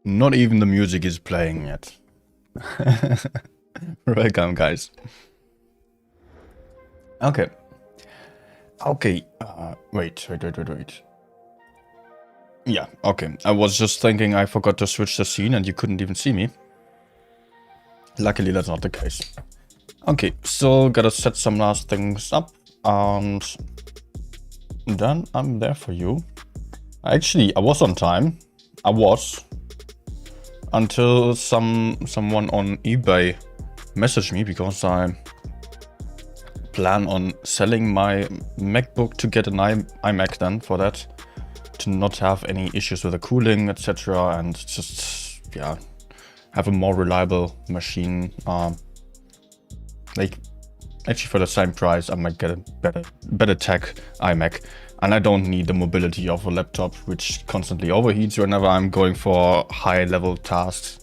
Not even the music is playing yet. Welcome, guys. Okay. Okay. Wait. Yeah, okay. I was just thinking I forgot to switch the scene and you couldn't even see me. Luckily, that's not the case. Okay, still gotta set some last things up. And then I'm there for you. Actually, I was on time. I was. Until someone on eBay messaged me because I plan on selling my MacBook to get an iMac then for that. To not have any issues with the cooling, etc. And just, yeah, have a more reliable machine. Like, actually for the same price, I might get a better tech iMac. And I don't need the mobility of a laptop, which constantly overheats whenever I'm going for high-level tasks.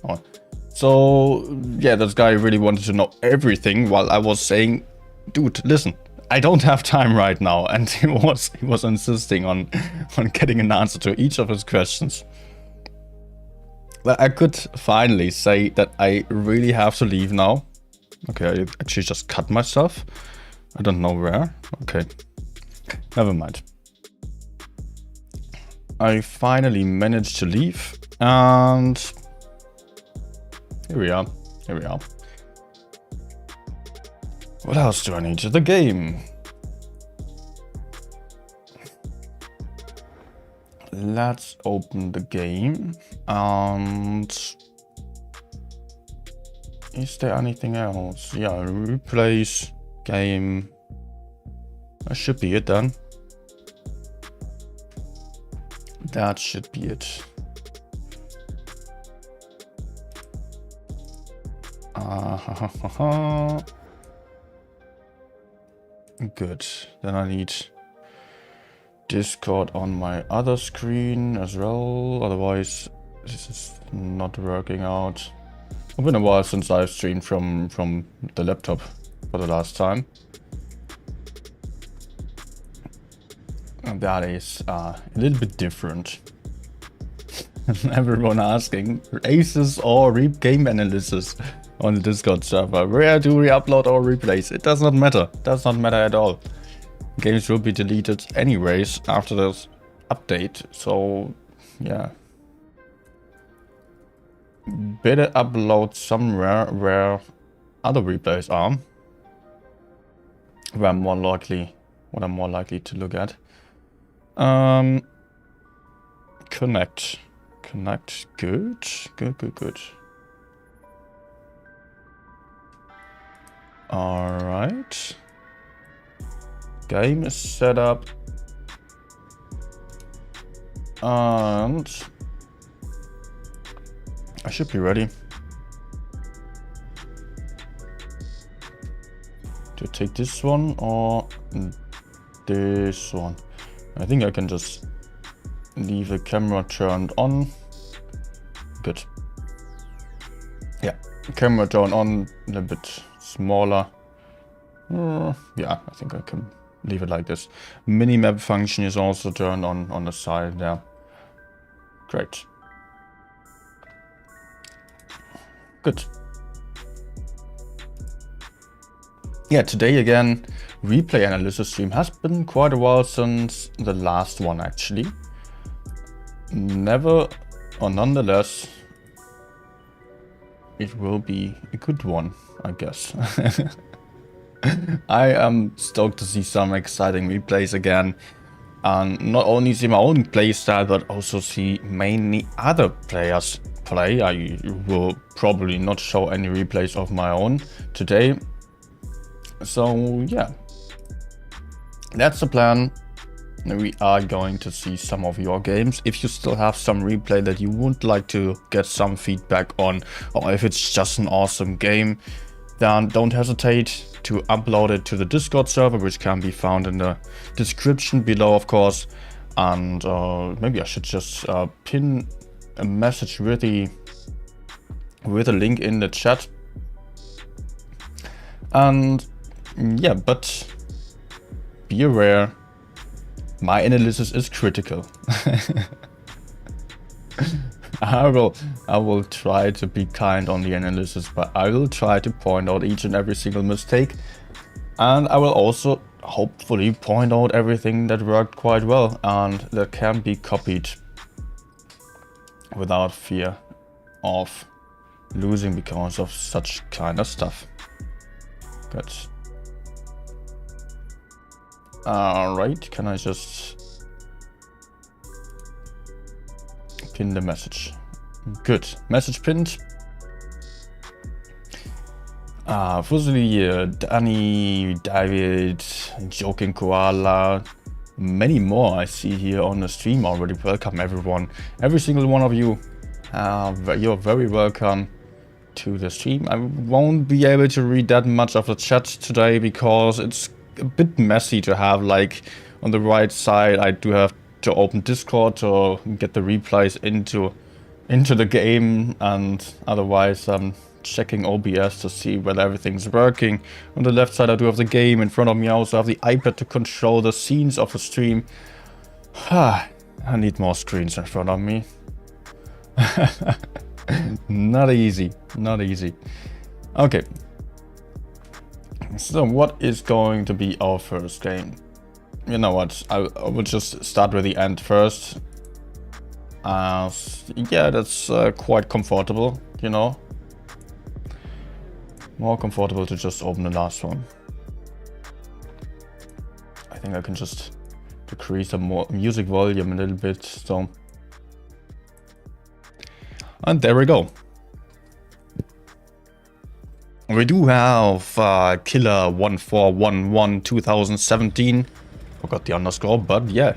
So, yeah, this guy really wanted to know everything while I was saying, dude, listen, I don't have time right now. And he was insisting on getting an answer to each of his questions. Well, I could finally say that I really have to leave now. Okay, I actually just cut myself. I don't know where. Okay, never mind. I finally managed to leave, and here we are. What else do I need? The game. Let's open the game, and is there anything else? Yeah, replace game. That should be it then. That should be it. Good. Then I need Discord on my other screen as well. Otherwise, this is not working out. It's been a while since I've streamed from the laptop for the last time. And that is a little bit different. Everyone asking Aces or game analysis on the Discord server. Where do we upload or replace? It does not matter. Does not matter at all. Games will be deleted anyways after this update. So yeah. Better upload somewhere where other replays are. Where I'm more likely to look at. Connect. Good. Alright. Game is set up. And I should be ready to take this one or this one. I think I can just leave the camera turned on. Good. Yeah, camera turned on, a little bit smaller. Yeah, I think I can leave it like this. Minimap function is also turned on the side there. Great. Good. Yeah, today again, replay analysis stream. Has been quite a while since the last one actually. Nonetheless, it will be a good one, I guess. I am stoked to see some exciting replays again. And not only see my own playstyle, but also see mainly other players play. I will probably not show any replays of my own today. So yeah, that's the plan. We are going to see some of your games. If you still have some replay that you would like to get some feedback on, or if it's just an awesome game, then don't hesitate to upload it to the Discord server, which can be found in the description below, of course. And maybe I should just pin a message with a link in the chat. And yeah, but be aware, my analysis is critical. I will try to be kind on the analysis, but I will try to point out each and every single mistake. And I will also hopefully point out everything that worked quite well and that can be copied without fear of losing because of such kind of stuff. Good. Alright, can I just pin the message? Good. Message pinned. Fusili, Danny, David, Joking Koala, many more I see here on the stream already. Welcome everyone. Every single one of you. You're very welcome to the stream. I won't be able to read that much of the chat today because it's a bit messy to have, like, on the right side I do have to open Discord to get the replies into the game, and otherwise I'm checking OBS to see whether everything's working. On the left side I do have the game in front of me. I also have the iPad to control the scenes of the stream. I need more screens in front of me. Not easy, not easy. Okay. So what is going to be our first game? You know what, I will just start with the end first. Yeah, that's quite comfortable, you know. More comfortable to just open the last one. I think I can just decrease the music volume a little bit, so. And there we go. We do have Killer 1411 2017. Forgot the underscore, but yeah,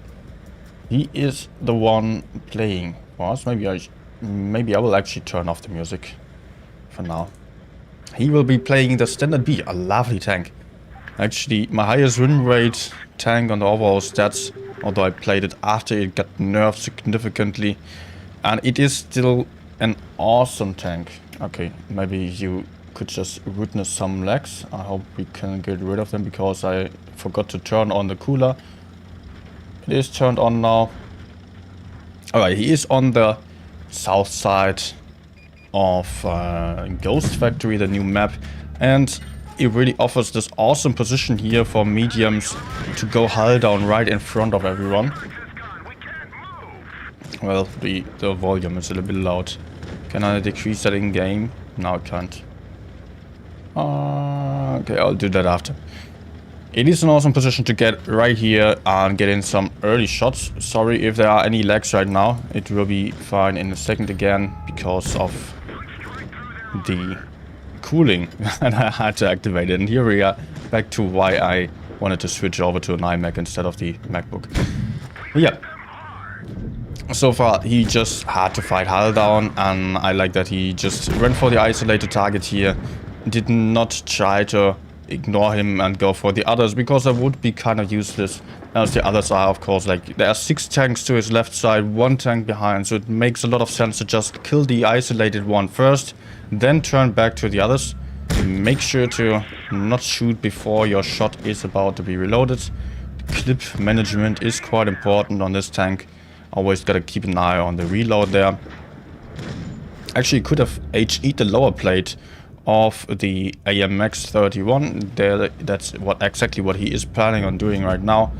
he is the one playing for us. Maybe I will actually turn off the music for now. He will be playing the Standard B, a lovely tank. Actually, my highest win rate tank on the overall stats, although I played it after it got nerfed significantly. And it is still an awesome tank. Okay, maybe you could just witness some lags. I hope we can get rid of them because I forgot to turn on the cooler. It is turned on now. Alright, he is on the south side of Ghost Factory, the new map, and it really offers this awesome position here for mediums to go hull down right in front of everyone. Well, the volume is a little bit loud. Can I decrease that in game? No, I can't. Okay, I'll do that after. It is an awesome position to get right here and get in some early shots. Sorry if there are any lags right now. It will be fine in a second again because of the cooling and I had to activate it. And here we are back to why I wanted to switch over to an iMac instead of the MacBook. Yeah. So far he just had to fight hull down, and I like that he just went for the isolated target here. Did not try to ignore him and go for the others, because that would be kind of useless, as the others are, of course, like, there are 6 tanks to his left side, 1 tank behind, so it makes a lot of sense to just kill the isolated one first, then turn back to the others. Make sure to not shoot before your shot is about to be reloaded. Clip management is quite important on this tank. Always gotta keep an eye on the reload there. Actually, could have HE'd the lower plate of the AMX-31. There, that's exactly what he is planning on doing right now.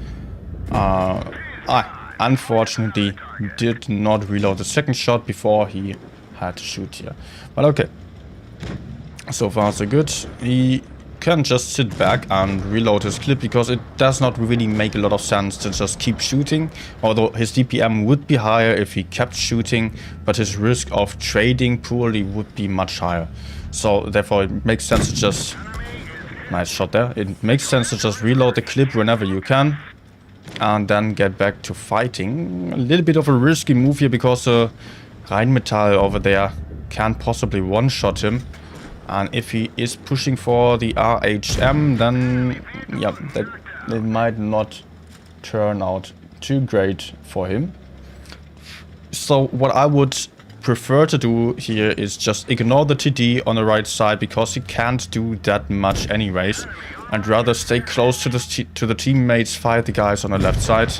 Unfortunately, did not reload the second shot before he had to shoot here. But okay, so far so good. He can just sit back and reload his clip because it does not really make a lot of sense to just keep shooting. Although his DPM would be higher if he kept shooting, but his risk of trading poorly would be much higher. So therefore it makes sense to just... Nice shot there. It makes sense to just reload the clip whenever you can and then get back to fighting. A little bit of a risky move here because Rheinmetall over there can possibly one-shot him. And if he is pushing for the RHM, then yeah, that it might not turn out too great for him. So what I would prefer to do here is just ignore the TD on the right side, because he can't do that much anyways, and rather stay close to the teammates, fight the guys on the left side.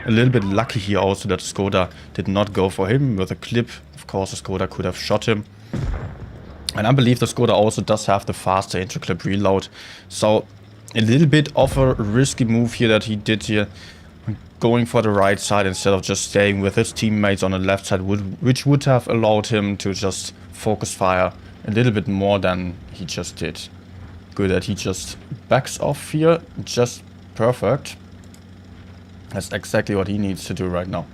a little bit lucky here also that Skoda did not go for him with a clip. Of course, the Skoda could have shot him. And I believe the Skoda also does have the faster interclip reload. So a little bit of a risky move here that he did here. Going for the right side instead of just staying with his teammates on the left side, which would have allowed him to just focus fire a little bit more than he just did. Good that he just backs off here. Just perfect. That's exactly what he needs to do right now.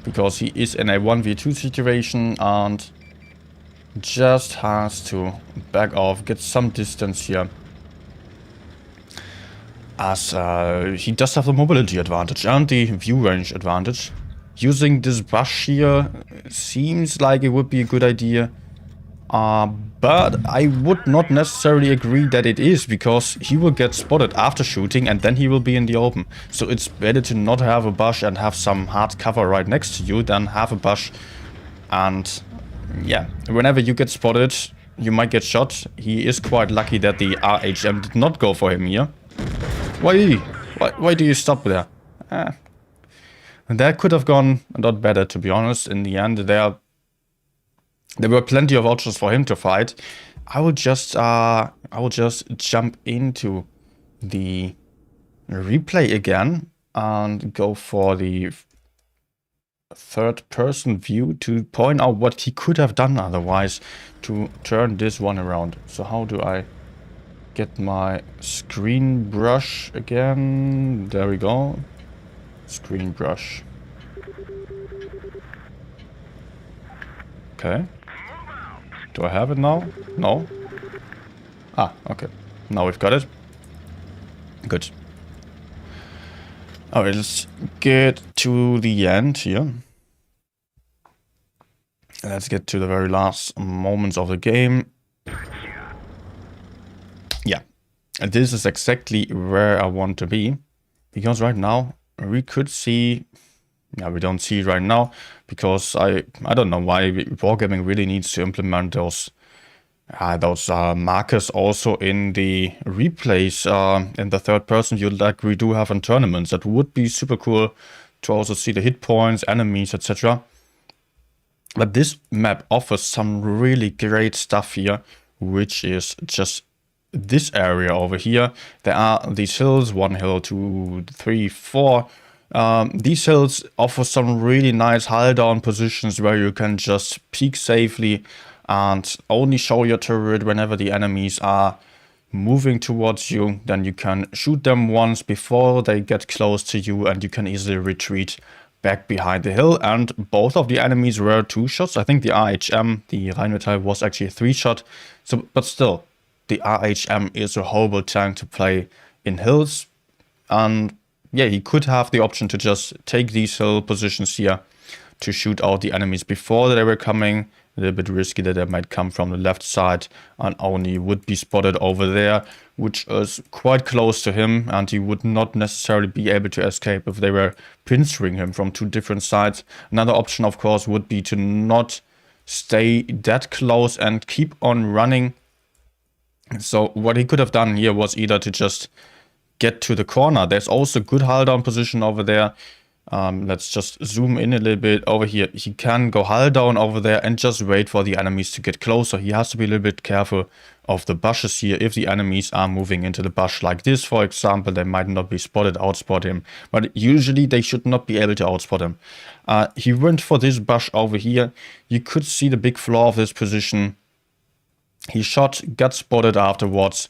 Because he is in a 1v2 situation and just has to back off, get some distance here. As he does have the mobility advantage and the view range advantage. Using this bush here seems like it would be a good idea. But I would not necessarily agree that it is, because he will get spotted after shooting and then he will be in the open. So it's better to not have a bush and have some hard cover right next to you than have a bush. And yeah, whenever you get spotted, you might get shot. He is quite lucky that the RHM did not go for him here. Why do you stop there? That could have gone a lot better, to be honest. In the end, there were plenty of options for him to fight. I will just jump into the replay again and go for the third-person view to point out what he could have done otherwise to turn this one around. So how do I get my screen brush again? There we go. Screen brush. Okay. Do I have it now? No. Ah, okay. Now we've got it. Good. Alright, let's get to the end here. Let's get to the very last moments of the game. Yeah. And this is exactly where I want to be. Because right now, we could see... Yeah, we don't see it right now, because I don't know why Wargaming really needs to implement those markers also in the replays in the third person view, like we do have in tournaments. That would be super cool to also see the hit points, enemies, etc. But this map offers some really great stuff here, which is just this area over here. There are these hills, 1 hill, 2, 3, 4. These hills offer some really nice hull down positions where you can just peek safely and only show your turret whenever the enemies are moving towards you. Then you can shoot them once before they get close to you, and you can easily retreat back behind the hill. And both of the enemies were 2 shots. I think the RHM, the Rheinmetall, was actually a 3 shot. So, but still, the RHM is a horrible tank to play in hills. And yeah, he could have the option to just take these hill positions here to shoot out the enemies before they were coming. A little bit risky that they might come from the left side and only would be spotted over there, which is quite close to him, and he would not necessarily be able to escape if they were pincering him from 2 different sides. Another option, of course, would be to not stay that close and keep on running. So what he could have done here was either to just get to the corner. There's also good hull down position over there. Let's just zoom in a little bit over here. He can go hull down over there and just wait for the enemies to get closer. He has to be a little bit careful of the bushes here. If the enemies are moving into the bush like this, for example, they might not be spotted, outspot him. But usually they should not be able to outspot him. He went for this bush over here. You could see the big flaw of this position. He shot, got spotted afterwards,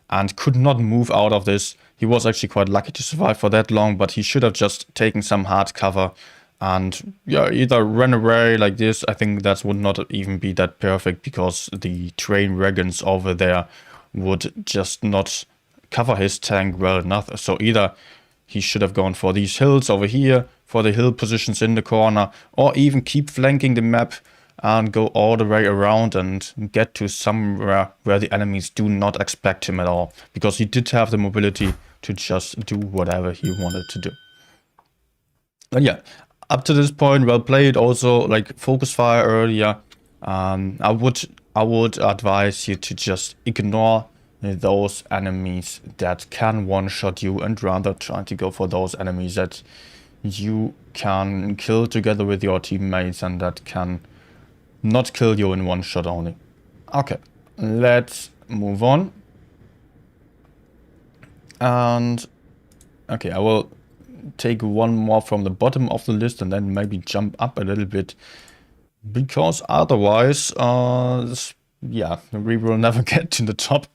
and could not move out of this. He was actually quite lucky to survive for that long, but he should have just taken some hard cover and yeah, either run away like this. I think that would not even be that perfect, because the train wagons over there would just not cover his tank well enough. So either he should have gone for these hills over here, for the hill positions in the corner, or even keep flanking the map and go all the way around and get to somewhere where the enemies do not expect him at all, because he did have the mobility to just do whatever he wanted to do. And yeah, up to this point, well played. Also, like, focus fire earlier. I would advise you to just ignore those enemies that can one-shot you, and rather try to go for those enemies that you can kill together with your teammates and that can not kill you in one shot only. Okay, let's move on. And okay, I will take one more from the bottom of the list and then maybe jump up a little bit, because otherwise yeah, we will never get to the top.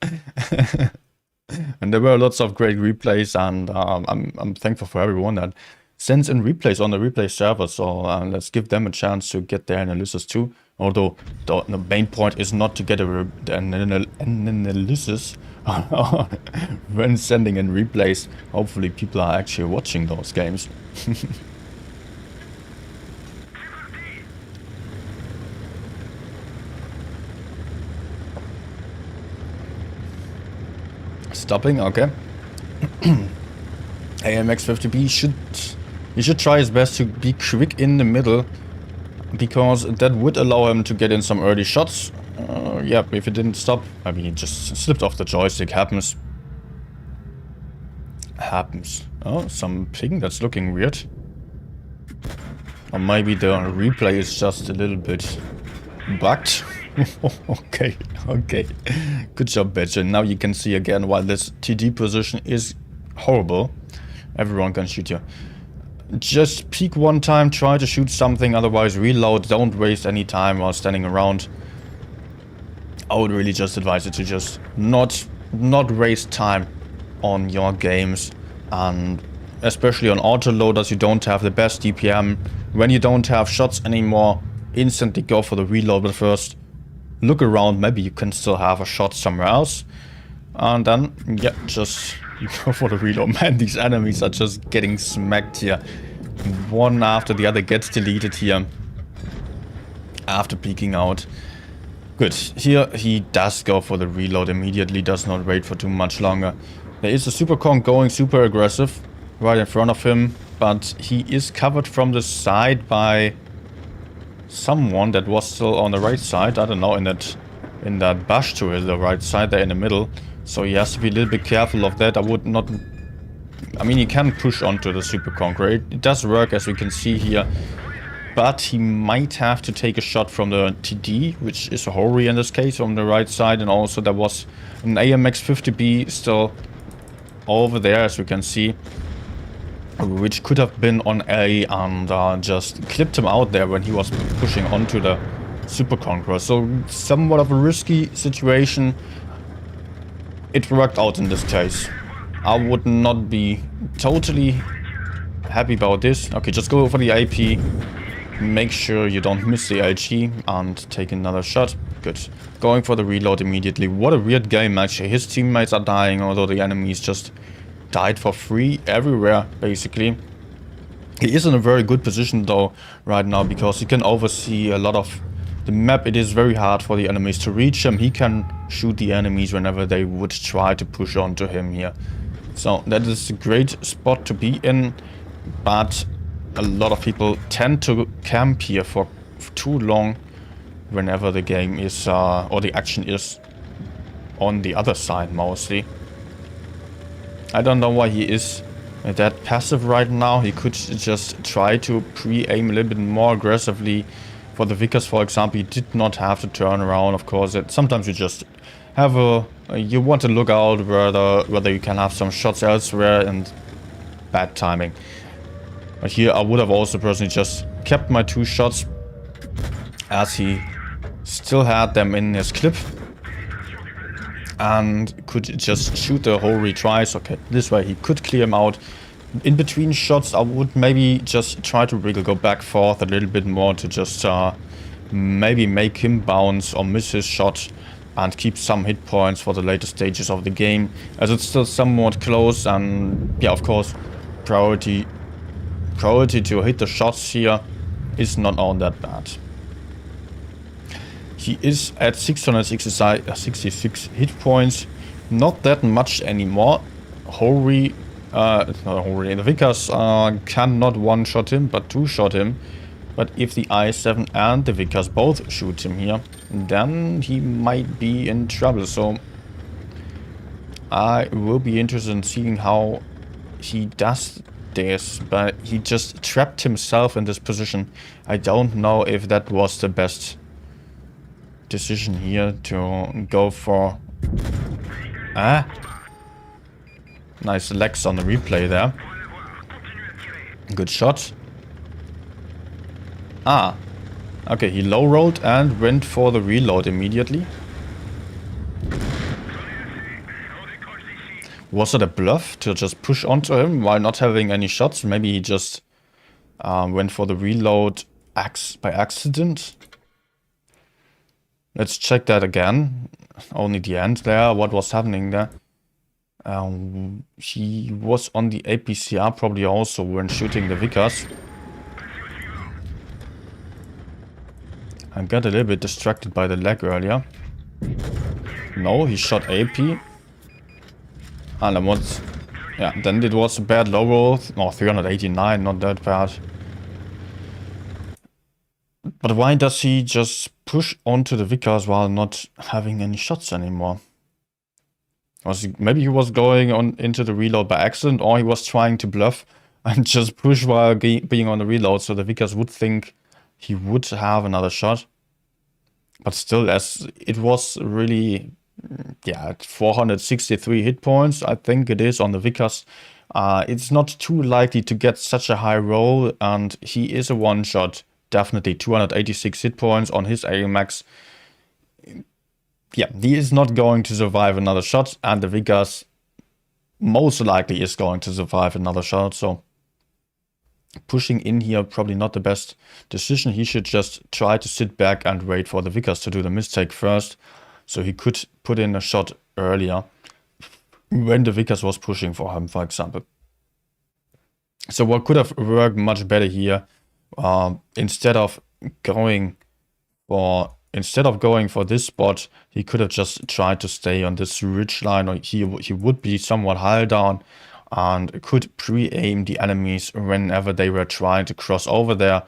And there were lots of great replays, and I'm thankful for everyone that sends in replays on the replay server, so let's give them a chance to get their analysis too. Although the main point is not to get an analysis when sending in replays. Hopefully people are actually watching those games. Stopping, okay. AMX50B should try his best to be quick in the middle, because that would allow him to get in some early shots. Yeah, if he didn't stop, maybe he just slipped off the joystick. Happens. Oh, some ping that's looking weird. Or maybe the replay is just a little bit bugged. Okay. Good job, Badger. Now you can see again why this TD position is horrible. Everyone can shoot you. Just peek one time, try to shoot something, otherwise reload. Don't waste any time while standing around. I would really just advise you to just not waste time on your games, and especially on autoloaders. You don't have the best DPM. When you don't have shots anymore, instantly go for the reload. But first, look around, maybe you can still have a shot somewhere else. And then, yeah, just go for the reload. Man, these enemies are just getting smacked here. One after the other gets deleted here after peeking out. Good. Here he does go for the reload immediately, does not wait for too much longer. There is a Super Kong going super aggressive right in front of him, but he is covered from the side by someone that was still on the right side. I don't know, in that bush to the right side there in the middle. So he has to be a little bit careful of that. I would not... I mean, he can push onto the Super Concrete. It does work, as we can see here. But he might have to take a shot from the TD, which is a Hori in this case, on the right side. And also there was an AMX50B still over there, as we can see, which could have been on A and just clipped him out there when he was pushing onto the Super Conqueror. So somewhat of a risky situation. It worked out in this case. I would not be totally happy about this. Okay, just go for the AP. Make sure you don't miss the LG and take another shot. Good. Going for the reload immediately. What a weird game, actually. His teammates are dying, although the enemies just died for free everywhere, basically. He is in a very good position, though, right now, because he can oversee a lot of the map. It is very hard for the enemies to reach him. He can shoot the enemies whenever they would try to push onto him here. So that is a great spot to be in, but a lot of people tend to camp here for too long whenever the game is, or the action is on the other side mostly. I don't know why he is that passive right now. He could just try to pre-aim a little bit more aggressively. For the Vickers, for example, you did not have to turn around, of course. Sometimes you just have you want to look out whether you can have some shots elsewhere, and bad timing. But here I would have also personally just kept my 2 shots, as he still had them in his clip, and could just shoot the whole retries. Okay, this way he could clear him out. In between shots, I would maybe just try to go back forth a little bit more to just maybe make him bounce or miss his shot and keep some hit points for the later stages of the game, as it's still somewhat close. And yeah, of course, priority to hit the shots here is not all that bad. He is at 666 hit points, not that much anymore. Hori, the Vickers cannot one-shot him, but two-shot him. But if the i7 and the Vickers both shoot him here, then he might be in trouble. So I will be interested in seeing how he does this, but he just trapped himself in this position. I don't know if that was the best decision here to go for... Nice legs on the replay there. Good shot. Okay, he low rolled and went for the reload immediately. Was it a bluff to just push onto him while not having any shots? Maybe he just went for the reload by accident. Let's check that again. Only the end there. What was happening there? He was on the APCR probably also when shooting the Vickers. I got a little bit distracted by the lag earlier. No, he shot AP. And then was... Yeah, then it was a bad low roll. No, 389, not that bad. But why does he just push onto the Vickers while not having any shots anymore? Maybe he was going on into the reload by accident, or he was trying to bluff and just push while being on the reload, so the Vickers would think he would have another shot. But still, as it was really... Yeah, 463 hit points, I think it is, on the Vickers. It's not too likely to get such a high roll, and he is a one-shot. Definitely 286 hit points on his AMX. Yeah, he is not going to survive another shot, and the Vickers most likely is going to survive another shot, so pushing in here probably not the best decision. He should just try to sit back and wait for the Vickers to do the mistake first. So he could put in a shot earlier when the Vickers was pushing for him, for example. So what could have worked much better here, instead of going for this spot, he could have just tried to stay on this ridge line, or he would be somewhat higher down and could pre-aim the enemies whenever they were trying to cross over there,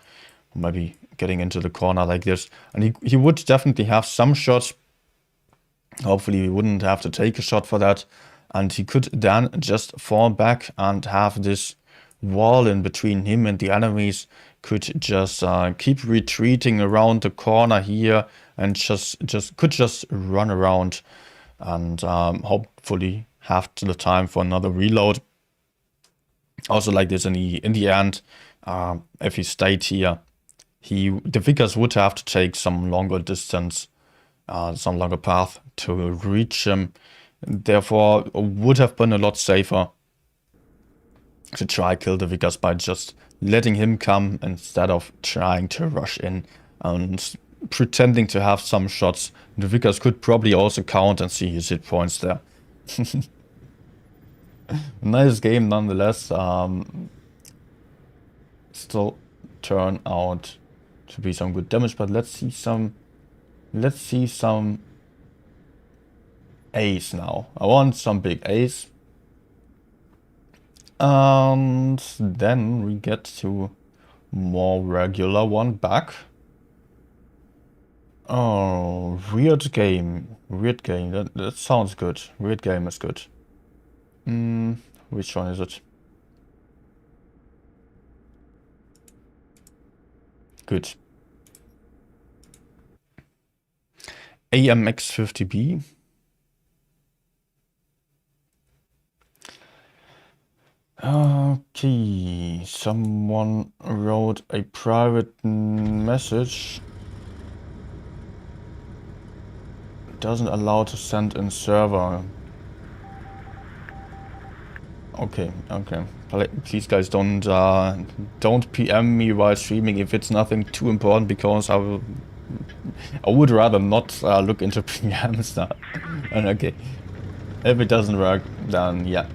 maybe getting into the corner like this. And he would definitely have some shots. Hopefully he wouldn't have to take a shot for that, and he could then just fall back and have this wall in between him and the enemies, could just keep retreating around the corner here and could just run around and hopefully have the time for another reload. Also like this in the end, if he stayed here, the Vickers would have to take some longer distance, some longer path to reach him. Therefore, would have been a lot safer to try kill the Vickers by just letting him come instead of trying to rush in and pretending to have some shots. The Vickers could probably also count and see his hit points there. Nice game nonetheless. Still turn out to be some good damage, but let's see some A's now. I want some big A's. And then we get to more regular one back. Oh, weird game. Weird game. That sounds good. Weird game is good. Which one is it? Good. AMX50B. Okay, someone wrote a private message. Doesn't allow to send in server. Okay. Please guys, don't PM me while streaming if it's nothing too important, because I would rather not look into PMs now. And okay, if it doesn't work, then yeah.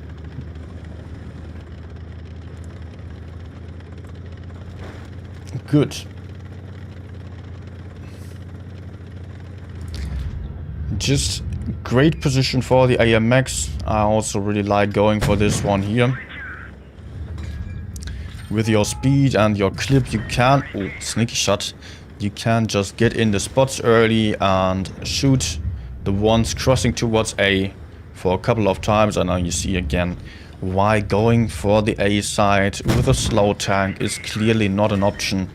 Good. Just great position for the AMX. I also really like going for this one here. With your speed and your clip, you can... Oh, sneaky shot. You can just get in the spots early and shoot the ones crossing towards A for a couple of times, and now you see again why going for the A side with a slow tank is clearly not an option.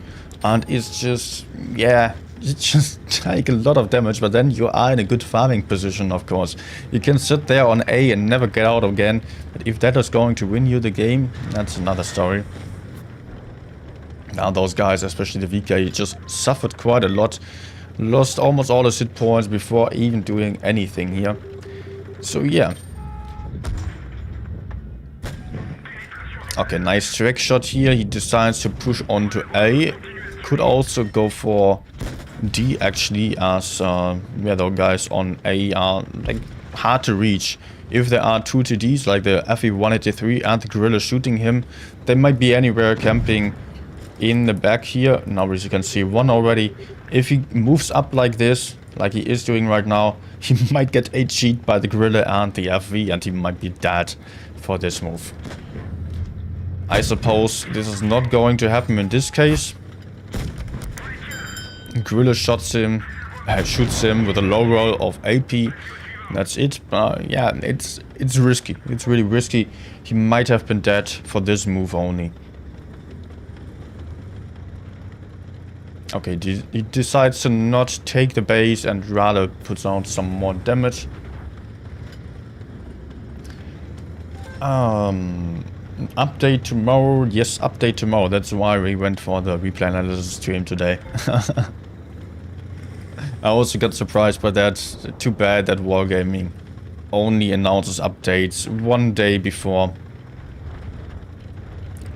And it's just, yeah, you just take a lot of damage, but then you are in a good farming position, of course. You can sit there on A and never get out again, but if that is going to win you the game, that's another story. Now those guys, especially the VK, just suffered quite a lot. Lost almost all his hit points before even doing anything here. So yeah. Okay, nice trick shot here. He decides to push onto A. Could also go for D actually, as yeah, those guys on A are like hard to reach. If there are two TDs like the FE-183 and the gorilla shooting him, they might be anywhere camping in the back here. Now as you can see, one already. If he moves up like this, like he is doing right now, he might get HG'd by the gorilla and the FV, and he might be dead for this move. I suppose this is not going to happen in this case. Gorilla shoots him with a low roll of AP. That's it. Yeah, it's risky. It's really risky. He might have been dead for this move only. Okay, he decides to not take the base and rather puts out some more damage. Update tomorrow. Yes, update tomorrow. That's why we went for the replay analysis stream today. I also got surprised by that. Too bad that Wargaming only announces updates one day before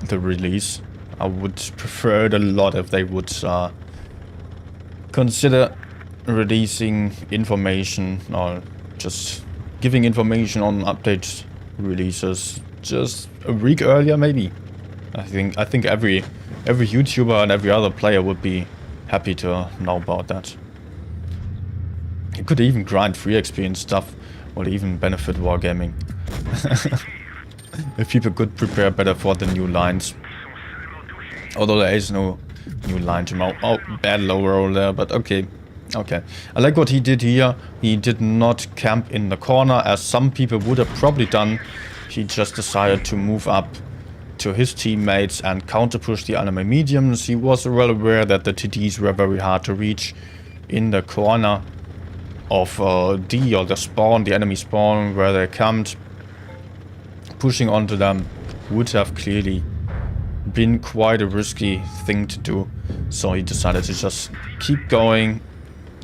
the release. I would prefer it a lot if they would consider releasing information or just giving information on update releases just a week earlier, maybe. I think every YouTuber and every other player would be happy to know about that. You could even grind free XP and stuff, would even benefit Wargaming. If people could prepare better for the new lines. Although there is no new line tomorrow. Oh, bad low roll there, but okay. Okay. I like what he did here. He did not camp in the corner, as some people would have probably done. He just decided to move up to his teammates and counter-push the enemy mediums. He was well aware that the TDs were very hard to reach in the corner of D, or the spawn, the enemy spawn, where they camped. Pushing onto them would have clearly been quite a risky thing to do. So he decided to just keep going,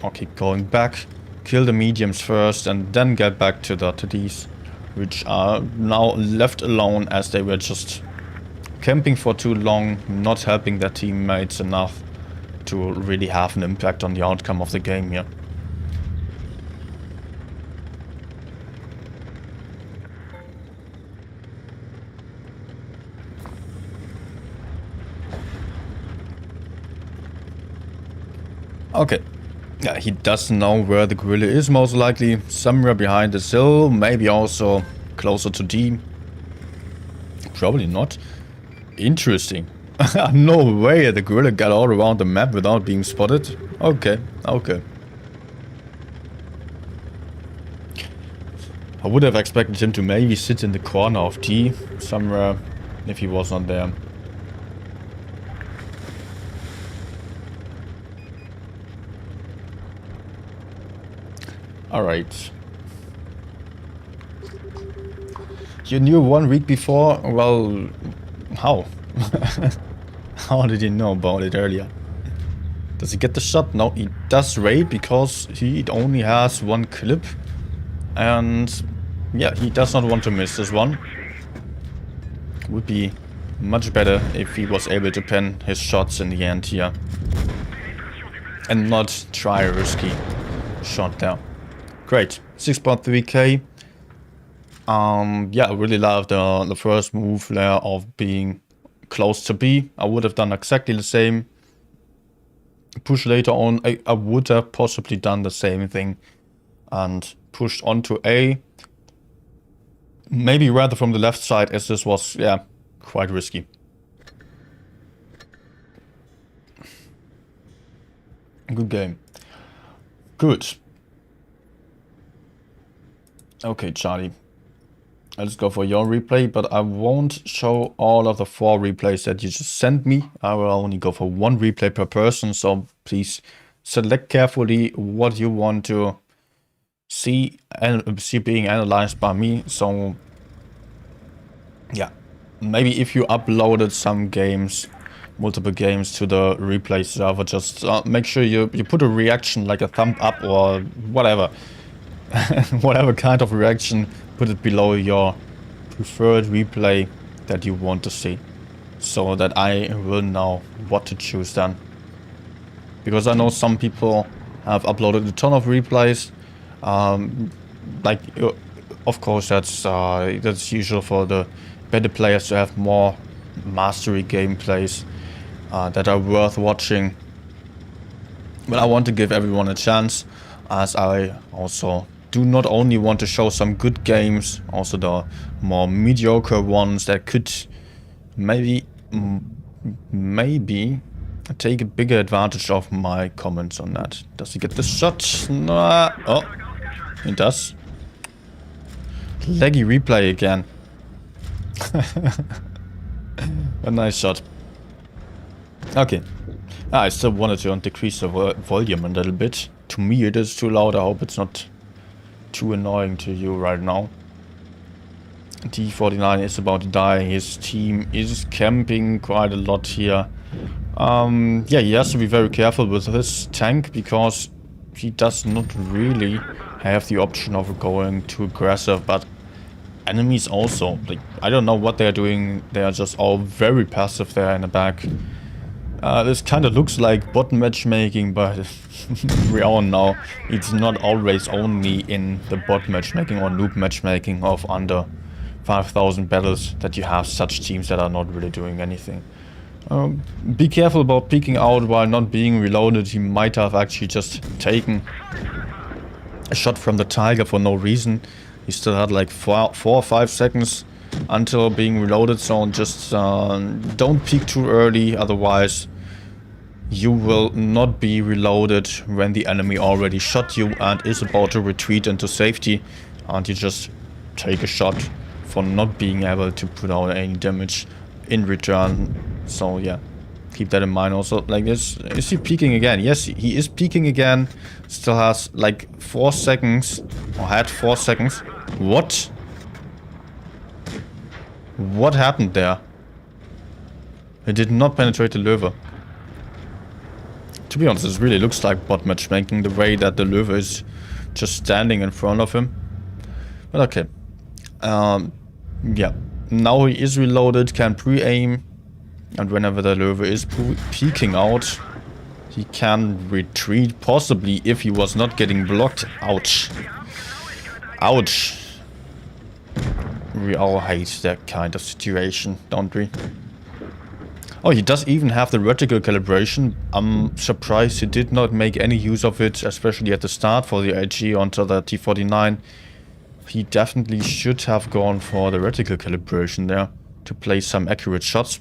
or keep going back, kill the mediums first, and then get back to the TDs, which are now left alone as they were just camping for too long, not helping their teammates enough to really have an impact on the outcome of the game here. Okay. Yeah, he does know where the gorilla is, most likely. Somewhere behind this hill, maybe also closer to D. Probably not. Interesting. No way the gorilla got all around the map without being spotted. Okay, okay. I would have expected him to maybe sit in the corner of D somewhere if he was not there. Alright. You knew 1 week before? Well, how? How did you know about it earlier? Does he get the shot? No, he does raid because he only has 1 clip. And yeah, he does not want to miss this one. Would be much better if he was able to pen his shots in the end here. And not try a risky shot there. Great, 6.3k. Yeah, I really love the first move there of being close to B. I would have done exactly the same. Push later on, I would have possibly done the same thing and pushed onto A. Maybe rather from the left side, as this was, yeah, quite risky. Good game. Good. Okay, Charlie. Let's go for your replay, but I won't show all of the 4 replays that you just sent me. I will only go for 1 replay per person, so please select carefully what you want to see and see being analyzed by me. So yeah, maybe if you uploaded some games, multiple games to the replay server, just make sure you put a reaction like a thumb up or whatever. Whatever kind of reaction, put it below your preferred replay that you want to see, so that I will know what to choose then. Because I know some people have uploaded a ton of replays. Like, of course, that's usual for the better players to have more mastery gameplays that are worth watching. But I want to give everyone a chance, as I also do not only want to show some good games, also the more mediocre ones that could maybe take a bigger advantage of my comments on that. Does he get the shot? Nah. Oh, he does. Laggy replay again. A nice shot. Okay. I still wanted to decrease the volume a little bit. To me it is too loud. I hope it's not too annoying to you right now. T49 is about to die. His team is camping quite a lot here. Yeah, he has to be very careful with his tank, because he does not really have the option of going too aggressive, but enemies also, like, I don't know what they're doing. They are just all very passive there in the back. This kind of looks like bot matchmaking, but we all know it's not always only in the bot matchmaking or noob matchmaking of under 5,000 battles that you have such teams that are not really doing anything. Be careful about peeking out while not being reloaded. He might have actually just taken a shot from the Tiger for no reason. He still had like 4 or 5 seconds until being reloaded, so just don't peek too early, otherwise you will not be reloaded when the enemy already shot you and is about to retreat into safety, and you just take a shot for not being able to put out any damage in return. So yeah, keep that in mind also. Like this, is he peeking again? Yes, he is peeking again. Still has like 4 seconds, or had 4 seconds. What? What happened there? It did not penetrate the Löwe. To be honest, this really looks like bot matchmaking, the way that the Löwe is just standing in front of him. But okay. Yeah. Now he is reloaded, can pre-aim. And whenever the Löwe is peeking out, he can retreat, possibly, if he was not getting blocked. Ouch. Ouch. We all hate that kind of situation, don't we? Oh, he does even have the reticle calibration. I'm surprised he did not make any use of it, especially at the start for the AG onto the T49. He definitely should have gone for the reticle calibration there to play some accurate shots.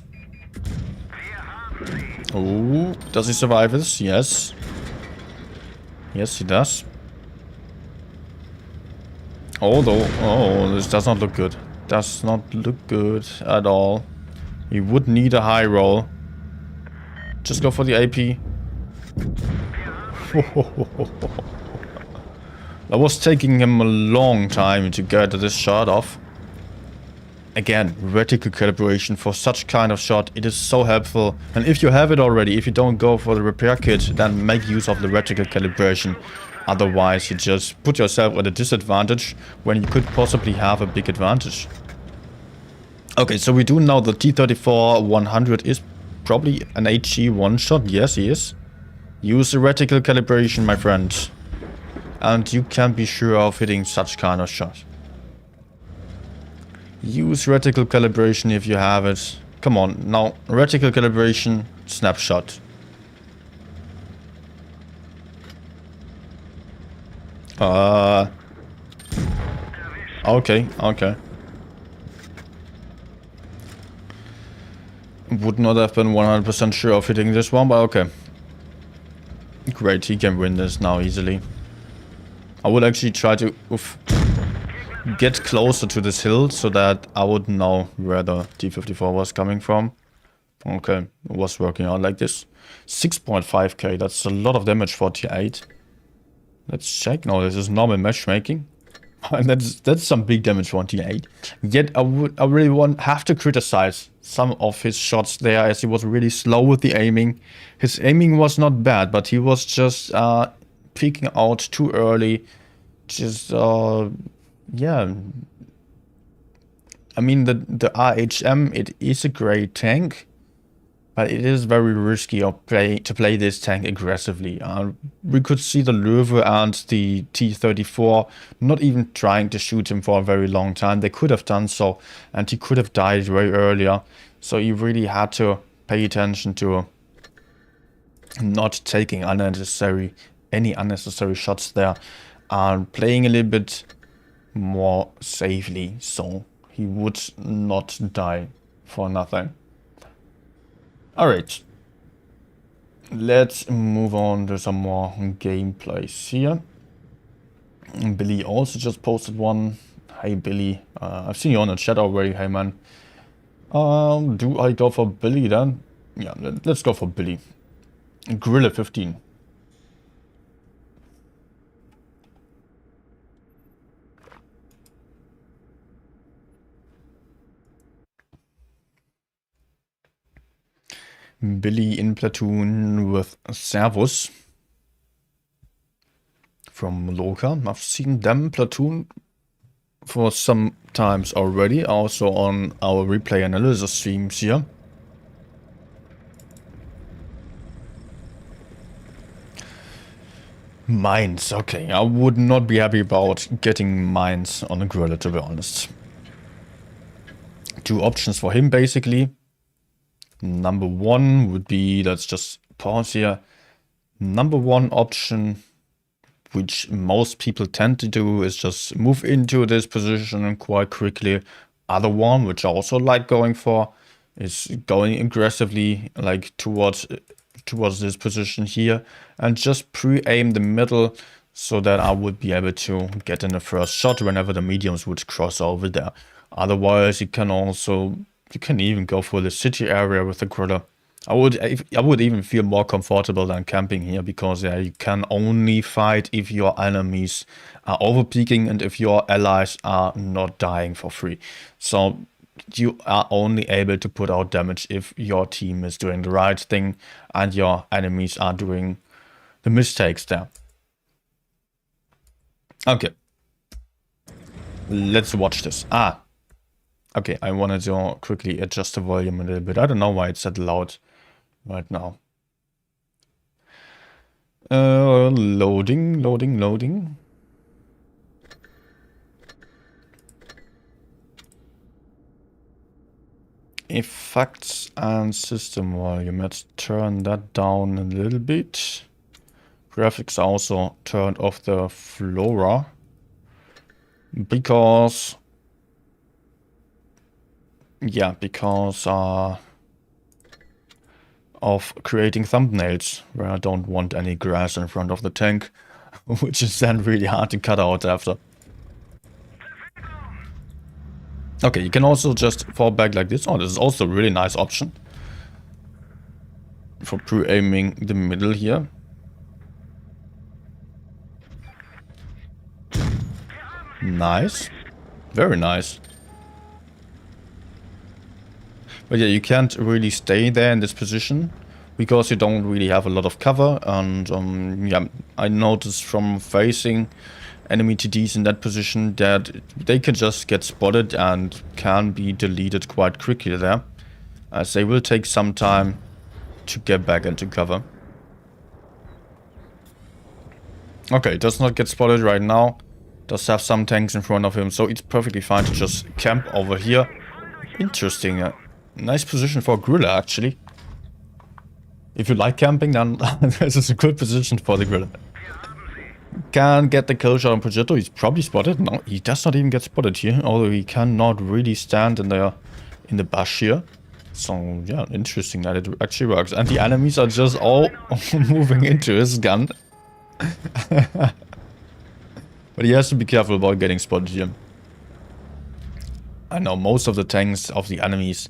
Oh, does he survive this? Yes. Yes, he does. Although, oh, this does not look good. Does not look good at all. He would need a high roll. Just go for the AP. That was taking him a long time to get this shot off. Again, reticle calibration for such kind of shot, it is so helpful. And if you have it already, if you don't go for the repair kit, then make use of the reticle calibration. Otherwise, you just put yourself at a disadvantage when you could possibly have a big advantage. Okay, so we do know the T34-100 is probably an HG one-shot. Yes, he is. Use the reticle calibration, my friend. And you can be sure of hitting such kind of shot. Use reticle calibration if you have it. Come on, now, reticle calibration, snapshot. Okay, okay. Would not have been 100% sure of hitting this one, but okay. Great, he can win this now easily. I would actually try to... Oof. get closer to this hill so that I would know where the T-54 was coming from. Okay, it was working out like this. 6.5k, that's a lot of damage for T8. Let's check. No, this is normal matchmaking. And that's some big damage for T8. Yet I really have to criticize some of his shots there, as he was really slow with the aiming. His aiming was not bad, but he was just peeking out too early. Just yeah. I mean, the RHM, it is a great tank, but it is very risky to play this tank aggressively. We could see the Löwe and the T-34 not even trying to shoot him for a very long time. They could have done so, and he could have died way earlier. So you really had to pay attention to not taking any unnecessary shots there, and playing a little bit more safely, so he would not die for nothing. Alright, let's move on to some more gameplays here. Billy also just posted one. Hey Billy, I've seen you on the chat already, hey man. Do I go for Billy then? Yeah, let's go for Billy. Gorilla 15. Billy in platoon with Servus from Loka. I've seen them platoon for some times already, also on our replay analysis streams here. Mines, okay. I would not be happy about getting mines on a Gorilla, to be honest. Two options for him, basically. Number one would be, let's just pause here. Number one option, which most people tend to do, is just move into this position quite quickly. Other one, which I also like going for, is going aggressively like towards this position here, and just pre-aim the middle so that I would be able to get in the first shot whenever the mediums would cross over there. Otherwise, you can even go for the city area with the Gorilla. I would even feel more comfortable than camping here, because you can only fight if your enemies are overpeaking and if your allies are not dying for free. So you are only able to put out damage if your team is doing the right thing and your enemies are doing the mistakes there. Okay. Let's watch this. Okay, I wanted to quickly adjust the volume a little bit. I don't know why it's that loud right now. Loading. Effects and system volume. Let's turn that down a little bit. Graphics also turned off the Flora, because of creating thumbnails where I don't want any grass in front of the tank, which is then really hard to cut out after. Okay, you can also just fall back like this. Oh, this is also a really nice option for pre-aiming the middle here. Nice. Very nice. But yeah, you can't really stay there in this position because you don't really have a lot of cover. And yeah, I noticed from facing enemy TDs in that position that they can just get spotted and can be deleted quite quickly there, as they will take some time to get back into cover. Okay, does not get spotted right now. Does have some tanks in front of him, so it's perfectly fine to just camp over here. Interesting. Nice position for a Gorilla, actually. If you like camping, then this is a good position for the Gorilla. Can get the kill shot on Progetto. He's probably spotted. No, he does not even get spotted here, although he cannot really stand in the bush here. So yeah, interesting that it actually works. And the enemies are just all moving into his gun. But he has to be careful about getting spotted here. I know most of the tanks of the enemies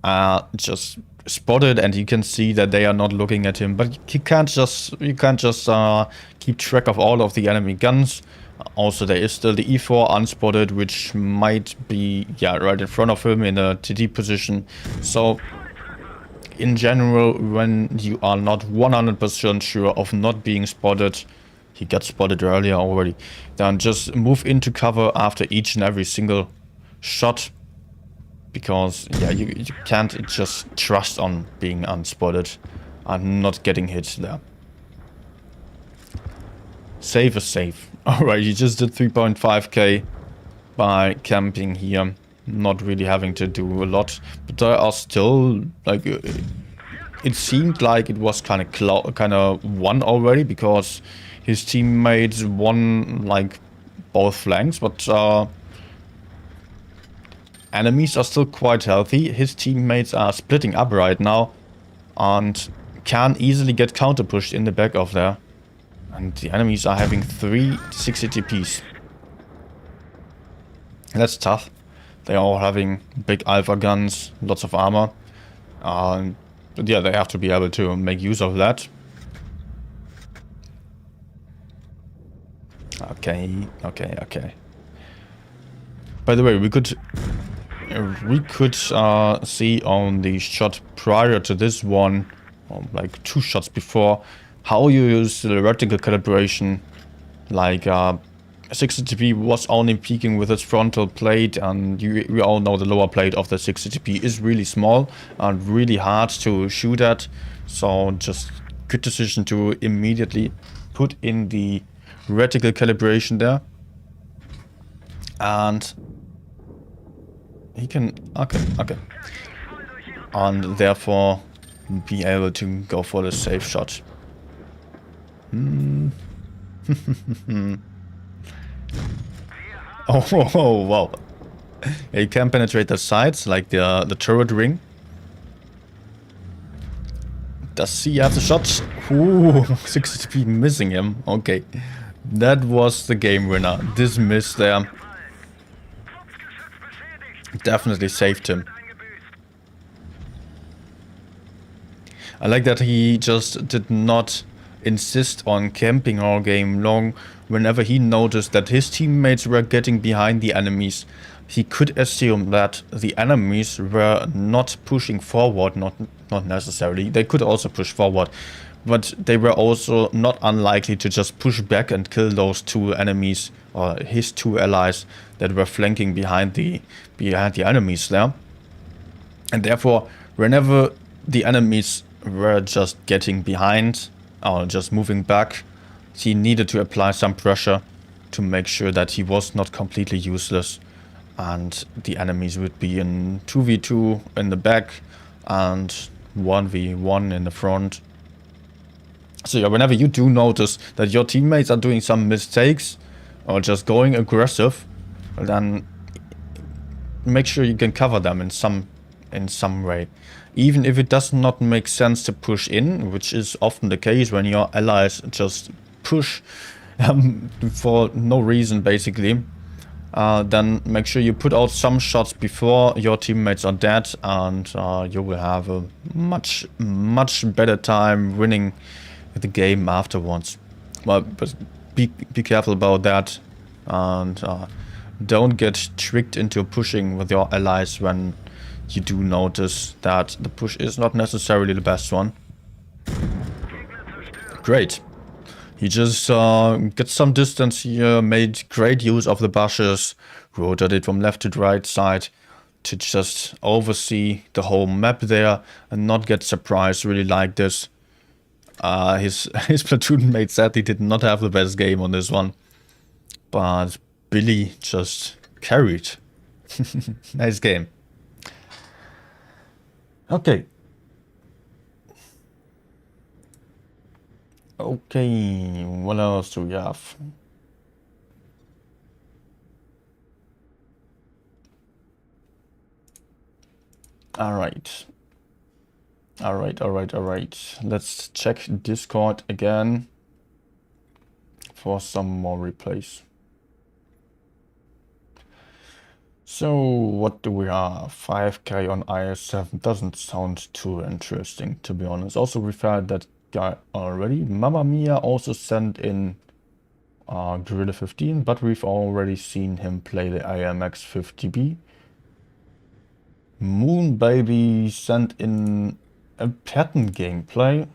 are just spotted, and you can see that they are not looking at him. But you can't just keep track of all of the enemy guns. Also, there is still the E4 unspotted, which might be right in front of him in a TD position. So in general, when you are not 100% sure of not being spotted, he got spotted earlier already, then just move into cover after each and every single shot, because you can't just trust on being unspotted and not getting hit there. Save is safe. Alright, you just did 3.5k by camping here, not really having to do a lot, but there are still, like, it seemed like it was kind of won already, because his teammates won like both flanks, but enemies are still quite healthy. His teammates are splitting up right now and can easily get counter pushed in the back of there. And the enemies are having 3 60 TPs. That's tough. They are all having big alpha guns, lots of armor. But yeah, they have to be able to make use of that. Okay. By the way, we could see on the shot prior to this one, like 2 shots before, how you use the vertical calibration. Like 60 TP was only peaking with its frontal plate, and we all know the lower plate of the 60 TP is really small and really hard to shoot at. So just good decision to immediately put in the reticle calibration there. And he can, okay. And therefore be able to go for the safe shot. Oh, wow. He can penetrate the sides, like the turret ring. Does he have the shot? Ooh, 60 TP missing him. Okay. That was the game winner. This miss there definitely saved him. I like that he just did not insist on camping all game long. Whenever he noticed that his teammates were getting behind the enemies, he could assume that the enemies were not pushing forward, not necessarily. They could also push forward, but they were also not unlikely to just push back and kill those 2 enemies, or his 2 allies that were flanking behind the enemies there. And therefore, whenever the enemies were just getting behind or just moving back, he needed to apply some pressure to make sure that he was not completely useless, and the enemies would be in 2v2 in the back and 1v1 in the front. So yeah, whenever you do notice that your teammates are doing some mistakes or just going aggressive, then make sure you can cover them in some way. Even if it does not make sense to push in, which is often the case when your allies just push for no reason basically, then make sure you put out some shots before your teammates are dead, and you will have a much better time winning the game afterwards. Well, but be careful about that, and don't get tricked into pushing with your allies when you do notice that the push is not necessarily the best one. Great. He just gets some distance here, made great use of the bushes, rotated from left to right side to just oversee the whole map there and not get surprised. Really like this. His platoon mate sadly did not have the best game on this one, but Billy just carried. Nice game. Okay. Okay, what else do we have? Alright. Let's check Discord again for some more replays. So, what do we have? 5k on IS-7 doesn't sound too interesting, to be honest. Also, we found that guy already. Mamma Mia also sent in Guerrilla 15, but we've already seen him play the AMX 50B. Moon Baby sent in a Patton gameplay.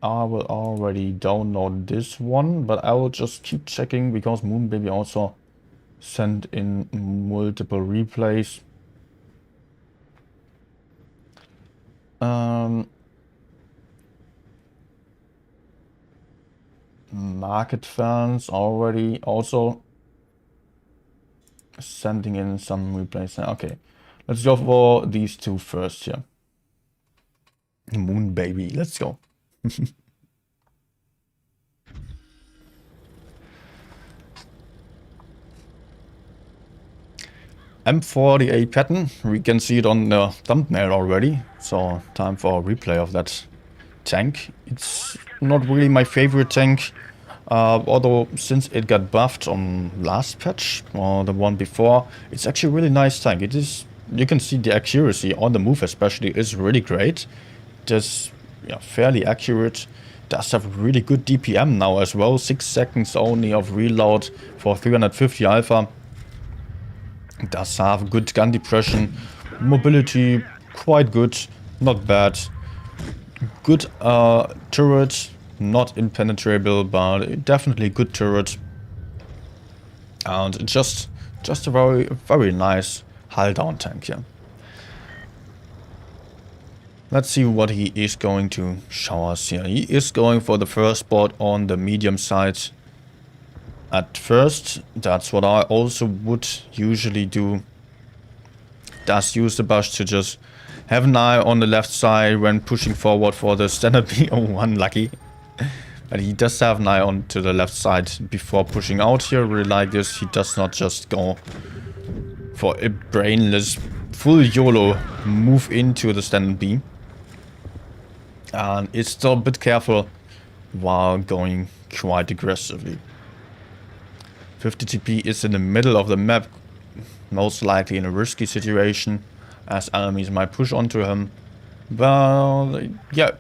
I will already download this one, but I will just keep checking because Moon Baby also sent in multiple replays. Market fans already also sending in some replays. Okay, let's go for these two first here. Moon Baby, let's go. M48 Patton, we can see it on the thumbnail already, so time for a replay of that tank. It's not really my favorite tank, although since it got buffed on last patch, or the one before, it's actually a really nice tank. It is, you can see the accuracy on the move especially is really great. Just fairly accurate. Does have really good DPM now as well. 6 seconds only of reload for 350 alpha. Does have good gun depression. Mobility, quite good. Not bad. Good turret. Not impenetrable, but definitely good turret. And just a very nice hull down tank here. Let's see what he is going to show us here. He is going for the first spot on the medium side at first. That's what I also would usually do. Does use the bush to just have an eye on the left side when pushing forward for the standard B. Oh, unlucky. But he does have an eye on to the left side before pushing out here. Really like this. He does not just go for a brainless full YOLO move into the standard B. And it's still a bit careful while going quite aggressively. 50 TP is in the middle of the map, most likely in a risky situation, as enemies might push onto him. Well, yeah,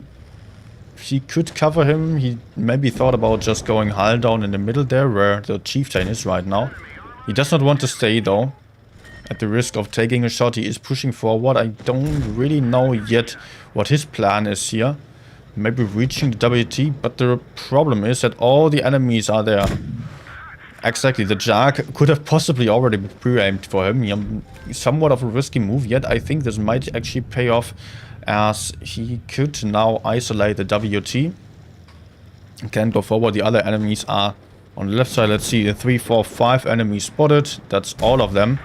he could cover him. He maybe thought about just going hull down in the middle there, where the chieftain is right now. He does not want to stay though. At the risk of taking a shot, he is pushing forward. I don't really know yet what his plan is here. Maybe reaching the WT, but the problem is that all the enemies are there. Exactly, the Jag could have possibly already been pre-aimed for him. Somewhat of a risky move, yet I think this might actually pay off, as he could now isolate the WT. Can go forward. The other enemies are on the left side. Let's see, 3, 4, 5 enemies spotted. That's all of them.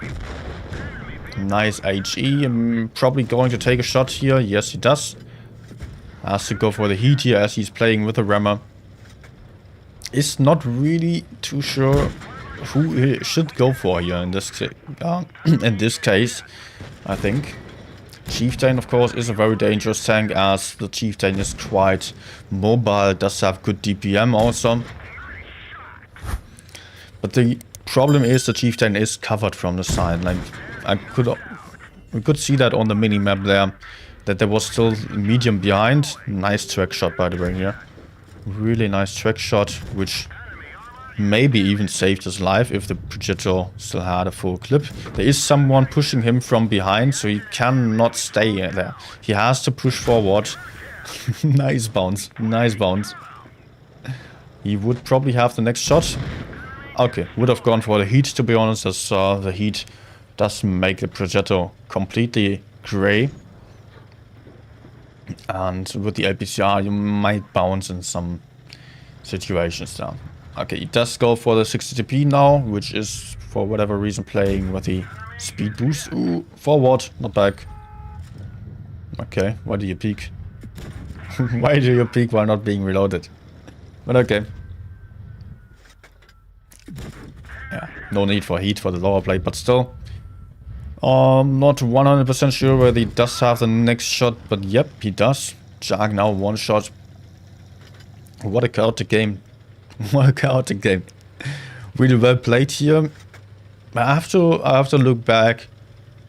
Nice HE. I'm probably going to take a shot here. Yes, he does. Has to go for the heat here as he's playing with the rammer. Is not really too sure who he should go for here in this case, I think. Chieftain, of course, is a very dangerous tank, as the Chieftain is quite mobile, does have good DPM also. But the problem is the Chieftain is covered from the side. Like, we could see that on the mini-map there, that there was still medium behind. Nice track shot, by the way, here. Really nice track shot, which maybe even saved his life if the projectile still had a full clip. There is someone pushing him from behind, so he cannot stay there. He has to push forward. Nice bounce. Nice bounce. He would probably have the next shot. Okay, would have gone for the heat, to be honest, as the heat does make the projectile completely gray. And with the LPCR, you might bounce in some situations there. Okay, he does go for the 60 TP now, which is, for whatever reason, playing with the speed boost. Ooh, forward, not back. Okay, why do you peek? Why do you peek while not being reloaded? But okay. Yeah, no need for heat for the lower plate, but still. Not 100% sure whether he does have the next shot, but yep, he does. Jag now one shot. What a chaotic game. Well, chaotic game. Really well played here. I have to look back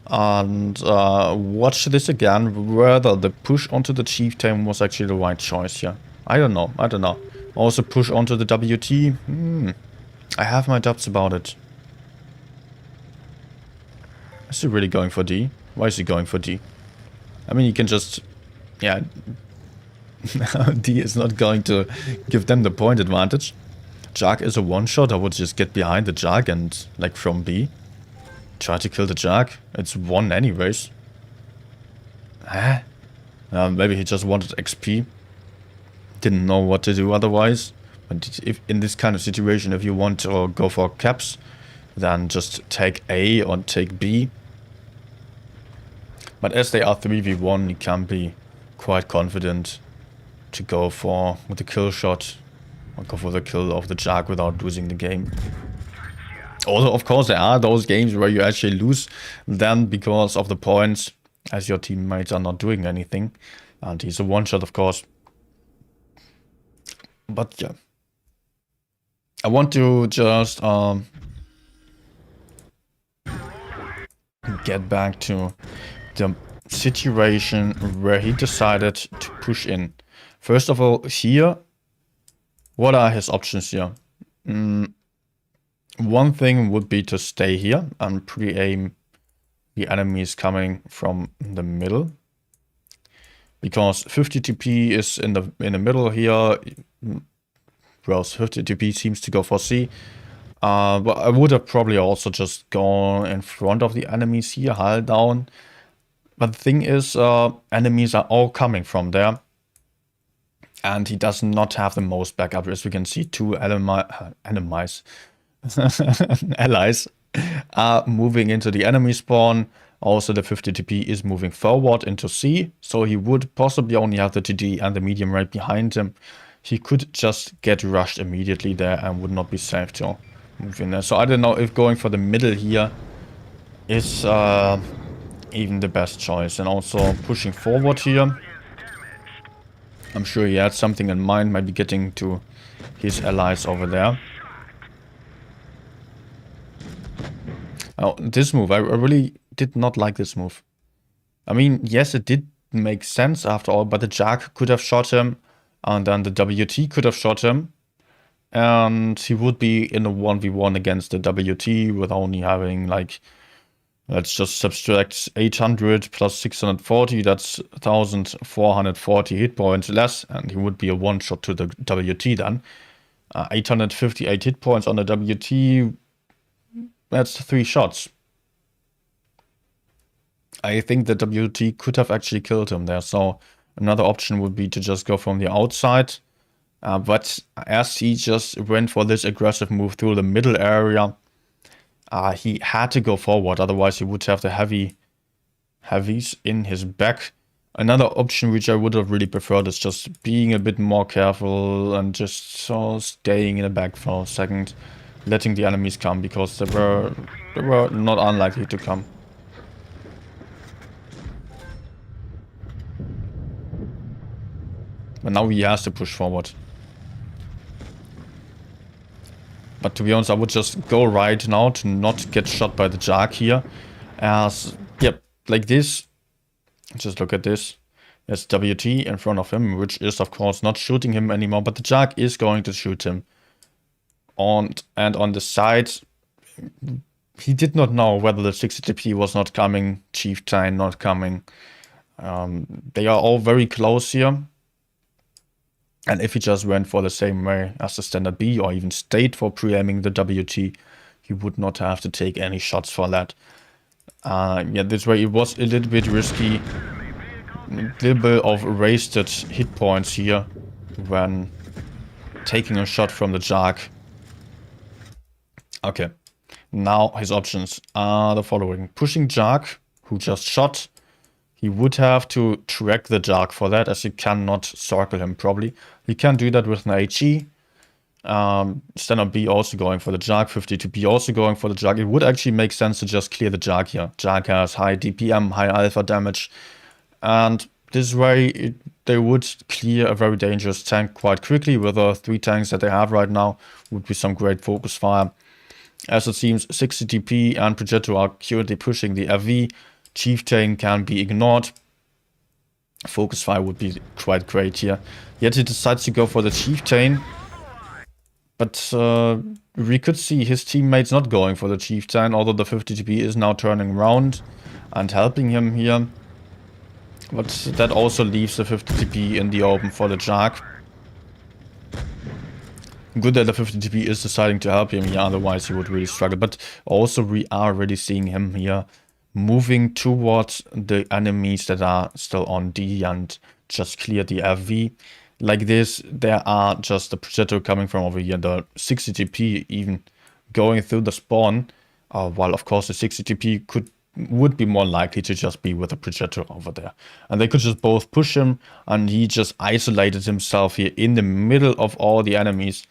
and watch this again, whether the push onto the chieftain was actually the right choice here. I don't know. Also push onto the WT. I have my doubts about it. Is he really going for D? Why is he going for D? I mean, you can just... Yeah. D is not going to give them the point advantage. Jag is a one-shot. I would just get behind the Jag and, like, from B. Try to kill the Jag. It's one anyways. Maybe he just wanted XP. Didn't know what to do otherwise. But if in this kind of situation, if you want to go for caps, then just take A or take B. But as they are 3v1, you can be quite confident to go for with the kill shot or go for the kill of the Jag without losing the game. Although, of course, there are those games where you actually lose then because of the points, as your teammates are not doing anything. And he's a one-shot, of course. But yeah. I want to just get back to the situation where he decided to push in. First of all, here, what are his options here? One thing would be to stay here and pre-aim the enemies coming from the middle, because 50 TP is in the middle here. Well, 50 TP seems to go for C. But I would have probably also just gone in front of the enemies here, hull down. But the thing is, enemies are all coming from there. And he does not have the most backup. As we can see, two allies are moving into the enemy spawn. Also, the 50 TP is moving forward into C. So he would possibly only have the TD and the medium right behind him. He could just get rushed immediately there and would not be safe to move in there. So I don't know if going for the middle here is even the best choice. And also pushing forward here. I'm sure he had something in mind, maybe getting to his allies over there. Oh, this move, I really did not like this move. I mean, yes, it did make sense after all, but the Jag could have shot him, and then the WT could have shot him, and he would be in a 1v1 against the WT with only having, like, let's just subtract 800 plus 640, that's 1440 hit points less, and he would be a one-shot to the WT then. 858 hit points on the WT, that's 3 shots. I think the WT could have actually killed him there, so another option would be to just go from the outside. But as he just went for this aggressive move through the middle area, he had to go forward, otherwise he would have the heavies in his back. Another option which I would have really preferred is just being a bit more careful and just staying in the back for a second, letting the enemies come, because they were not unlikely to come. But now he has to push forward. But to be honest, I would just go right now to not get shot by the Jag here. As, yep, like this. Just look at this. There's WT in front of him, which is, of course, not shooting him anymore. But the Jag is going to shoot him. And on the side, he did not know whether the 60 TP was not coming, Chieftain not coming. They are all very close here. And if he just went for the same way as the standard B, or even stayed for pre-aiming the WT, he would not have to take any shots for that. Yeah, this way it was a little bit risky. A little bit of wasted hit points here when taking a shot from the Jag. Okay, now his options are the following. Pushing Jag, who just shot. He would have to track the Jag for that, as he cannot circle him probably. He can do that with an HE. Standard B also going for the Jag, 50 TP also going for the Jag. It would actually make sense to just clear the Jag here. Jag has high DPM, high alpha damage. And This way, they would clear a very dangerous tank quite quickly. With the 3 tanks that they have right now, would be some great focus fire. As it seems, 60 TP and Progetto are currently pushing the FV. Chieftain can be ignored. Focus fire would be quite great here. Yet he decides to go for the Chieftain. But we could see his teammates not going for the Chieftain, although the 50 TP is now turning around and helping him here. But that also leaves the 50 TP in the open for the Jark. Good that the 50 TP is deciding to help him here, otherwise he would really struggle. But also we are already seeing him here moving towards the enemies that are still on D and just clear the FV. Like this, there are just the Progetto coming from over here, the 60 TP even going through the spawn, while of course the 60 TP would be more likely to just be with the Progetto over there. And they could just both push him, and he just isolated himself here in the middle of all the enemies.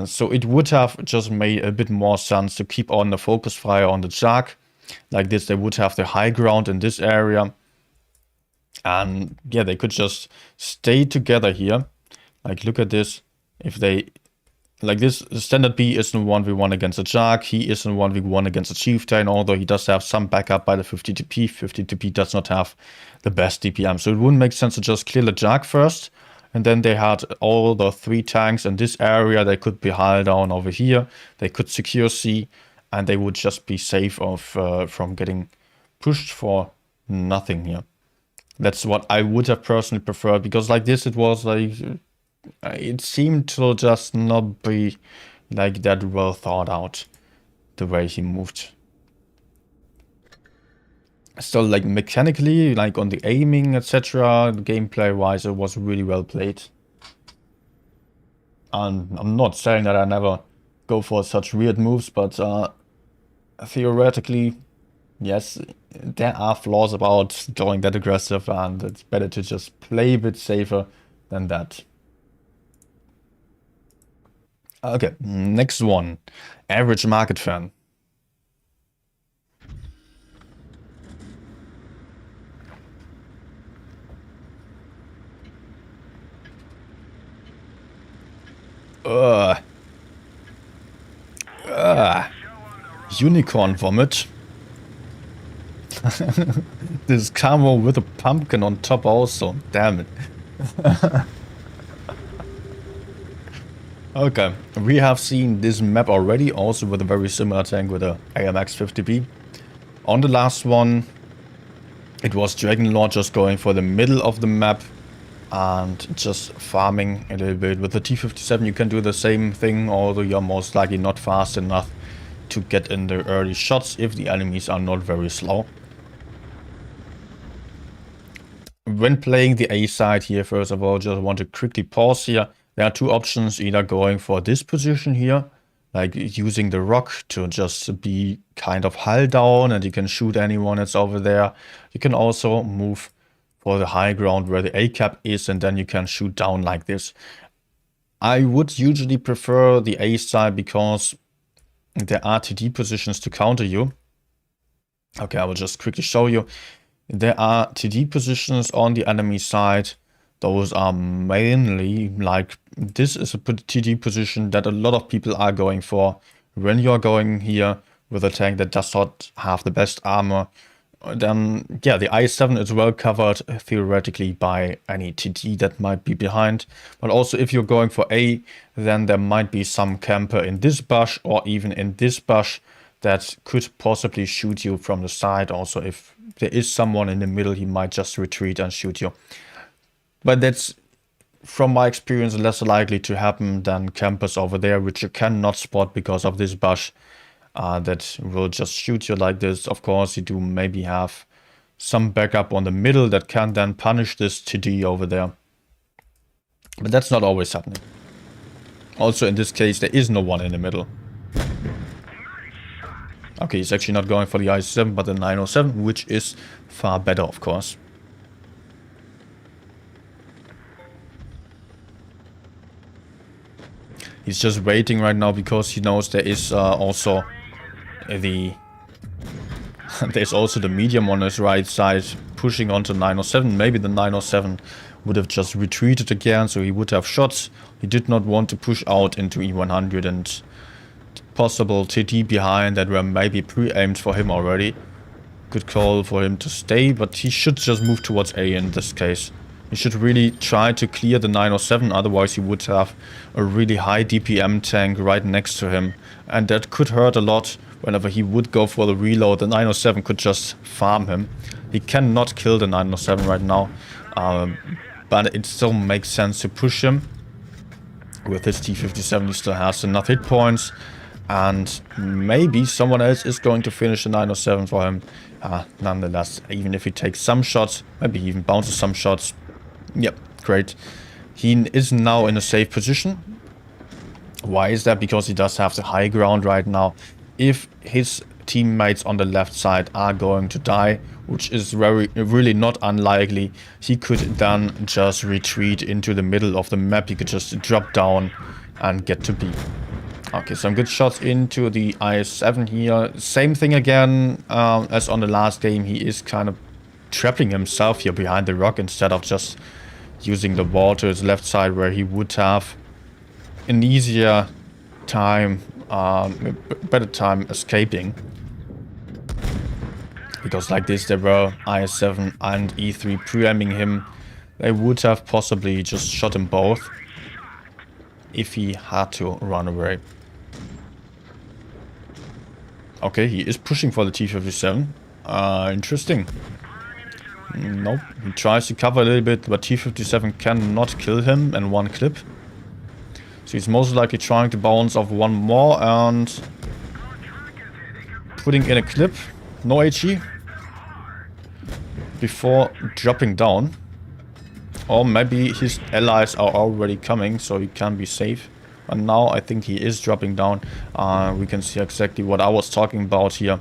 So it would have just made a bit more sense to keep on the focus fire on the Jark. Like this, they would have the high ground in this area. And yeah, they could just stay together here. Like, look at this. If they... Like this, Standard B is in 1v1 against a Jark. He is in 1v1 against a Chieftain, although he does have some backup by the 50 TP. 50 TP does not have the best DPM. So it wouldn't make sense to just kill the Jark first. And then they had all the 3 tanks in this area. They could be hull down over here. They could secure C. And they would just be safe of from getting pushed for nothing here. That's what I would have personally preferred. Because like this, it was like... It seemed to just not be like that well thought out, the way he moved. So like mechanically, like on the aiming, etc., gameplay wise, it was really well played. And I'm not saying that I never go for such weird moves, but theoretically, yes, there are flaws about going that aggressive, and it's better to just play a bit safer than that. Okay, next one. Average market fan. Unicorn vomit. This camo with a pumpkin on top also. Damn it. Okay, we have seen this map already, also with a very similar tank with a AMX 50B. On the last one, it was Dragonlord just going for the middle of the map and just farming a little bit. With the T57 you can do the same thing, although you're most likely not fast enough to get in the early shots if the enemies are not very slow. When playing the A side here, first of all, just want to quickly pause here. There are 2 options, either going for this position here, like using the rock to just be kind of hull down and you can shoot anyone that's over there. You can also move for the high ground where the A cap is, and then you can shoot down like this. I would usually prefer the A side because there are TD positions to counter you. Okay, I will just quickly show you. There are TD positions on the enemy side. Those are mainly like, this is a TD position that a lot of people are going for. When you're going here with a tank that does not have the best armor, then yeah, the I7 is well covered theoretically by any TD that might be behind. But also if you're going for A, then there might be some camper in this bush or even in this bush that could possibly shoot you from the side. Also, if there is someone in the middle, he might just retreat and shoot you. But that's, from my experience, less likely to happen than campers over there, which you cannot spot because of this bush that will just shoot you like this. Of course, you do maybe have some backup on the middle that can then punish this TD over there. But that's not always happening. Also, in this case, there is no one in the middle. Okay, he's actually not going for the I7, but the 907, which is far better, of course. He's just waiting right now because he knows there is also the There's also the medium on his right side pushing onto 907. Maybe the 907 would have just retreated again, so he would have shots. He did not want to push out into E100 and possible TT behind that were maybe pre-aimed for him already. Good call for him to stay, but he should just move towards A in this case. He should really try to clear the 907, otherwise he would have a really high DPM tank right next to him. And that could hurt a lot whenever he would go for the reload. The 907 could just farm him. He cannot kill the 907 right now, but it still makes sense to push him. With his T57 he still has enough hit points. And maybe someone else is going to finish the 907 for him. Nonetheless, even if he takes some shots, maybe he even bounces some shots. Yep, great. He is now in a safe position. Why is that? Because he does have the high ground right now. If his teammates on the left side are going to die, which is really not unlikely, he could then just retreat into the middle of the map. He could just drop down and get to B. Okay, some good shots into the IS-7 here. Same thing again as on the last game. He is kind of trapping himself here behind the rock instead of just using the wall to his left side, where he would have an easier time, better time escaping. Because like this, there were IS-7 and E3 pre-aiming him. They would have possibly just shot him both if he had to run away. Okay, he is pushing for the T57. Interesting. Nope, he tries to cover a little bit, but T57 cannot kill him in one clip. So he's most likely trying to bounce off one more and putting in a clip. No HE. Before dropping down. Or maybe his allies are already coming, so he can be safe. And now I think he is dropping down. We can see exactly what I was talking about here.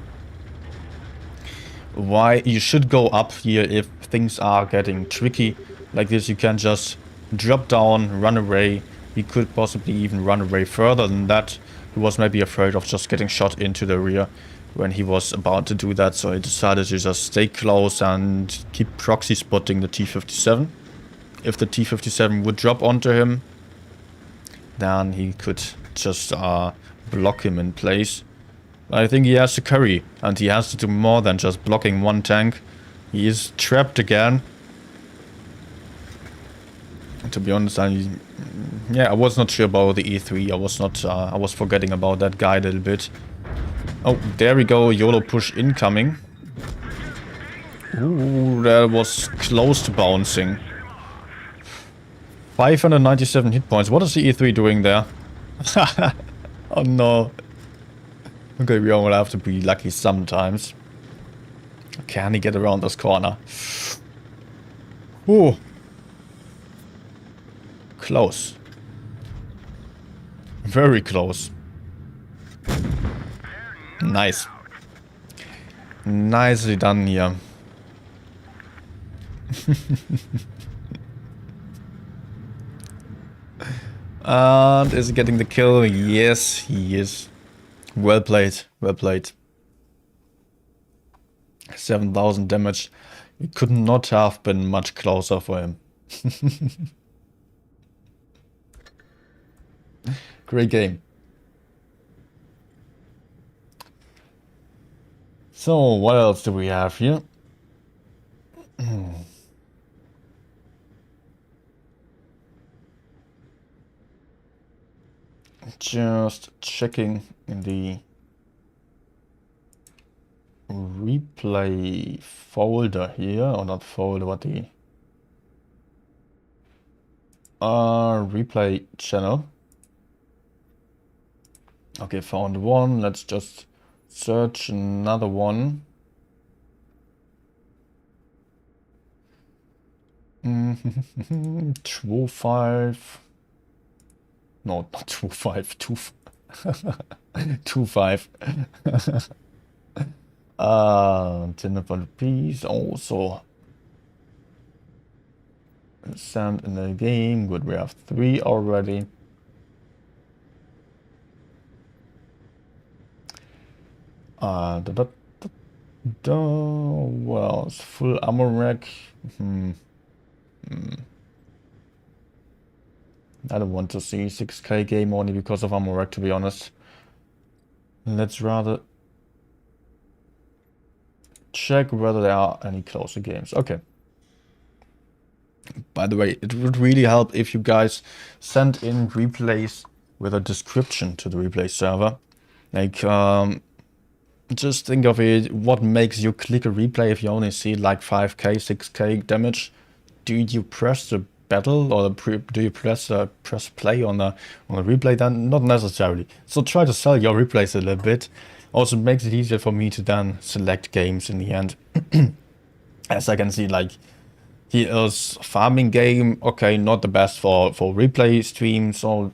Why you should go up here if things are getting tricky. Like this, you can just drop down, run away. He could possibly even run away further than that. He was maybe afraid of just getting shot into the rear when he was about to do that. So he decided to just stay close and keep proxy spotting the T57. If the T57 would drop onto him, then he could just block him in place. But I think he has to carry, and he has to do more than just blocking one tank. He is trapped again. To be honest, I was not sure about the E3. I was forgetting about that guy a little bit. Oh, there we go. YOLO push incoming. Ooh, that was close to bouncing. 597 hit points. What is the E3 doing there? Oh no. Okay, we all have to be lucky sometimes. Can he get around this corner? Ooh. Close. Very close. Nice. Nicely done here. And is he getting the kill? Yes, he is. Well played. Well played. 7,000 damage. It could not have been much closer for him. Great game. So, what else do we have here? Just checking in the replay folder here, or not folder, but the replay channel. Okay, found one. Let's just search another one. 2.5. No, not 2.5. 2.5. Dinner for the piece also. Sent in the game. Good, we have 3 already. Well, it's full ammo rack. I don't want to see 6K game only because of ammo rack, to be honest. Let's rather check whether there are any closer games. Okay. By the way, it would really help if you guys send in replays with a description to the replay server. Like, just think of it, what makes you click a replay if you only see like 5k, 6k damage? Do you press the battle or do you press play on the replay? Then not necessarily. So try to sell your replays a little bit. Also makes it easier for me to then select games in the end. As I can see, like, he is farming game, okay, not the best for replay stream, so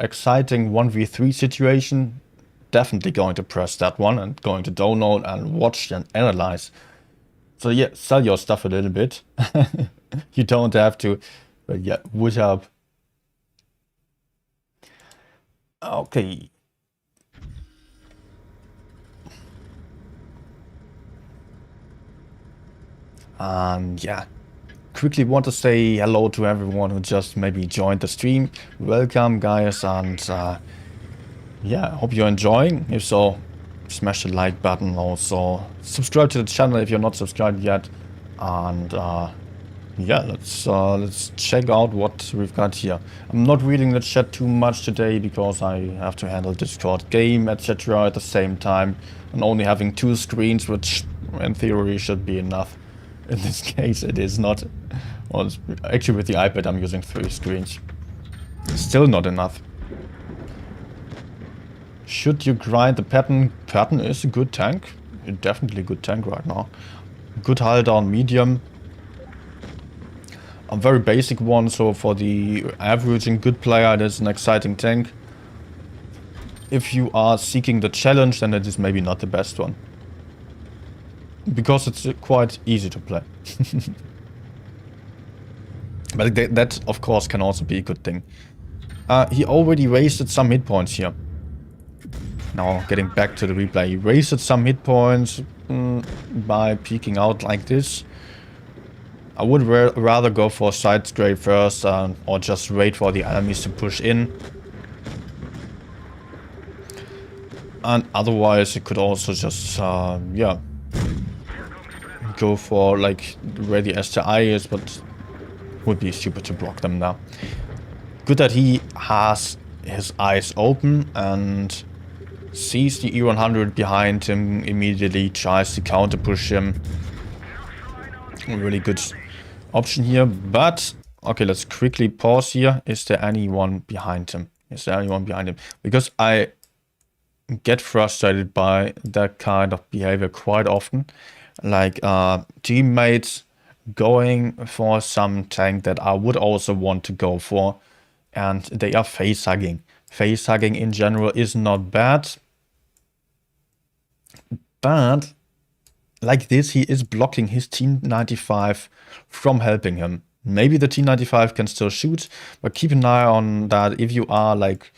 exciting 1v3 situation, definitely going to press that one and going to download and watch and analyze. So yeah, sell your stuff a little bit. You don't have to, but yeah, would help. Okay. Yeah. Quickly want to say hello to everyone who just maybe joined the stream. Welcome, guys, and yeah, hope you're enjoying. If so, smash the like button. Also, subscribe to the channel if you're not subscribed yet. And yeah, let's check out what we've got here. I'm not reading the chat too much today because I have to handle Discord, game, etc. at the same time, and only having 2 screens, which in theory should be enough. In this case, it is not. Well, actually, with the iPad, I'm using 3 screens. Still not enough. Should you grind the Patton? Patton is a good tank. Definitely a good tank right now. Good hull down medium. A very basic one, so for the average and good player, it is an exciting tank. If you are seeking the challenge, then it is maybe not the best one. Because it's quite easy to play. But that, of course, can also be a good thing. He already wasted some hit points here. Now, getting back to the replay. He wasted some hit points by peeking out like this. I would rather go for a side scrape first, or just wait for the enemies to push in. And otherwise, you could also just, yeah, go for like where the STI is, but would be stupid to block them now. Good that he has his eyes open and sees the E100 behind him, immediately tries to counter push him. A really good option here, but okay, let's quickly pause here. Is there anyone behind him? Is there anyone behind him? Because I get frustrated by that kind of behavior quite often. Like teammates going for some tank that I would also want to go for, and they are face hugging. Face hugging in general is not bad, but like this, he is blocking his T95 from helping him. Maybe the T95 can still shoot, but keep an eye on that. If you are like,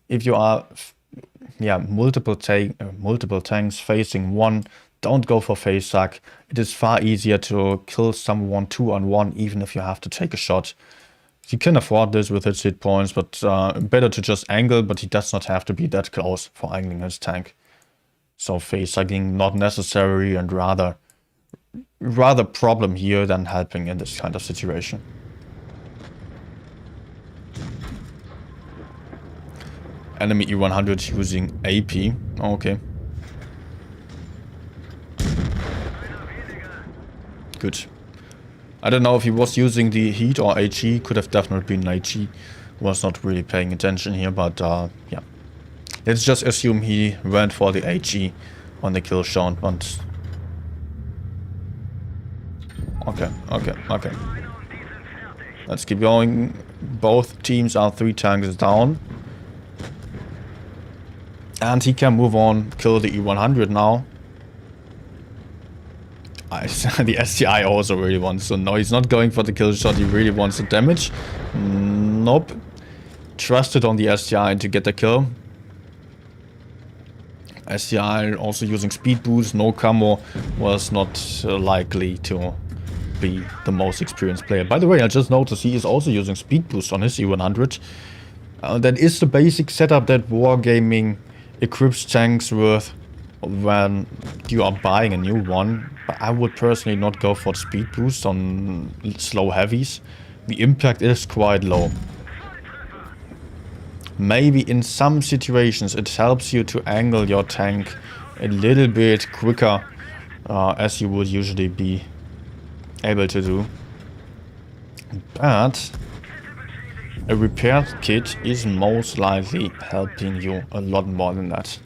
yeah, multiple tanks facing one, don't go for face hug. It is far easier to kill someone 2-on-1, even if you have to take a shot. You can afford this with his hit points, but better to just angle, but he does not have to be that close for angling his tank. So face hugging not necessary, and rather problem here than helping in this kind of situation. Enemy E100 using AP. Okay. Good. I don't know if he was using the heat or HE. Could have definitely been HE. Was not really paying attention here, but yeah. Let's just assume he went for the HE on the kill shot, but... Okay. Let's keep going. Both teams are 3 tanks down. And he can move on, kill the E100 now. The STI also really wants, so no, he's not going for the kill shot, he really wants the damage. Nope. Trusted on the STI to get the kill. SCI also using speed boost, no camo, was not likely to be the most experienced player. By the way, I just noticed he is also using speed boost on his E100. That is the basic setup that Wargaming equips tanks with when you are buying a new one. But I would personally not go for the speed boost on slow heavies. The impact is quite low. Maybe in some situations it helps you to angle your tank a little bit quicker as you would usually be able to do. But a repair kit is most likely helping you a lot more than that.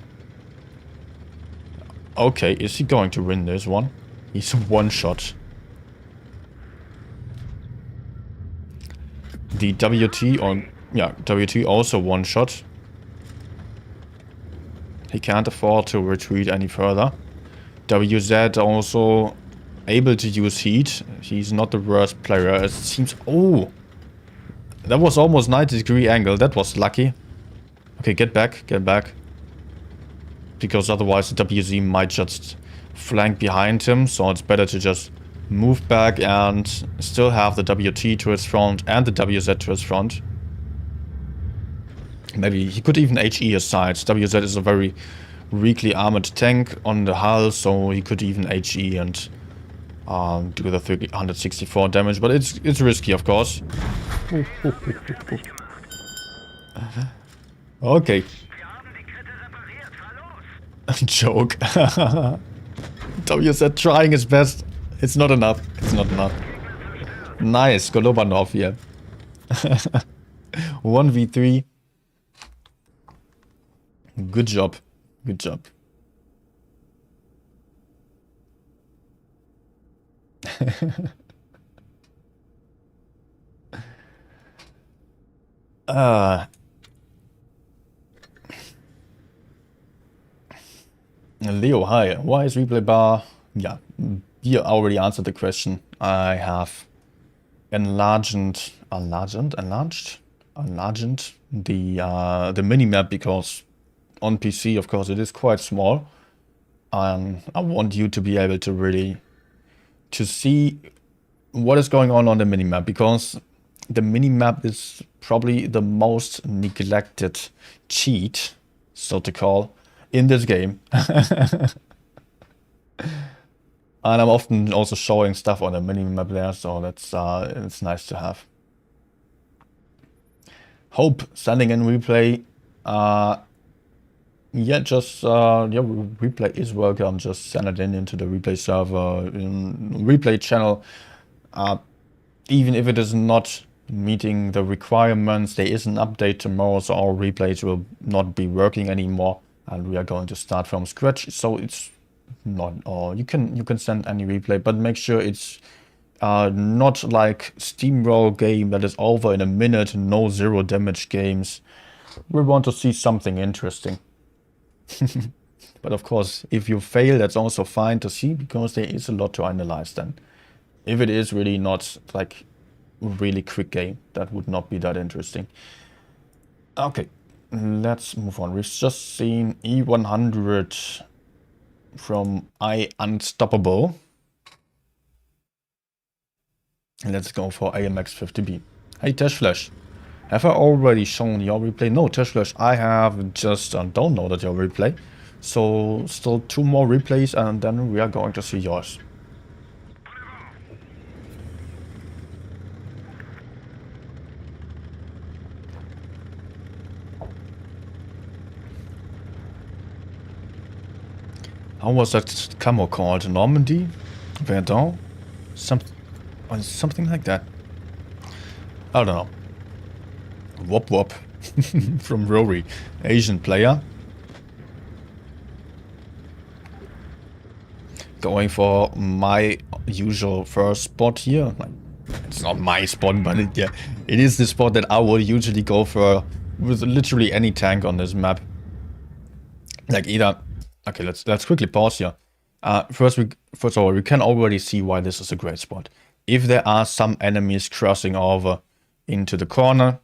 Okay, is he going to win this one? He's one shot. The WT, or yeah, WT also one shot. He can't afford to retreat any further. WZ also able to use heat. He's not the worst player. It seems... Oh! That was almost 90-degree angle. That was lucky. Okay, get back. Get back. Because otherwise the WZ might just flank behind him. So it's better to just move back and still have the WT to his front and the WZ to his front. Maybe he could even HE his sides. WZ is a very weakly armored tank on the hull, so he could even HE and do the 364 damage. But it's risky, of course. Okay. Joke. WZ trying his best. It's not enough. It's not enough. Nice. Golobanov here. 1v3. Good job. Good job. Leo, hi. Why is replay bar? Yeah, you already answered the question. I have enlarged the minimap because on PC, of course, it is quite small. I want you to be able to really see what is going on the minimap, because the minimap is probably the most neglected cheat, so to call, in this game. And I'm often also showing stuff on the minimap there, so that's it's nice to have. Hope sending in replay. Yeah, just yeah, replay is welcome. Just send it into the replay server, replay channel. Even if it is not meeting the requirements, there is an update tomorrow, so our replays will not be working anymore, and we are going to start from scratch. So it's not, or you can send any replay, but make sure it's not like steamroll game that is over in a minute, no zero damage games. We want to see something interesting. But of course, if you fail, that's also fine to see, because there is a lot to analyze then. If it is really not like really quick game, that would not be that interesting. Okay, let's move on. We've just seen E100 from Unstoppable. Let's go for AMX50B. Hey Tashflash, have I already shown your replay? No, Tashflash, I have just downloaded your replay. So still 2 more replays and then we are going to see yours. How was that camo called? Normandy? Verdun? Something like that. I don't know. Wop wop. From Rory. Asian player. Going for my usual first spot here. It's not my spot, but it is the spot that I would usually go for with literally any tank on this map. Like either... Okay, let's quickly pause here. First of all, we can already see why this is a great spot. If there are some enemies crossing over into the corner,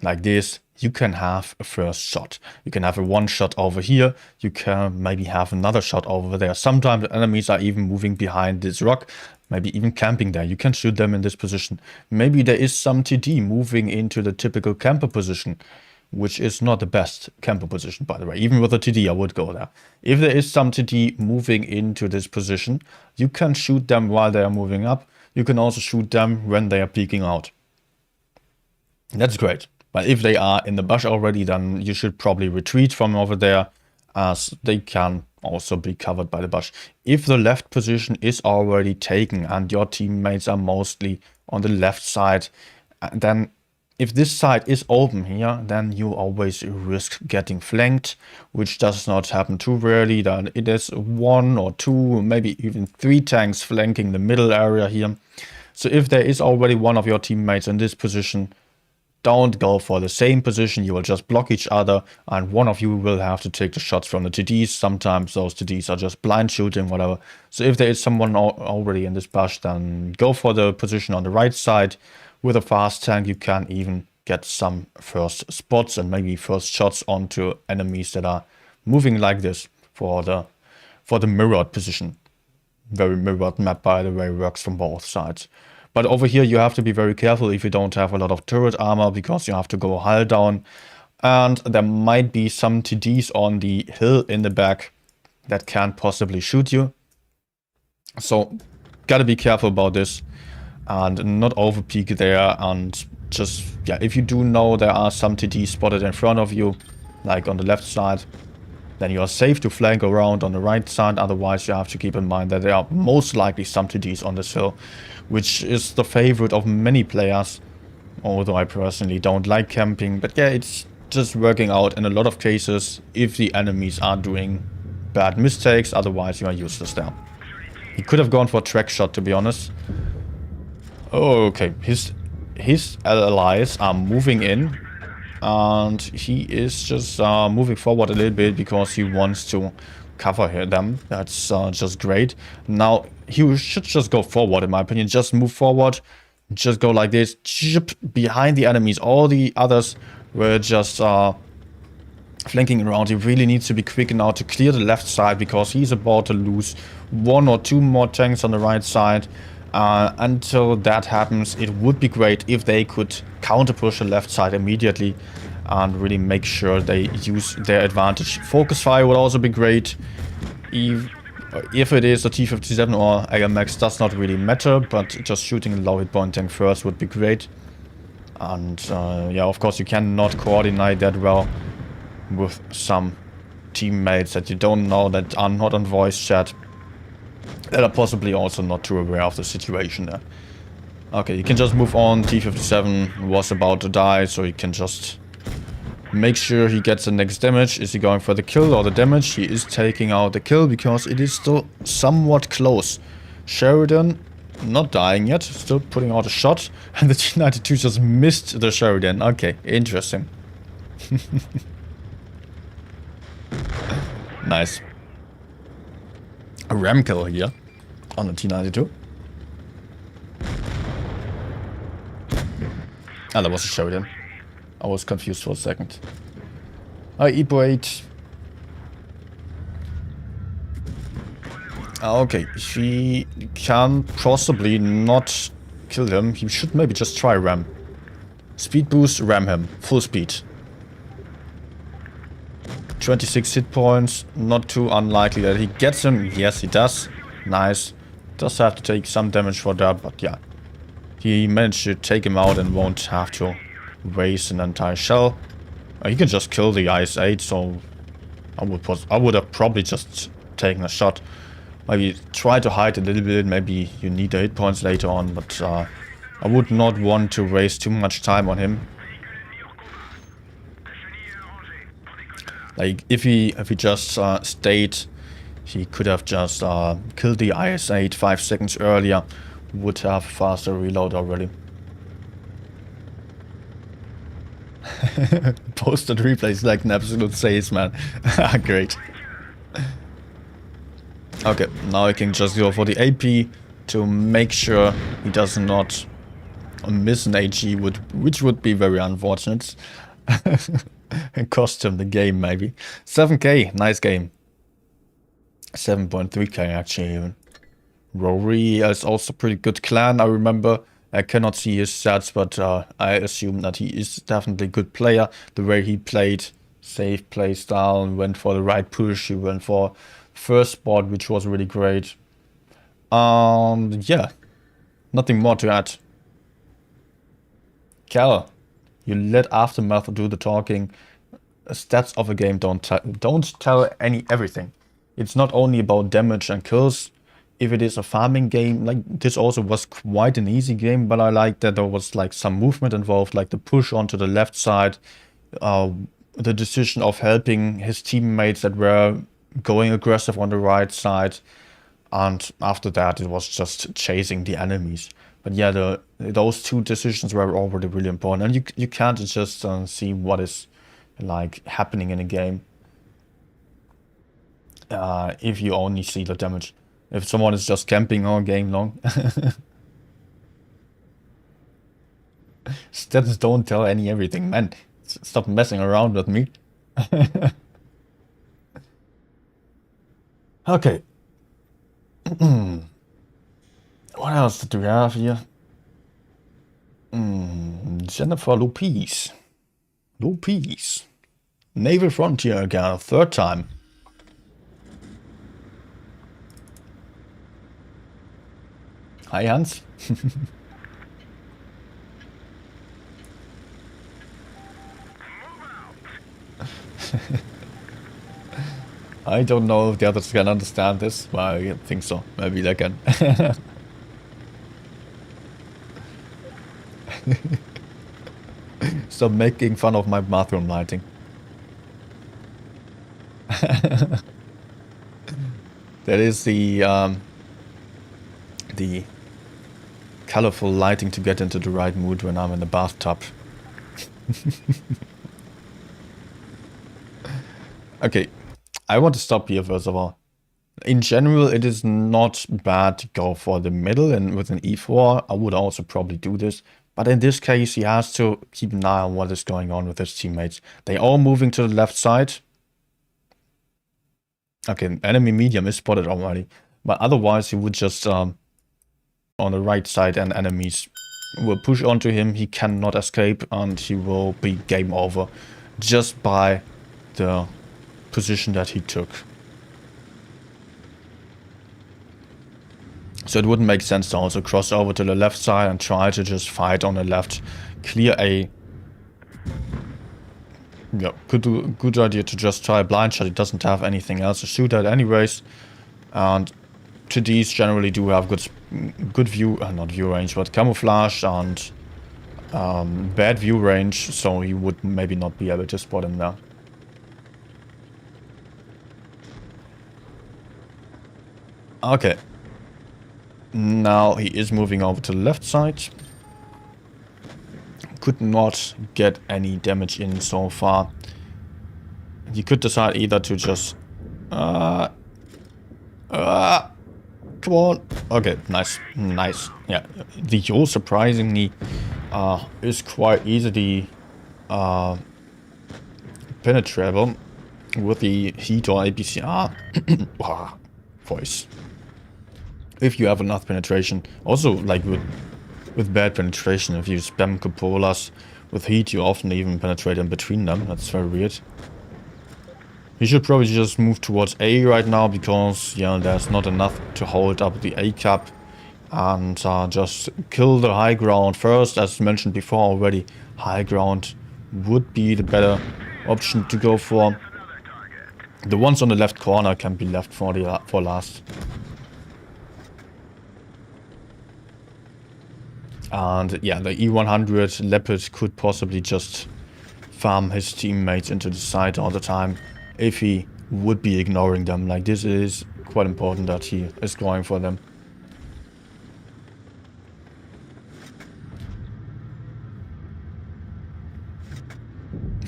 like this, you can have a first shot. You can have a one shot over here. You can maybe have another shot over there. Sometimes the enemies are even moving behind this rock, maybe even camping there. You can shoot them in this position. Maybe there is some TD moving into the typical camper position, which is not the best camper position, by the way. Even with a TD, I would go there. If there is some TD moving into this position, you can shoot them while they are moving up. You can also shoot them when they are peeking out. That's great. But if they are in the bush already, then you should probably retreat from over there, as they can also be covered by the bush. If the left position is already taken and your teammates are mostly on the left side, then if this side is open here, then you always risk getting flanked, which does not happen too rarely. Then it is 1 or 2, maybe even 3 tanks flanking the middle area here. So if there is already one of your teammates in this position, don't go for the same position. You will just block each other, and one of you will have to take the shots from the TDs. Sometimes those TDs are just blind shooting, whatever. So if there is someone already in this bush, then go for the position on the right side. With a fast tank, you can even get some first spots and maybe first shots onto enemies that are moving like this for the mirrored position. Very mirrored map, by the way, works from both sides. But over here, you have to be very careful if you don't have a lot of turret armor, because you have to go hull down. And there might be some TDs on the hill in the back that can possibly shoot you. So, gotta be careful about this and not overpeak there. And just, yeah, if you do know there are some TDs spotted in front of you, like on the left side, then you are safe to flank around on the right side. Otherwise, you have to keep in mind that there are most likely some TDs on this hill, which is the favorite of many players, although I personally don't like camping. But yeah, it's just working out in a lot of cases if the enemies are doing bad mistakes. Otherwise, you are useless there. He could have gone for a track shot, to be honest. Oh, okay. His allies are moving in, and he is just moving forward a little bit because he wants to cover them. That's just great. Now, he should just go forward, in my opinion. Just move forward. Just go like this. Behind the enemies. All the others were just flanking around. He really needs to be quick now to clear the left side, because he's about to lose 1 or 2 more tanks on the right side. Until that happens, it would be great if they could counter push the left side immediately and really make sure they use their advantage. Focus fire would also be great. If it is a T-57 or AMX, does not really matter, but just shooting a low hit point tank first would be great. And yeah, of course you cannot coordinate that well with some teammates that you don't know, that are not on voice chat, that are possibly also not too aware of the situation there. Okay, you can just move on. T-57 was about to die, so you can just make sure he gets the next damage. Is he going for the kill or the damage? He is taking out the kill, because it is still somewhat close. Sheridan not dying yet, still putting out a shot. And the T-92 just missed the Sheridan. Okay, interesting. Nice. A ram kill here on the T-92. Ah, that was a Sheridan. I was confused for a second. E-Braid. Okay, she can possibly not kill him. He should maybe just try ram. Speed boost, ram him. Full speed. 26 hit points. Not too unlikely that he gets him. Yes, he does. Nice. Does have to take some damage for that, but yeah. He managed to take him out and won't have to waste an entire shell. He can just kill the IS-8, so I would have probably just taken a shot. Maybe try to hide a little bit. Maybe you need the hit points later on, but I would not want to waste too much time on him. Like if he just stayed, he could have just killed the IS-8 5 seconds earlier. Would have faster reload already. Posted replays like an absolute saves, man. Great. Okay, now I can just go for the AP to make sure he does not miss an AG, which would be very unfortunate. And cost him the game, maybe. 7k, nice game. 7.3k actually even. Rory is also pretty good clan, I remember. I cannot see his stats, but I assume that he is definitely a good player. The way he played, safe play style, and went for the right push. He went for first spot, which was really great. Yeah, nothing more to add. Cal, you let Aftermath do the talking. Stats of a game don't tell everything. It's not only about damage and kills. If it is a farming game, like this also was quite an easy game, but I like that there was like some movement involved, like the push onto the left side, the decision of helping his teammates that were going aggressive on the right side, and after that it was just chasing the enemies. But yeah, those two decisions were already really important, and you can't just see what is like happening in a game if you only see the damage. If someone is just camping all game long. Stats don't tell everything, man. Stop messing around with me. Okay. What else do we have here? Jennifer Lopez. Naval Frontier again, third time. Hi, Hans. I don't know if the others can understand this, but I think so. Maybe they can. Stop making fun of my bathroom lighting. That is the colorful lighting to get into the right mood when I'm in the bathtub. Okay, I want to stop here first of all. In general, it is not bad to go for the middle, and with an E4, I would also probably do this. But in this case, he has to keep an eye on what is going on with his teammates. They are moving to the left side. Okay, enemy medium is spotted already. But otherwise, he would just on the right side, and enemies will push onto him. He cannot escape, and he will be game over just by the position that he took. So it wouldn't make sense to also cross over to the left side and try to just fight on the left. Clear A. Yeah, good idea to just try a blind shot. It doesn't have anything else to shoot at anyways. And 2Ds generally do have good view, not view range, but camouflage and bad view range. So he would maybe not be able to spot him there. Okay. Now he is moving over to the left side. Could not get any damage in so far. He could decide either to just... come on. Okay, nice. Nice. Yeah, the Yo surprisingly is quite easily penetrable with the heat or APCR. Wow, voice. If you have enough penetration. Also, like with bad penetration, if you spam cupolas with heat, you often even penetrate in between them. That's very weird. He should probably just move towards A right now, because, yeah, there's not enough to hold up the A cap. And just kill the high ground first. As mentioned before already, high ground would be the better option to go for. The ones on the left corner can be left for last. And yeah, the E100 Leopard could possibly just farm his teammates into the side all the time if he would be ignoring them. Like, this is quite important that he is going for them.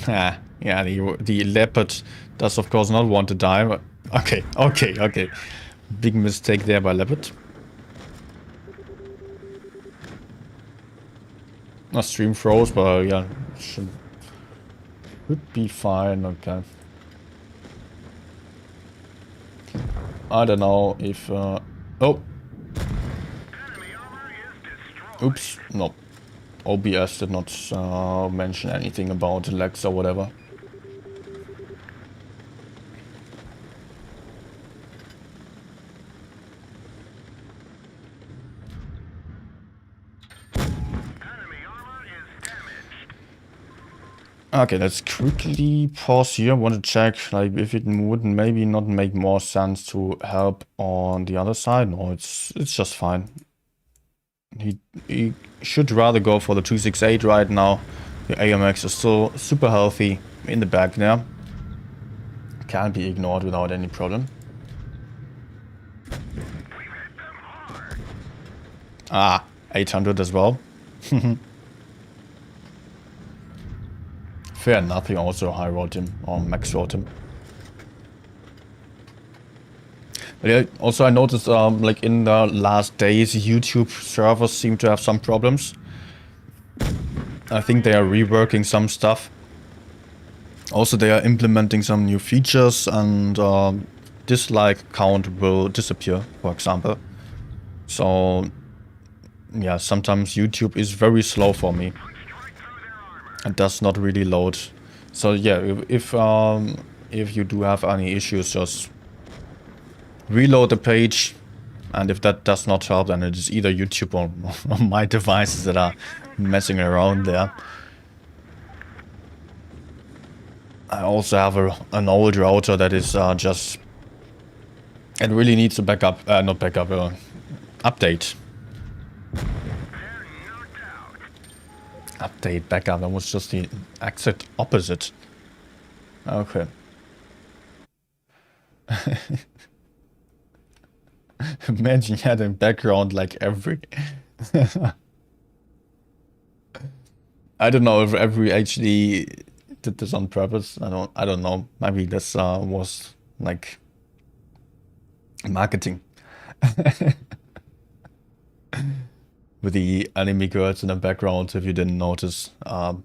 Yeah, the Leopard does of course not want to die, but okay. Big mistake there by Leopard. My stream froze, but yeah, should be fine. Okay. I don't know if oh, oops, no. OBS did not mention anything about lags or whatever. Okay, let's quickly pause here. Want to check like if it would maybe not make more sense to help on the other side. No, it's just fine. He should rather go for the 268 right now. The AMX is still super healthy in the back there. Can't be ignored without any problem. Ah, 800 as well. Fair enough, he also high rolled him, or max rolled him. But yeah, also I noticed like in the last days YouTube servers seem to have some problems. I think they are reworking some stuff. Also they are implementing some new features, and dislike count will disappear, for example. So yeah, sometimes YouTube is very slow for me. It does not really load. So yeah, if you do have any issues, just reload the page, and if that does not help, then it is either YouTube or my devices that are messing around there. I also have an old router that is just... It really needs a backup, not backup, update. Update, backup, that was just the exact opposite. Okay. Imagine you had a background like every... I don't know if every HD did this on purpose. I don't know. Maybe this was like marketing. With the anime girls in the background, if you didn't notice. It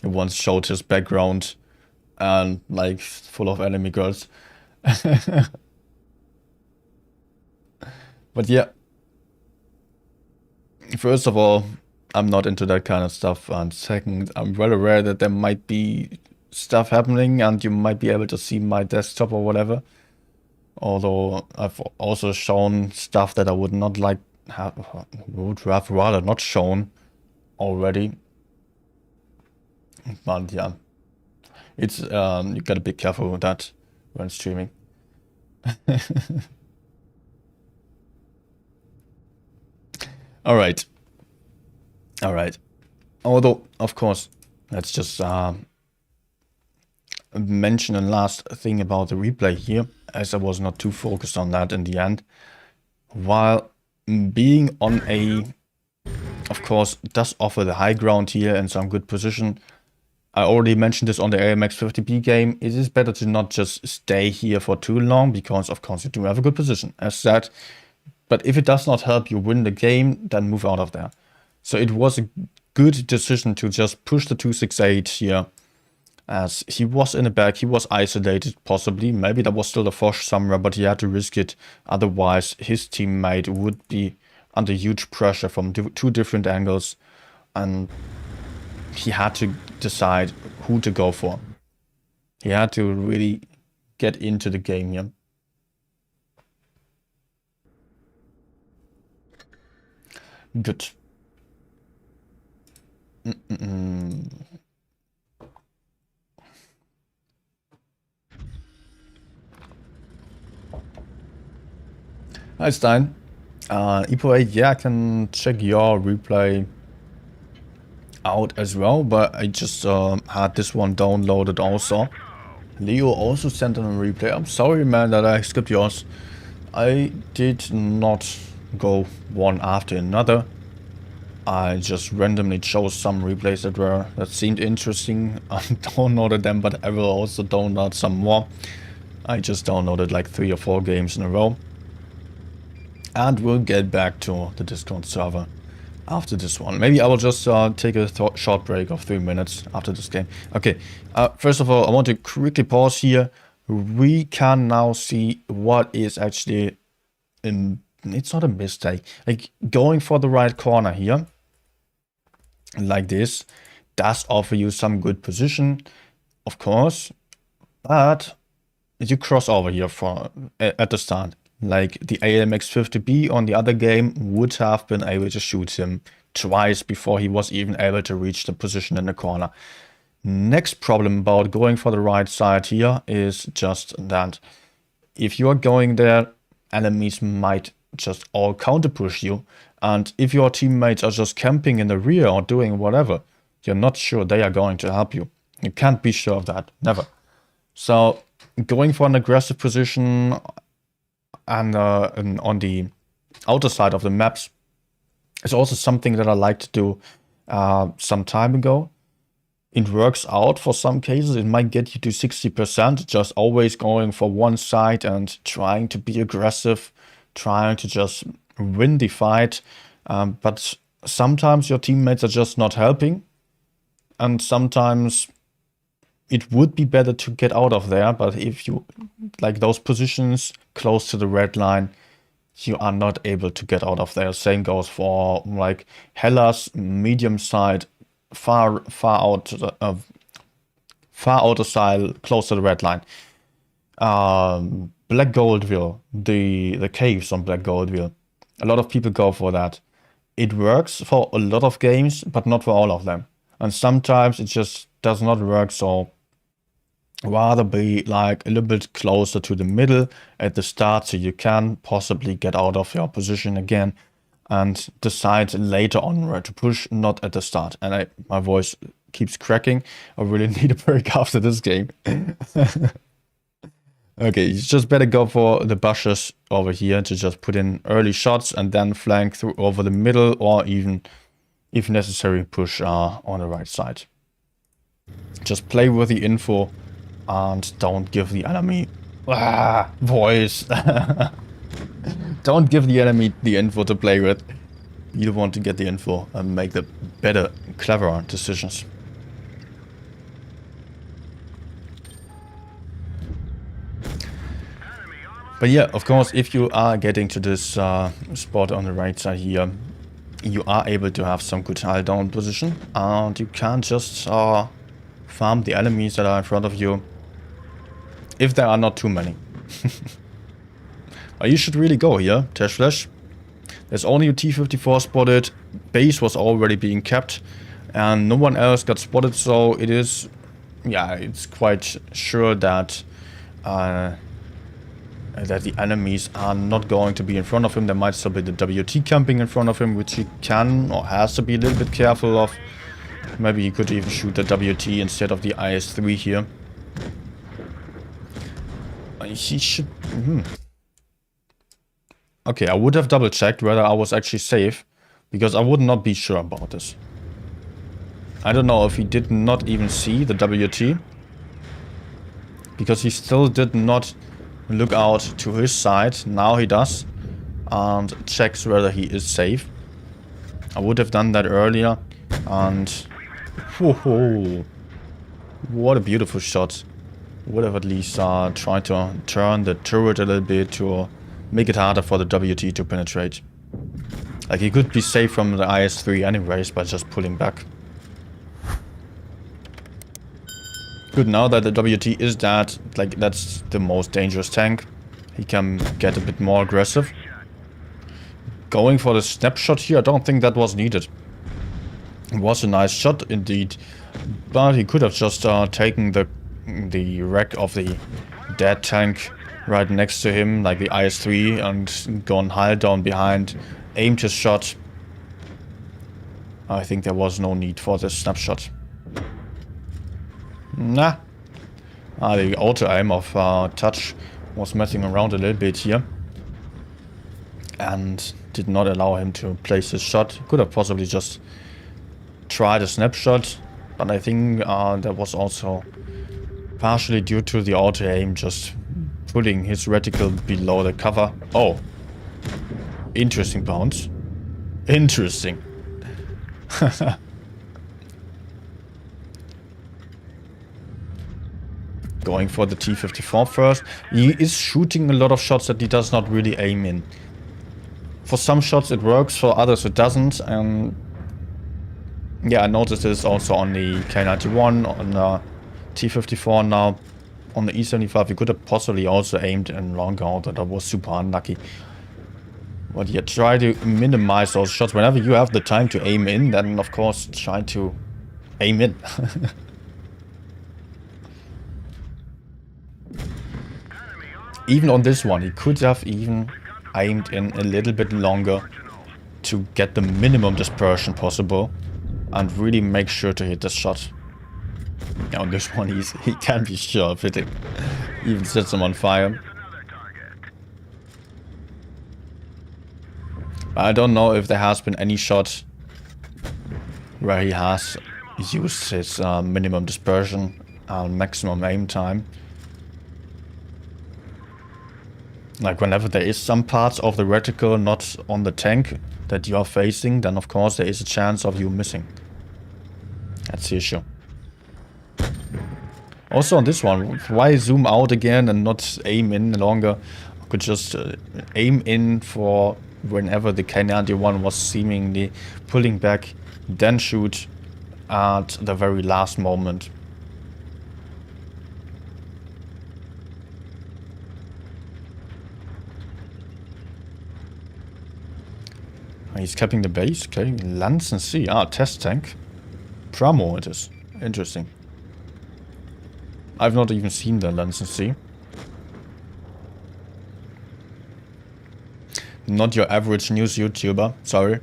once showed his background and like full of anime girls. But yeah. First of all, I'm not into that kind of stuff, and second, I'm well aware that there might be stuff happening and you might be able to see my desktop or whatever. Although I've also shown stuff that I would not like would have rather not shown already. But yeah, it's you gotta be careful with that when streaming. All right. Although, of course, let's just mention a last thing about the replay here, as I was not too focused on that in the end. While being on a, of course, does offer the high ground here and some good position. I already mentioned this on the AMX 50p game. It is better to not just stay here for too long, because of course you do have a good position, as said. But if it does not help you win the game, then move out of there. So it was a good decision to just push the 268 here, as he was in the back, he was isolated possibly. Maybe that was still a Foch somewhere, but he had to risk it. Otherwise, his teammate would be under huge pressure from two different angles, and he had to decide who to go for. He had to really get into the game here. Good. Hi Stein. M48, yeah, I can check your replay out as well, but I just had this one downloaded also. Leo also sent in a replay. I'm sorry, man, that I skipped yours. I did not go one after another. I just randomly chose some replays that seemed interesting. I downloaded them, but I will also download some more. I just downloaded like 3 or 4 games in a row. And we'll get back to the Discord server after this one. Maybe I will just take a short break of 3 minutes after this game. Okay, first of all, I want to quickly pause here. We can now see what is actually it's not a mistake. Like going for the right corner here, like this, does offer you some good position, of course, but you cross over here at the start. Like the AMX50B on the other game would have been able to shoot him twice before he was even able to reach the position in the corner. Next problem about going for the right side here is just that if you are going there, enemies might just all counter push you, and if your teammates are just camping in the rear or doing whatever, you're not sure they are going to help you. You can't be sure of that, never. So going for an aggressive position and on the outer side of the maps is also something that I like to do some time ago. It works out for some cases. It might get you to 60%, just always going for one side and trying to be aggressive, trying to just win the fight. But sometimes your teammates are just not helping. And sometimes it would be better to get out of there. But if you like those positions close to the red line, you are not able to get out of there. Same goes for like Hellas, medium side, far outer side, close to the red line. Black Goldville, the caves on Black Goldville. A lot of people go for that. It works for a lot of games, but not for all of them. And sometimes it just does not work, so rather be like a little bit closer to the middle at the start so you can possibly get out of your position again and decide later on where to push, not at the start. And my voice keeps cracking. I really need a break after this game. Okay, you just better go for the bushes over here to just put in early shots and then flank through over the middle, or even, if necessary, push on the right side. Just play with the info and don't give the enemy voice. Don't give the enemy the info to play with. You want to get the info and make the better, cleverer decisions. But yeah, of course, if you are getting to this spot on the right side here, you are able to have some good high down position, and you can just farm the enemies that are in front of you, if there are not too many. You should really go here, Tash Flash. There's only a T-54 spotted, base was already being kept, and no one else got spotted, so it is, yeah, it's quite sure that that the enemies are not going to be in front of him. There might still be the WT camping in front of him, which he can or has to be a little bit careful of. Maybe he could even shoot the WT instead of the IS-3 here. He should... Okay, I would have double checked whether I was actually safe, because I would not be sure about this. I don't know if he did not even see the WT, because he still did not look out to his side. Now he does, and checks whether he is safe. I would have done that earlier, and whoa, what a beautiful shot. Would have at least tried to turn the turret a little bit to make it harder for the WT to penetrate. Like, he could be safe from the IS-3 anyways by just pulling back. Good, now that the WT is that, like, that's the most dangerous tank. He can get a bit more aggressive. Going for the snapshot here, I don't think that was needed. It was a nice shot indeed, but he could have just taken the wreck of the dead tank right next to him, like the IS-3, and gone high down behind, aimed his shot. I think there was no need for this snapshot. Nah. The auto aim of Touch was messing around a little bit here and did not allow him to place his shot. Could have possibly just tried a snapshot, but I think that was also partially due to the auto aim just putting his reticle below the cover. Oh, interesting bounce. Interesting. Going for the T-54 first. He is shooting a lot of shots that he does not really aim in. For some shots it works, for others it doesn't. And yeah, I noticed this also on the K91, on the T-54 now. On the E-75 you could have possibly also aimed in longer order. That was super unlucky. But yeah, try to minimize those shots. Whenever you have the time to aim in, then of course try to aim in. Even on this one, he could have even aimed in a little bit longer to get the minimum dispersion possible and really make sure to hit the shot. Yeah, on this one, he can be sure of hitting. Even sets him on fire. I don't know if there has been any shot where he has used his minimum dispersion and maximum aim time. Like whenever there is some parts of the reticle not on the tank that you are facing, then of course there is a chance of you missing. That's the issue. Also on this one, why zoom out again and not aim in longer? I could just aim in for whenever the K91 was seemingly pulling back, then shoot at the very last moment. He's capping the base. Okay, Lansen C. Ah, test tank. Pramo it is. Interesting. I've not even seen the Lansen C. Not your average news YouTuber. Sorry.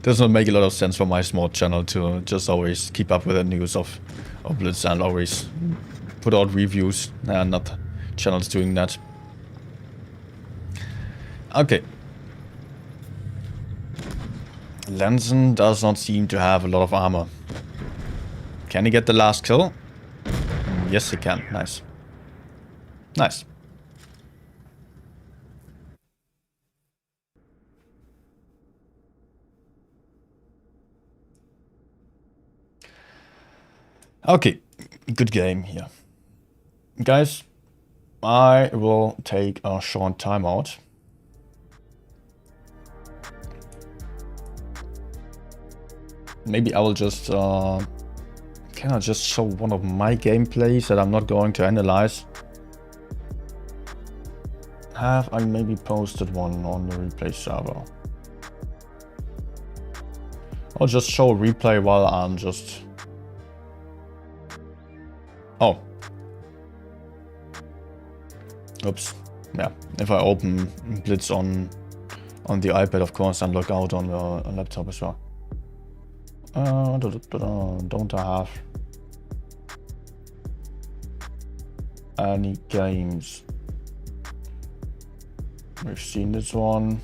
Does not make a lot of sense for my small channel to just always keep up with the news of Blitz and always put out reviews. Not channels doing that. Okay. Lansen does not seem to have a lot of armor. Can he get the last kill? Yes, he can. Nice. Nice. Okay. Good game here. Guys, I will take a short timeout. Maybe I will just, can I just show one of my gameplays that I'm not going to analyze? Have I maybe posted one on the replay server? I'll just show a replay while I'm just... Oh. Oops. Yeah, if I open Blitz on the iPad, of course, and log out on the laptop as well. Don't I have any games? We've seen this one.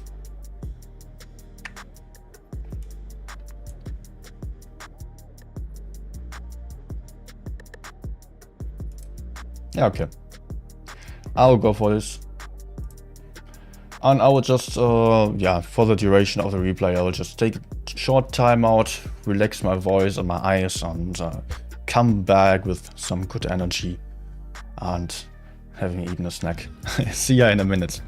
Yeah, okay. I'll go for this. And I will just, yeah, for the duration of the replay, I will just take a short time out, relax my voice and my eyes, and come back with some good energy and having eaten a snack. See ya in a minute.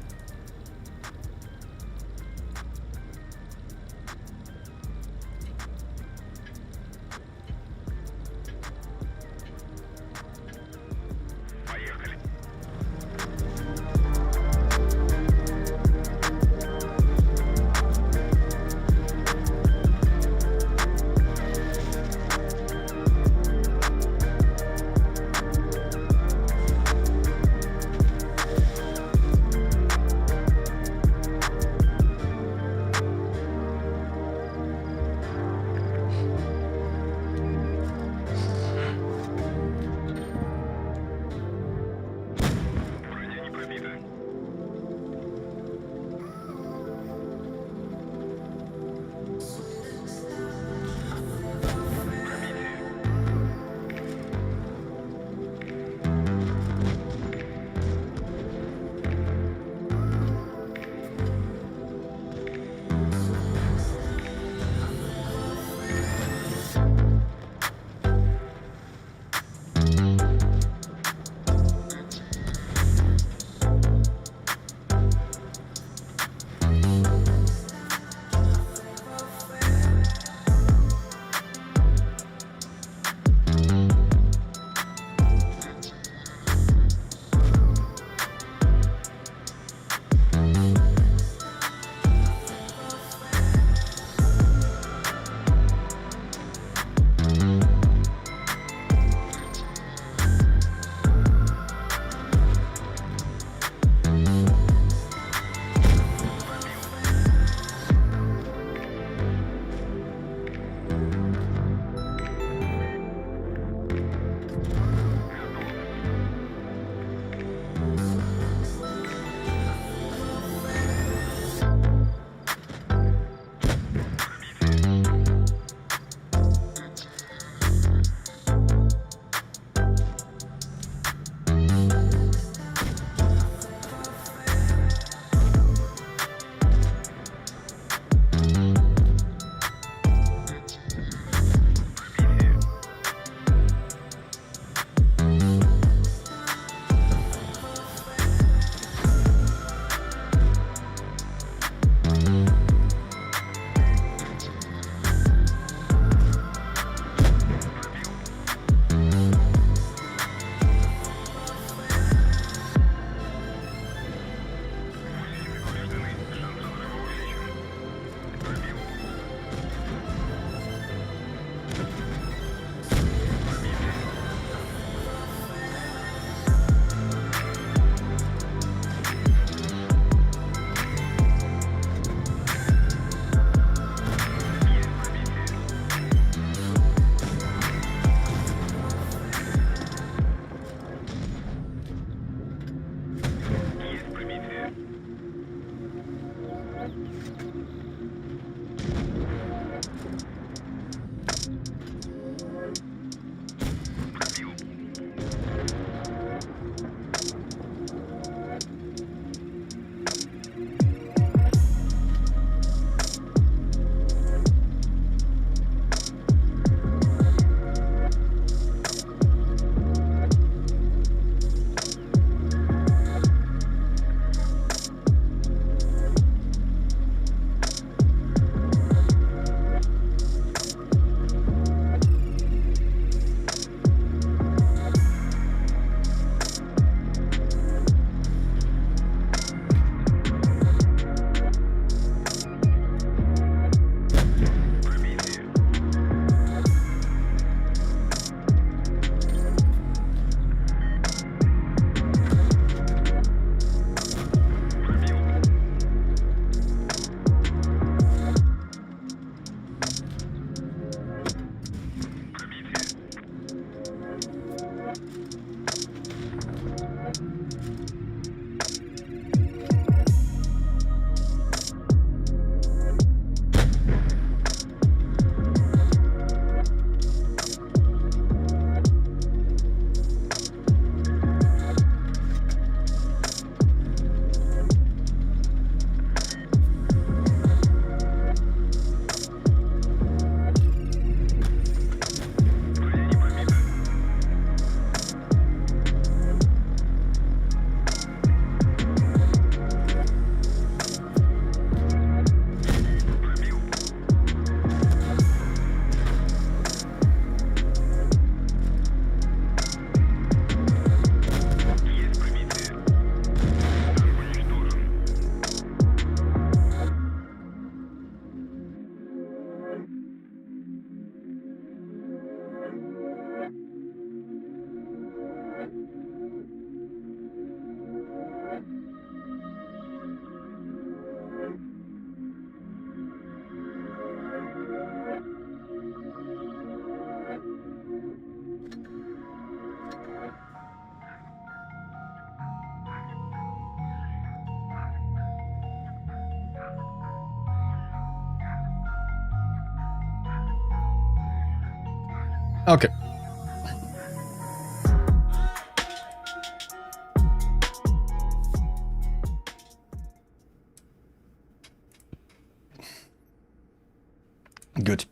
Okay. Good.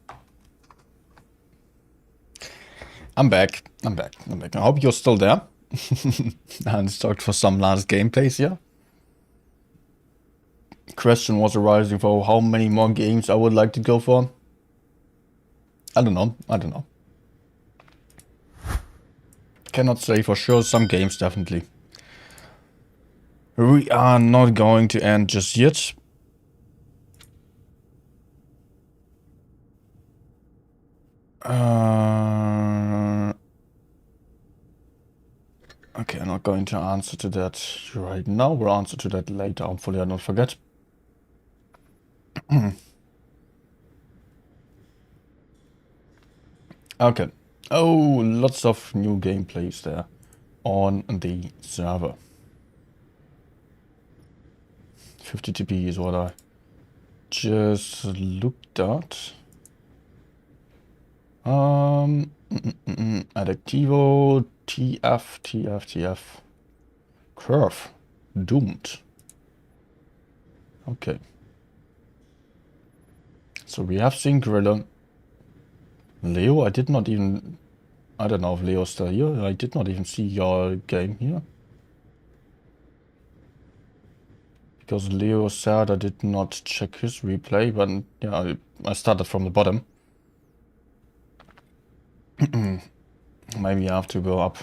I'm back. I hope you're still there. And start for some last gameplays here. Question was arising for how many more games I would like to go for. I don't know. Cannot say for sure. Some games definitely. We are not going to end just yet. Okay, I'm not going to answer to that right now. We'll answer to that later. Hopefully I don't forget. Okay. Oh, lots of new gameplays there on the server. 50 TP is what I just looked at. Adactivo, TF. Curve. Doomed. Okay. So we have seen Gorilla. Leo, I did not even... I don't know if Leo's still here. I did not even see your game here. Because Leo said I did not check his replay, but yeah, I started from the bottom. Maybe I have to go up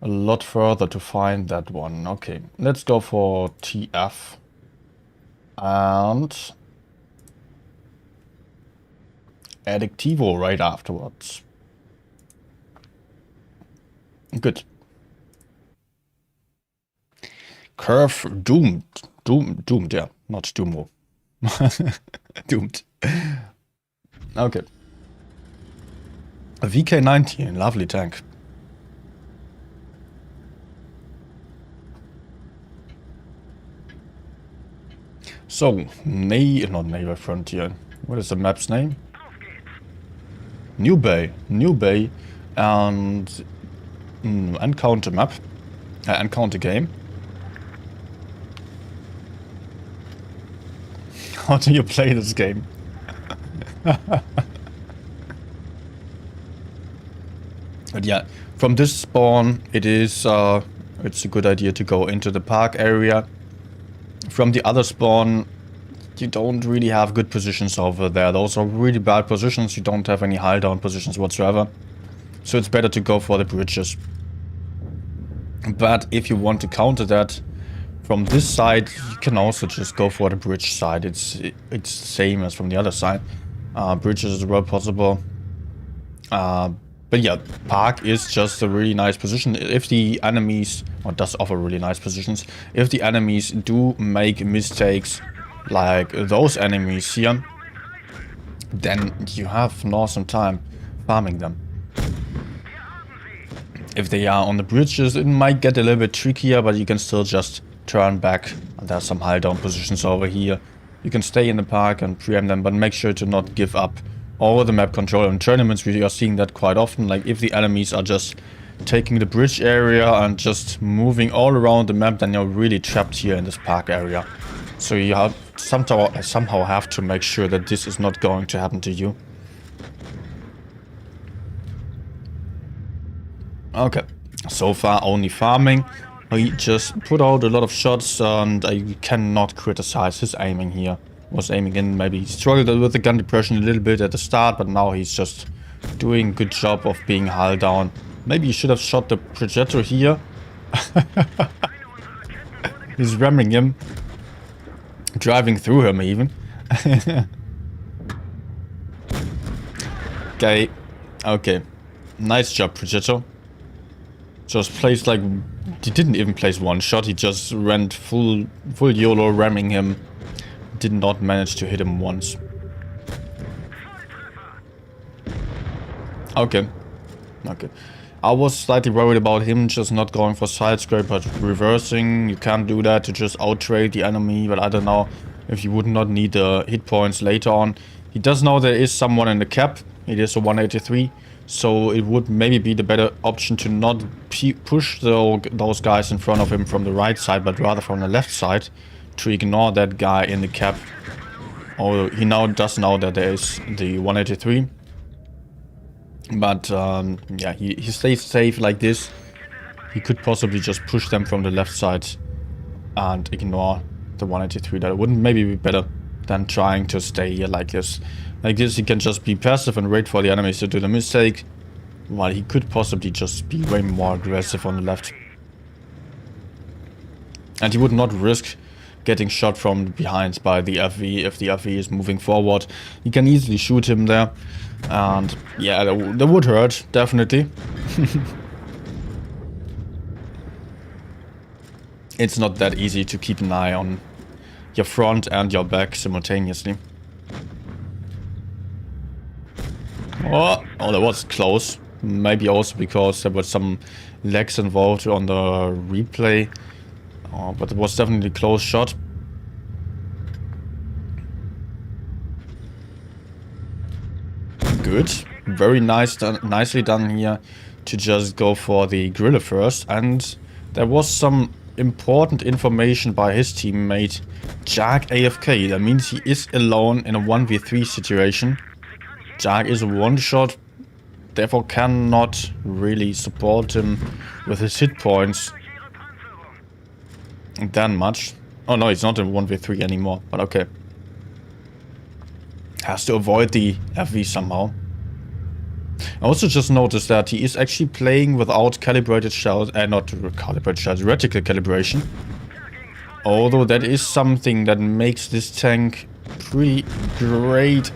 a lot further to find that one. Okay, let's go for TF. And Adactivo right afterwards. Good. Curve doomed. Doomed, yeah. Not Doomo. Doomed. Okay. A VK-19, lovely tank. So, not Neighbor Frontier. What is the map's name? New Bay, and encounter map, encounter game. How do you play this game? But yeah, from this spawn, it's a good idea to go into the park area. From the other spawn, you don't really have good positions over there. Those are really bad positions. You don't have any hull down positions whatsoever. So it's better to go for the bridges. But if you want to counter that from this side, you can also just go for the bridge side. It's the same as from the other side. Bridges is well possible. But yeah, park is just a really nice position. If the enemies, or does offer really nice positions, if the enemies do make mistakes like those enemies here, then you have an awesome time farming them. If they are on the bridges, it might get a little bit trickier, but you can still just turn back. There's some high down positions over here. You can stay in the park and preempt them, but make sure to not give up over the map control. In tournaments, we are seeing that quite often. Like, if the enemies are just taking the bridge area and just moving all around the map, then you're really trapped here in this park area. So you have somehow have to make sure that this is not going to happen to you. Okay, so far only farming. He just put out a lot of shots, and I cannot criticize his aiming here. Was aiming in, maybe he struggled with the gun depression a little bit at the start, but now he's just doing a good job of being hull down. Maybe you should have shot the projector here. He's ramming him. Driving through him even. Okay. Nice job, projector. Just placed like... He didn't even place one shot, he just ran full YOLO ramming him. Did not manage to hit him once. Okay. I was slightly worried about him just not going for side scrape, but reversing. You can't do that to just out-trade the enemy, but I don't know if you would not need the hit points later on. He does know there is someone in the cap. It is a 183, So it would maybe be the better option to not push those guys in front of him from the right side, but rather from the left side, to ignore that guy in the cap. Oh, he now does know that there is the 183. But yeah, he stays safe like this. He could possibly just push them from the left side and ignore the 183. That wouldn't maybe be better than trying to stay here like this. Like this, he can just be passive and wait for the enemies to do the mistake, while he could possibly just be way more aggressive on the left. And he would not risk getting shot from behind by the FV if the FV is moving forward. He can easily shoot him there. And yeah, that would hurt, definitely. It's not that easy to keep an eye on your front and your back simultaneously. Oh, that was close. Maybe also because there were some lags involved on the replay. Oh, but it was definitely a close shot. Good. Very nicely done here to just go for the gorilla first. And there was some important information by his teammate Jack AFK. That means he is alone in a 1v3 situation. Jack is a one-shot, therefore cannot really support him with his hit points that much. Oh no, it's not a 1v3 anymore, but okay. Has to avoid the FV somehow. I also just noticed that he is actually playing without calibrated shells, not calibrated shells, reticle calibration. Although that is something that makes this tank pretty great.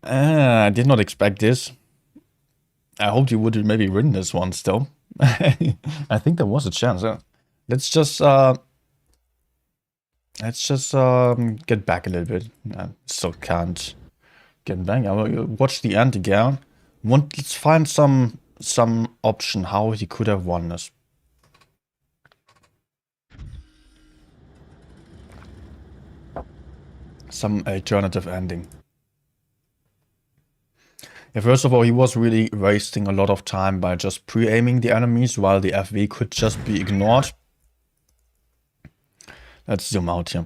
I did not expect this. I hoped you would maybe win this one still. I think there was a chance. Let's just get back a little bit. I still can't get back. I will watch the end again. Let's find some option how he could have won this. Some alternative ending. Yeah, first of all, he was really wasting a lot of time by just pre-aiming the enemies while the FV could just be ignored. Let's zoom out here.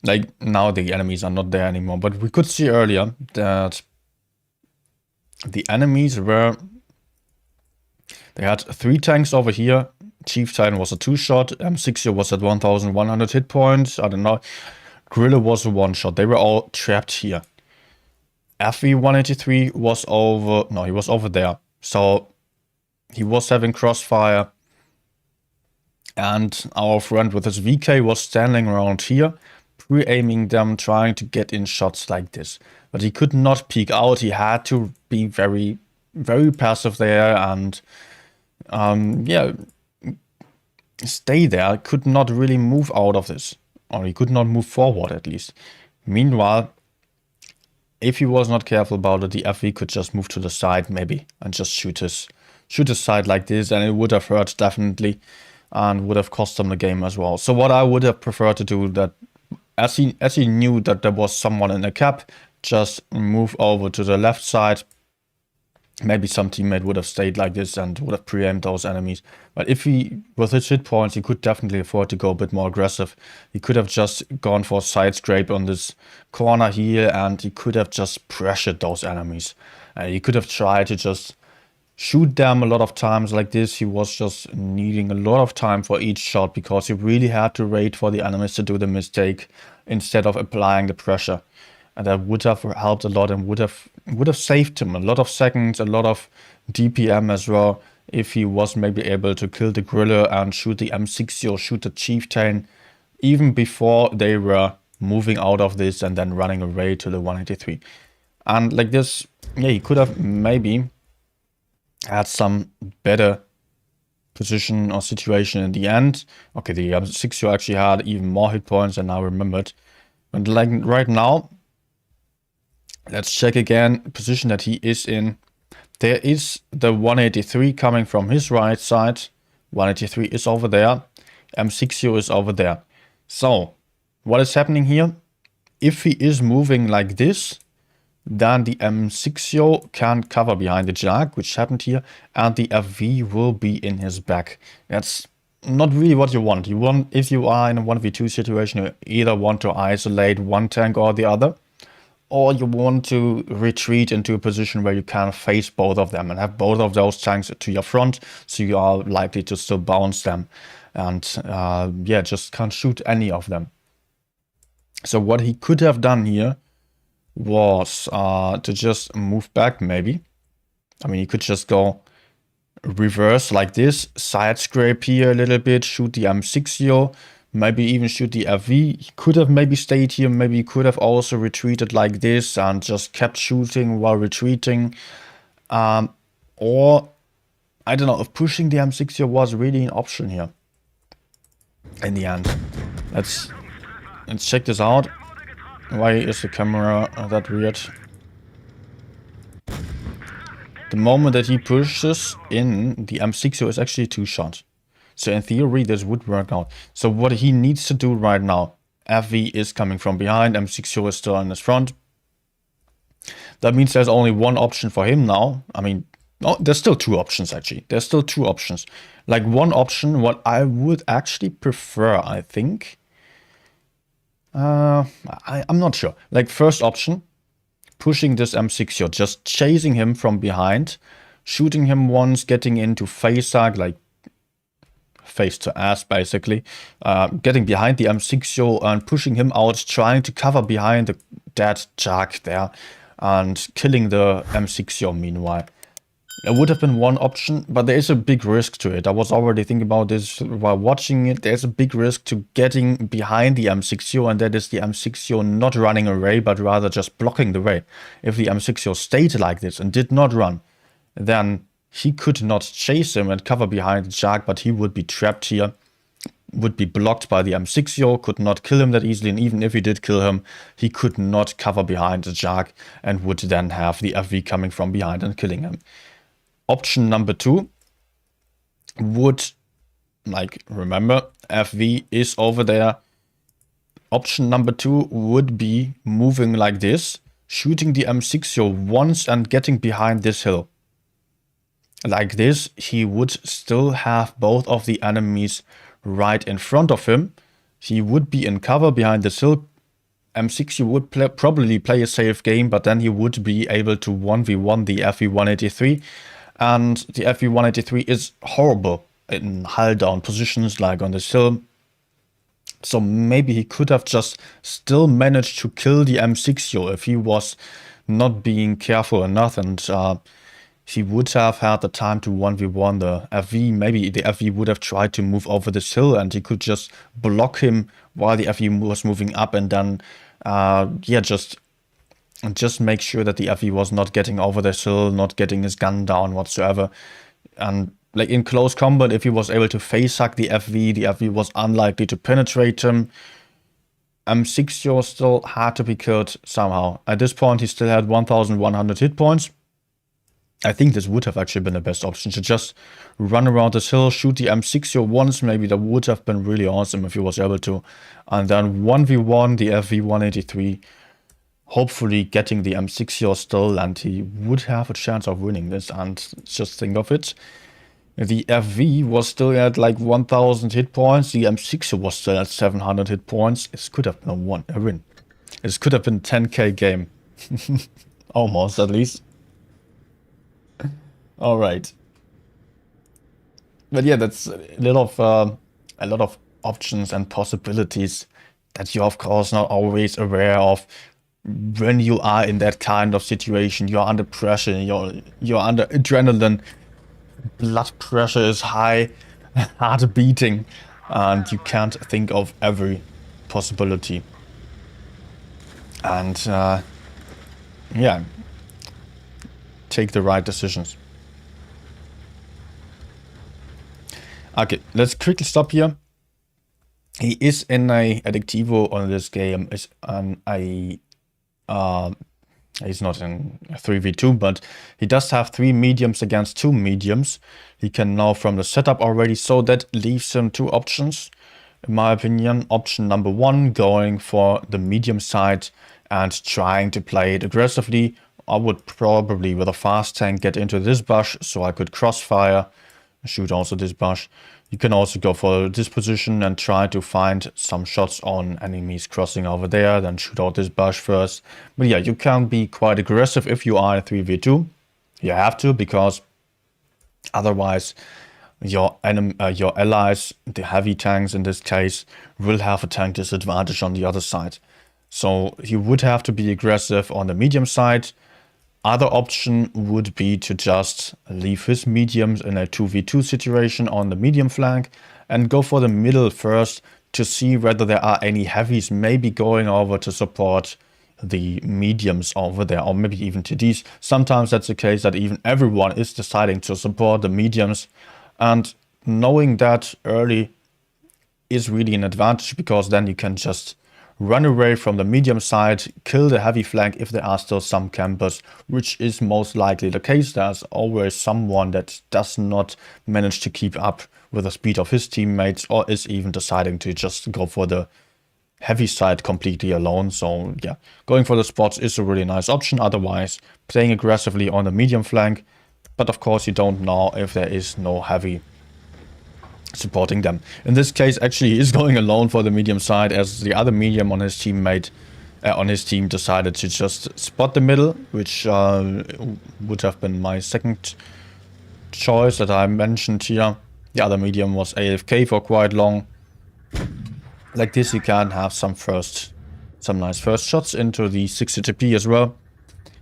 Like, now the enemies are not there anymore, but we could see earlier that the enemies were... They had 3 tanks over here. Chief Titan was a 2-shot. M60 was at 1100 hit points. I don't know. Gorilla was a 1-shot. They were all trapped here. FV183 was over... No, he was over there. So he was having crossfire. And our friend with his VK was standing around here, pre-aiming them, trying to get in shots like this. But he could not peek out. He had to be very, very passive there and... yeah, stay there. Could not really move out of this. Or he could not move forward at least. Meanwhile... If he was not careful about it, the FV could just move to the side maybe and just shoot his side like this, and it would have hurt definitely and would have cost him the game as well. So what I would have preferred to do, that as he knew that there was someone in the cap, just move over to the left side. Maybe some teammate would have stayed like this and would have pre-aimed those enemies. But if he, with his hit points, he could definitely afford to go a bit more aggressive. He could have just gone for a side scrape on this corner here, and he could have just pressured those enemies. He could have tried to just shoot them a lot of times like this. He was just needing a lot of time for each shot because he really had to wait for the enemies to do the mistake instead of applying the pressure. And that would have helped a lot and would have saved him a lot of seconds, a lot of DPM as well, if he was maybe able to kill the gorilla and shoot the M60 or shoot the chieftain even before they were moving out of this and then running away to the 183. And like this, yeah, he could have maybe had some better position or situation in the end. Okay, the M60 actually had even more hit points than I remembered. But like right now, let's check again the position that he is in. There is the 183 coming from his right side. 183 is over there. M60 is over there. So what is happening here? If he is moving like this, then the M60 can cover behind the Jag, which happened here, and the FV will be in his back. That's not really what you want. You want, if you are in a 1v2 situation, you either want to isolate one tank or the other, or you want to retreat into a position where you can face both of them and have both of those tanks to your front, so you are likely to still bounce them and yeah, just can't shoot any of them. So what he could have done here was to just move back, maybe. I mean, he could just go reverse like this, side scrape here a little bit, shoot the M60, maybe even shoot the FV. He could have maybe stayed here, maybe he could have also retreated like this and just kept shooting while retreating. Or, I don't know, if pushing the M60 was really an option here in the end. Let's check this out. Why is the camera that weird? The moment that he pushes in, the M60 is actually 2 shots. So in theory, this would work out. So what he needs to do right now, FV is coming from behind, M60 is still in his front. That means there's only one option for him now. I mean, no, there's still 2 options actually. There's still 2 options. Like one option, what I would actually prefer, I think. I'm not sure. Like first option, pushing this M60, just chasing him from behind, shooting him once, getting into face hug, like face to ass basically, getting behind the M60 and pushing him out, trying to cover behind the dead Jag there and killing the M60 meanwhile. It would have been one option, but there is a big risk to it. I was already thinking about this while watching it. There's a big risk to getting behind the M60, and that is the M60 not running away, but rather just blocking the way. If the M60 stayed like this and did not run, then he could not chase him and cover behind the Jag, but he would be trapped here, would be blocked by the M60, could not kill him that easily, and even if he did kill him, he could not cover behind the Jag and would then have the FV coming from behind and killing him. Option number 2 would, like, remember, FV is over there. Option number 2 would be moving like this, shooting the M60 once and getting behind this hill. Like this, he would still have both of the enemies right in front of him. He would be in cover behind this hill. M60 would probably play a safe game, but then he would be able to 1v1 the FV183. And the FV183 is horrible in hull down positions like on this hill. So maybe he could have just still managed to kill the M60 if he was not being careful enough, and he would have had the time to 1v1 the FV. Maybe the FV would have tried to move over this hill and he could just block him while the FV was moving up, and then yeah, just make sure that the FV was not getting over this hill, not getting his gun down whatsoever. And like in close combat, if he was able to face hug the FV was unlikely to penetrate him. M60 still had to be killed somehow. At this point, he still had 1,100 hit points. I think this would have actually been the best option, to just run around this hill, shoot the M60 once. Maybe that would have been really awesome if he was able to. And then 1v1 the FV183. Hopefully getting the M60 still, and he would have a chance of winning this. And just think of it, the FV was still at like 1,000 hit points, the M60 was still at 700 hit points. This could have been a win. This could have been a 10k game. Almost, at least. Alright. But yeah, that's a lot of options and possibilities that you're of course not always aware of. When you are in that kind of situation, you're under pressure, you're under adrenaline, blood pressure is high, heart beating, and you can't think of every possibility. And yeah, take the right decisions. Okay, let's quickly stop here. He is in a Addictivo on this game, is on a he's not in 3v2, but he does have 3 mediums against 2 mediums. He can now from the setup already, so that leaves him 2 options. in my opinion. Option number one, going for the medium side and trying to play it aggressively. I would probably, with a fast tank, get into this bush so I could crossfire, shoot also this bush. You can also go for this position and try to find some shots on enemies crossing over there, then shoot out this bush first. But yeah, you can be quite aggressive if you are in 3v2. You have to, because otherwise your allies, the heavy tanks in this case, will have a tank disadvantage on the other side. So you would have to be aggressive on the medium side. Other option would be to just leave his mediums in a 2v2 situation on the medium flank and go for the middle first to see whether there are any heavies maybe going over to support the mediums over there, or maybe even TDs. Sometimes that's the case that even everyone is deciding to support the mediums, and knowing that early is really an advantage, because then you can just run away from the medium side, kill the heavy flank if there are still some campers, which is most likely the case. There's always someone that does not manage to keep up with the speed of his teammates, or is even deciding to just go for the heavy side completely alone. So yeah, going for the spots is a really nice option. Otherwise, playing aggressively on the medium flank, but of course you don't know if there is no heavy supporting them. In this case, actually, he is going alone for the medium side, as the other medium on his team decided to just spot the middle, which would have been my second choice that I mentioned here. The other medium was AFK for quite long. Like this, you can have some nice first shots into the 60 TP as well.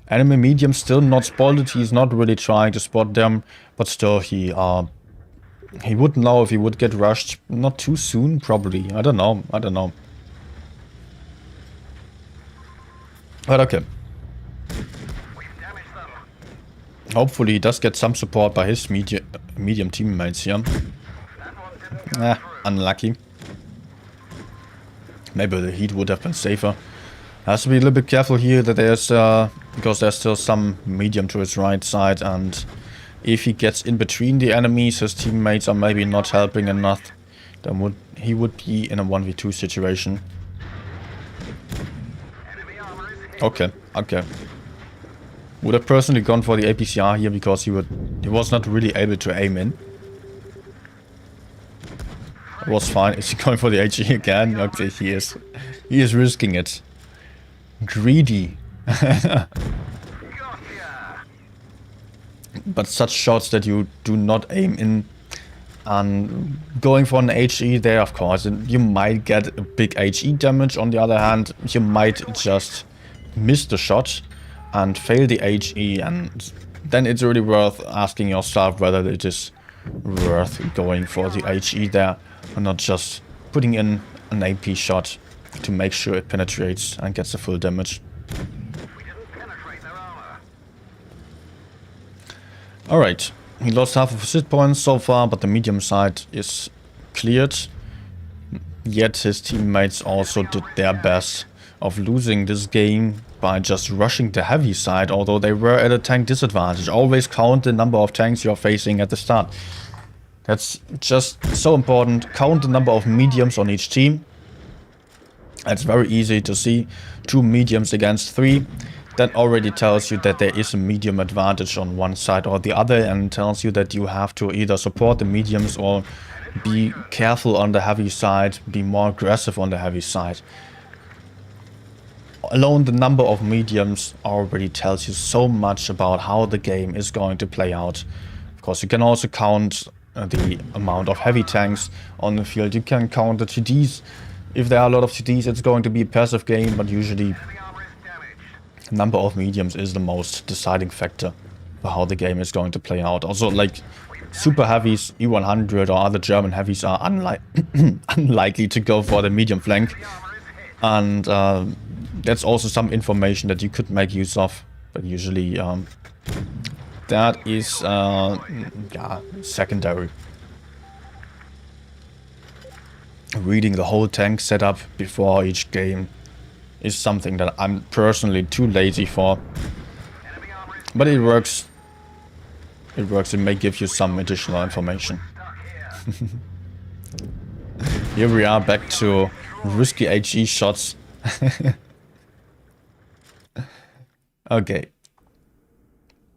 Enemy medium still not spotted. He's not really trying to spot them, but still he wouldn't know if he would get rushed. Not too soon, probably. I don't know. But okay. Hopefully he does get some support by his medium teammates here. Unlucky. Maybe the heat would have been safer. Has to be a little bit careful here that there's because there's still some medium to his right side, and if he gets in between the enemies, his teammates are maybe not helping enough, then he would be in a 1v2 situation. Okay. Would have personally gone for the APCR here, because he was not really able to aim in. It was fine. Is he going for the HE again? Okay, he is. He is risking it. Greedy. But such shots that you do not aim in, and going for an HE there, of course, you might get a big HE damage. On the other hand, you might just miss the shot and fail the HE, and then it's really worth asking yourself whether it is worth going for the HE there, and not just putting in an AP shot to make sure it penetrates and gets the full damage. Alright, he lost half of his hit points so far, but the medium side is cleared. Yet his teammates also did their best of losing this game by just rushing the heavy side, although they were at a tank disadvantage. Always count the number of tanks you're facing at the start. That's just so important. Count the number of mediums on each team. It's very easy to see 2 mediums against 3. That already tells you that there is a medium advantage on one side or the other, and tells you that you have to either support the mediums or be careful on the heavy side, be more aggressive on the heavy side. Alone the number of mediums already tells you so much about how the game is going to play out. Of course, you can also count the amount of heavy tanks on the field. You can count the TDs. If there are a lot of TDs, it's going to be a passive game, but usually number of mediums is the most deciding factor for how the game is going to play out. Also, like, super heavies, E100 or other German heavies are unlikely to go for the medium flank. And that's also some information that you could make use of. But usually that is yeah, secondary. Reading the whole tank setup before each game is something that I'm personally too lazy for. But it works. It works. It may give you some additional information. Here we are back to risky HE shots. Okay.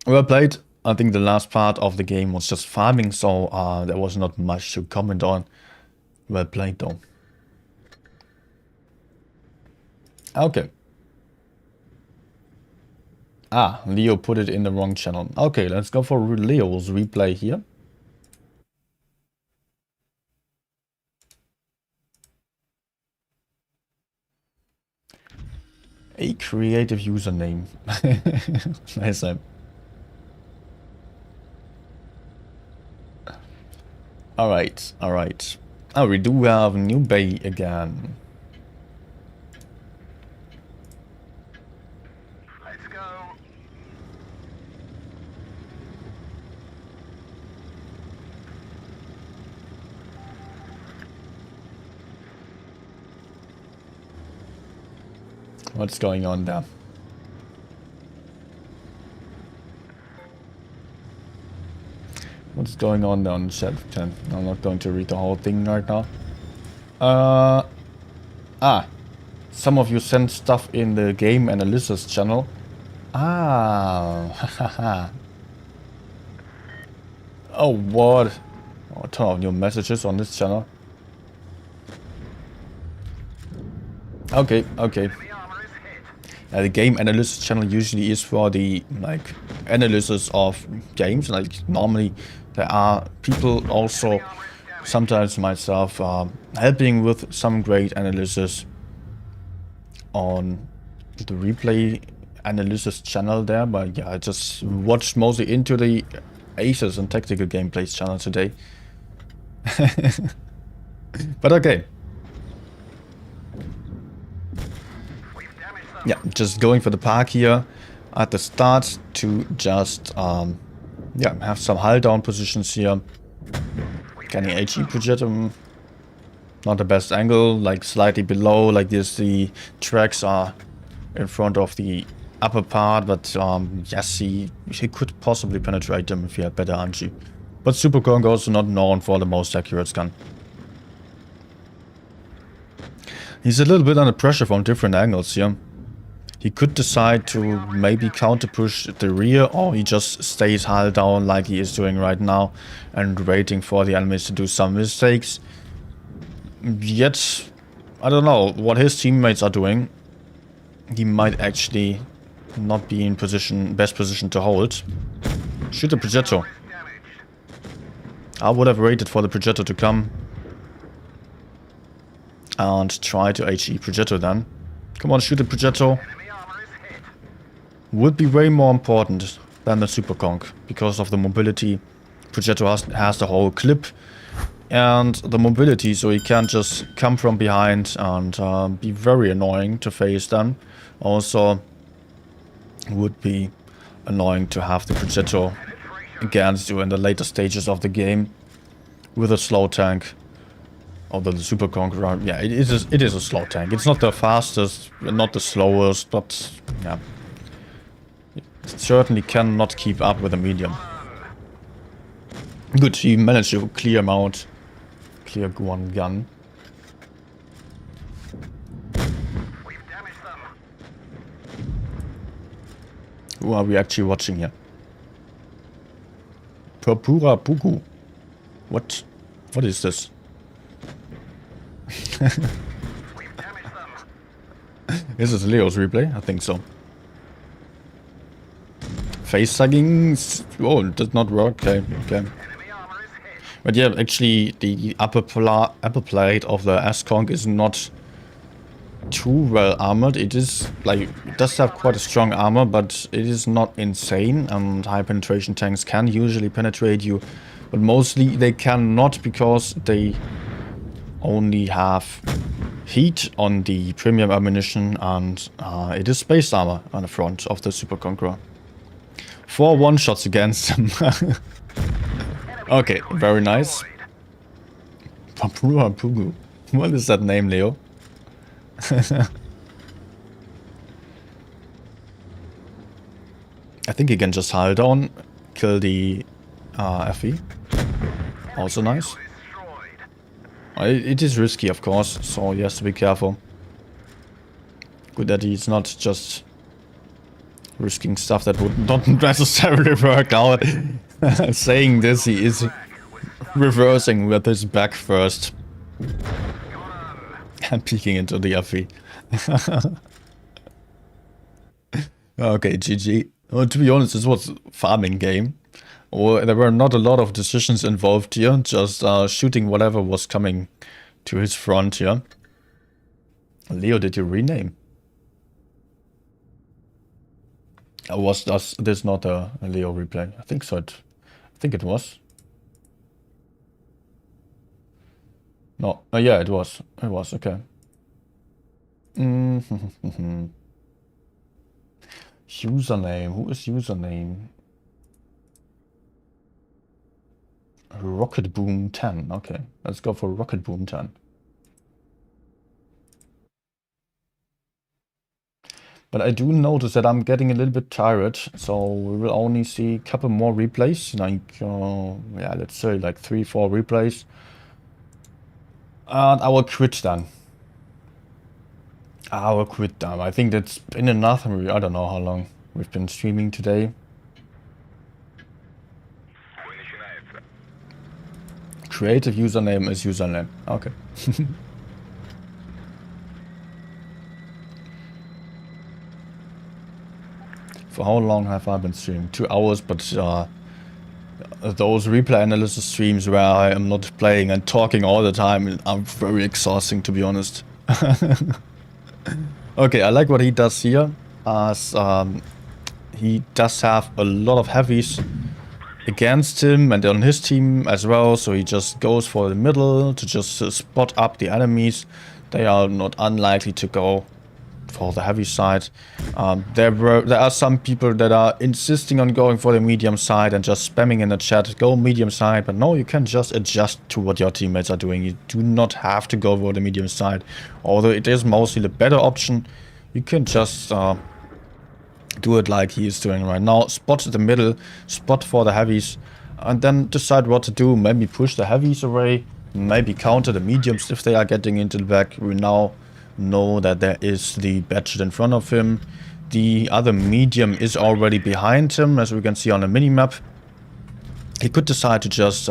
Well played. I think the last part of the game was just farming, so there was not much to comment on. Well played though. Okay. Ah, Leo put it in the wrong channel. Okay, let's go for Leo's replay here. A creative username. Nice name. Alright, alright. Oh, we do have New Bay again. Let's go. What's going on there? What's going on there on chat 10? I'm not going to read the whole thing right now. Some of you sent stuff in the game analysis channel. Ah, oh, what? Oh, a ton of new messages on this channel. Okay, okay. The game analysis channel usually is for the like analysis of games. Like normally there are people also, sometimes myself, helping with some great analysis on the replay analysis channel there. But yeah, I just watched mostly into the Aces and Tactical Gameplays channel today. But okay. Yeah, just going for the park here at the start to just yeah, have some hull down positions here. Getting HE projector, not the best angle, like slightly below, like this. The tracks are in front of the upper part, but yes, he could possibly penetrate them if he had better RNG. But Super Kong also not known for the most accurate gun. He's a little bit under pressure from different angles here. He could decide to maybe counter push the rear, or he just stays hull down like he is doing right now and waiting for the enemies to do some mistakes. Yet, I don't know what his teammates are doing. He might actually not be in best position to hold. Shoot the projectile. I would have waited for the projectile to come and try to HE projectile then. Come on, shoot the projectile. Would be way more important than the Super Kong because of the mobility. Projectile has the whole clip and the mobility, so he can't just come from behind and be very annoying to face then. Also, would be annoying to have the projectile against you in the later stages of the game with a slow tank. Although the Super Kong, yeah, it is a slow tank. It's not the fastest, not the slowest, but yeah. It certainly cannot keep up with a medium. Good, he managed to clear him out. Clear one gun. Who are we actually watching here? Purpura Pugu. What is this? Is this Leo's replay? I think so. Face tagging. Oh, it does not work. Okay, okay. But yeah, actually, the upper plate of the S-Kong is not too well armored. It is like, it does have quite a strong armor, but it is not insane. And high penetration tanks can usually penetrate you, but mostly they cannot because they only have heat on the premium ammunition, and it is space armor on the front of the Super Conqueror. 4 one-shots against him. Okay, very nice. Papua Pugu. What is that name, Leo? I think he can just hull down, kill the FE. Also nice. It is risky, of course, so he has to be careful. Good that he's not just risking stuff that would not necessarily work out. Saying this, he is reversing with his back first. And peeking into the FE. Okay, GG. Well, to be honest, this was a farming game. There were not a lot of decisions involved here, just shooting whatever was coming to his front here. Leo, did you rename? Was this not a Leo replay? I think so. I think it was. No, yeah, it was. It was, okay. Username. Who is username? Rocket Boom 10. Okay, let's go for Rocket Boom 10. But I do notice that I'm getting a little bit tired, so we will only see a couple more replays, like, yeah, let's say like 3-4 replays. And I will quit then. I will quit then. I think that's been enough. I don't know how long we've been streaming today. Creative username is username. Okay. For how long have I been streaming? 2 hours, but those replay analysis streams where I am not playing and talking all the time are very exhausting, to be honest. Okay, I like what he does here, as he does have a lot of heavies against him and on his team as well, so he just goes for the middle to just spot up the enemies. They are not unlikely to go for the heavy side. There are some people that are insisting on going for the medium side and just spamming in the chat, go medium side, but no, you can just adjust to what your teammates are doing. You do not have to go for the medium side, although it is mostly the better option. You can just do it like he is doing right now. Spot the middle, spot for the heavies, and then decide what to do. Maybe push the heavies away, maybe counter the mediums if they are getting into the back. We now know that there is the Badget in front of him. The other medium is already behind him, as we can see on the minimap. He could decide to just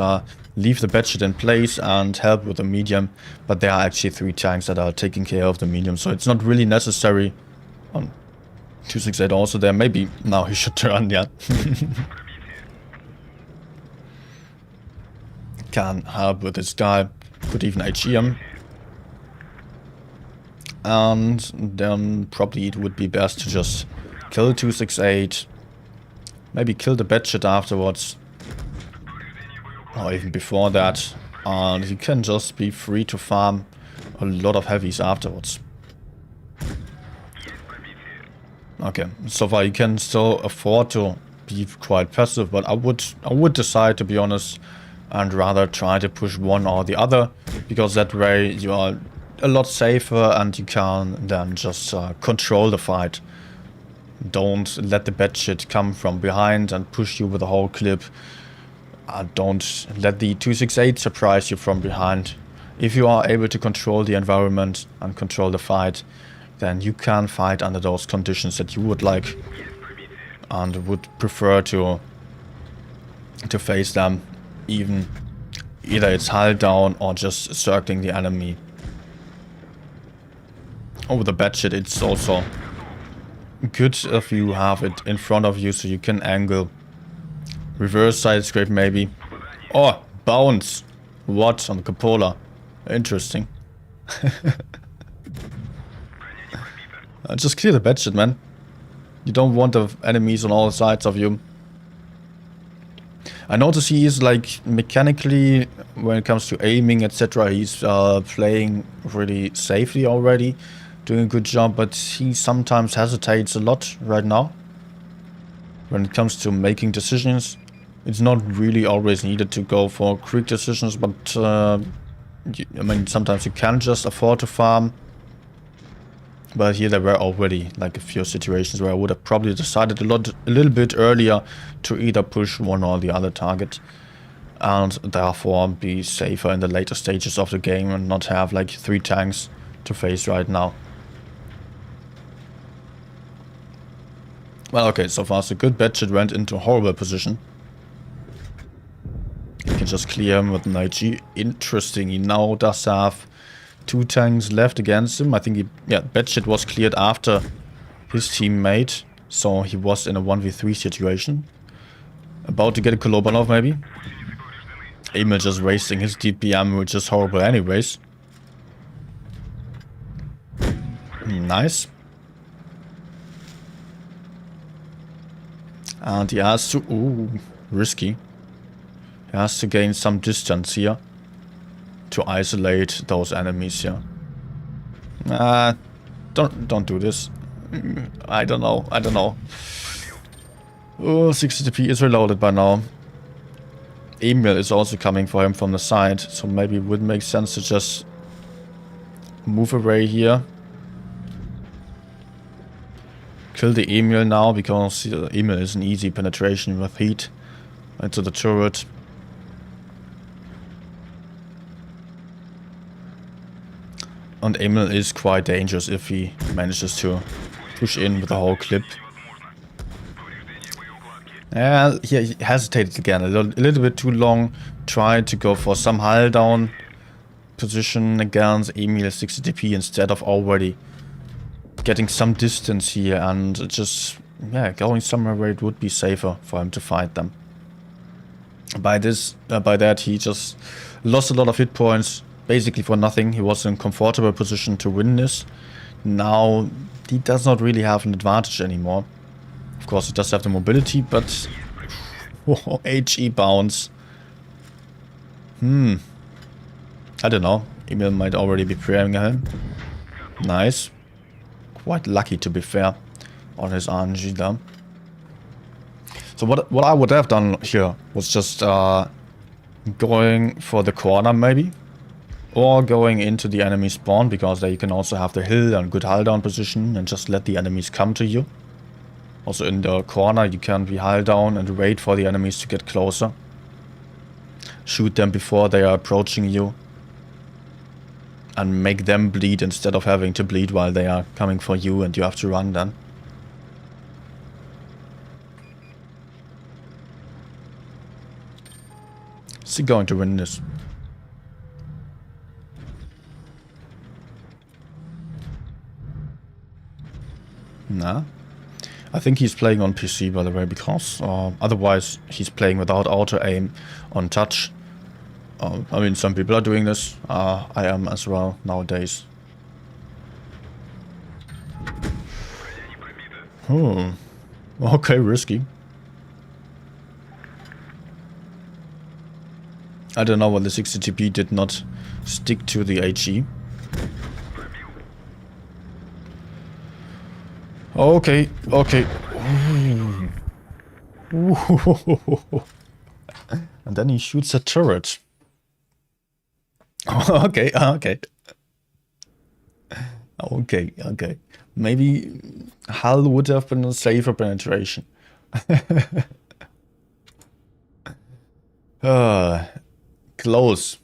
leave the Badget in place and help with the medium, but there are actually 3 tanks that are taking care of the medium, so it's not really necessary. On 268 also there. Maybe now he should turn, yeah. Can help with this guy. Could even HE him. And then probably it would be best to just kill 268. Maybe kill the Badget afterwards. Or even before that. And he can just be free to farm a lot of heavies afterwards. Okay, so far you can still afford to be quite passive, but I would decide, to be honest, and rather try to push one or the other, because that way you are a lot safer and you can then just control the fight. Don't let the Badget come from behind and push you with a whole clip. Don't let the 268 surprise you from behind. If you are able to control the environment and control the fight, then you can fight under those conditions that you would like and would prefer to face them, even either it's hull down or just circling the enemy. Over the Badget, it's also good if you have it in front of you so you can angle. Reverse side scrape maybe. Oh, bounce. What on the cupola? Interesting. Just clear the Badget, man. You don't want the enemies on all sides of you. I notice he is like mechanically, when it comes to aiming, etc., he's playing really safely already, doing a good job, but he sometimes hesitates a lot right now. When it comes to making decisions, it's not really always needed to go for quick decisions, but I mean, sometimes you can just afford to farm. But here there were already like a few situations where I would have probably decided a little bit earlier to either push one or the other target. and therefore be safer in the later stages of the game and not have like 3 tanks to face right now. Well, okay, so far so good. Batchet went into a horrible position. You can just clear him with an IG. Interesting, he now does have 2 tanks left against him. I think he, yeah, Batchet was cleared after his teammate, so he was in a 1v3 situation. About to get a Kolobanov maybe. Emil just wasting his DPM, which is horrible anyways. Nice. And he has to... Ooh, risky. He has to gain some distance here to isolate those enemies here. Don't do this. I don't know. Oh, 60p is reloaded by now. Emil is also coming for him from the side, so maybe it would make sense to just move away here. Kill the Emil now, because Emil is an easy penetration with heat into the turret. And Emil is quite dangerous if he manages to push in with the whole clip. Yeah, he hesitated again, a little bit too long. Tried to go for some hull down position against Emil 60 DP instead of already getting some distance here and just, yeah, going somewhere where it would be safer for him to fight them. By that he just lost a lot of hit points, basically for nothing. He was in a comfortable position to win this. Now he does not really have an advantage anymore. Of course he does have the mobility, but oh, HE bounce. I don't know. Emil might already be preparing him. Nice. Quite lucky, to be fair, on his RNG there. So what I would have done here was just going for the corner maybe, or going into the enemy spawn, because there you can also have the hill and good hull down position and just let the enemies come to you. Also in the corner you can be hull down and wait for the enemies to get closer. Shoot them before they are approaching you. And make them bleed instead of having to bleed while they are coming for you and you have to run then. Is he going to win this? Nah. I think he's playing on PC, by the way, because otherwise he's playing without auto aim on touch. I mean, some people are doing this. I am as well nowadays. Okay, risky. I don't know what the 60 TP did not stick to the HE. Okay. And then he shoots a turret. Okay. Maybe hull would have been a safer penetration. Close.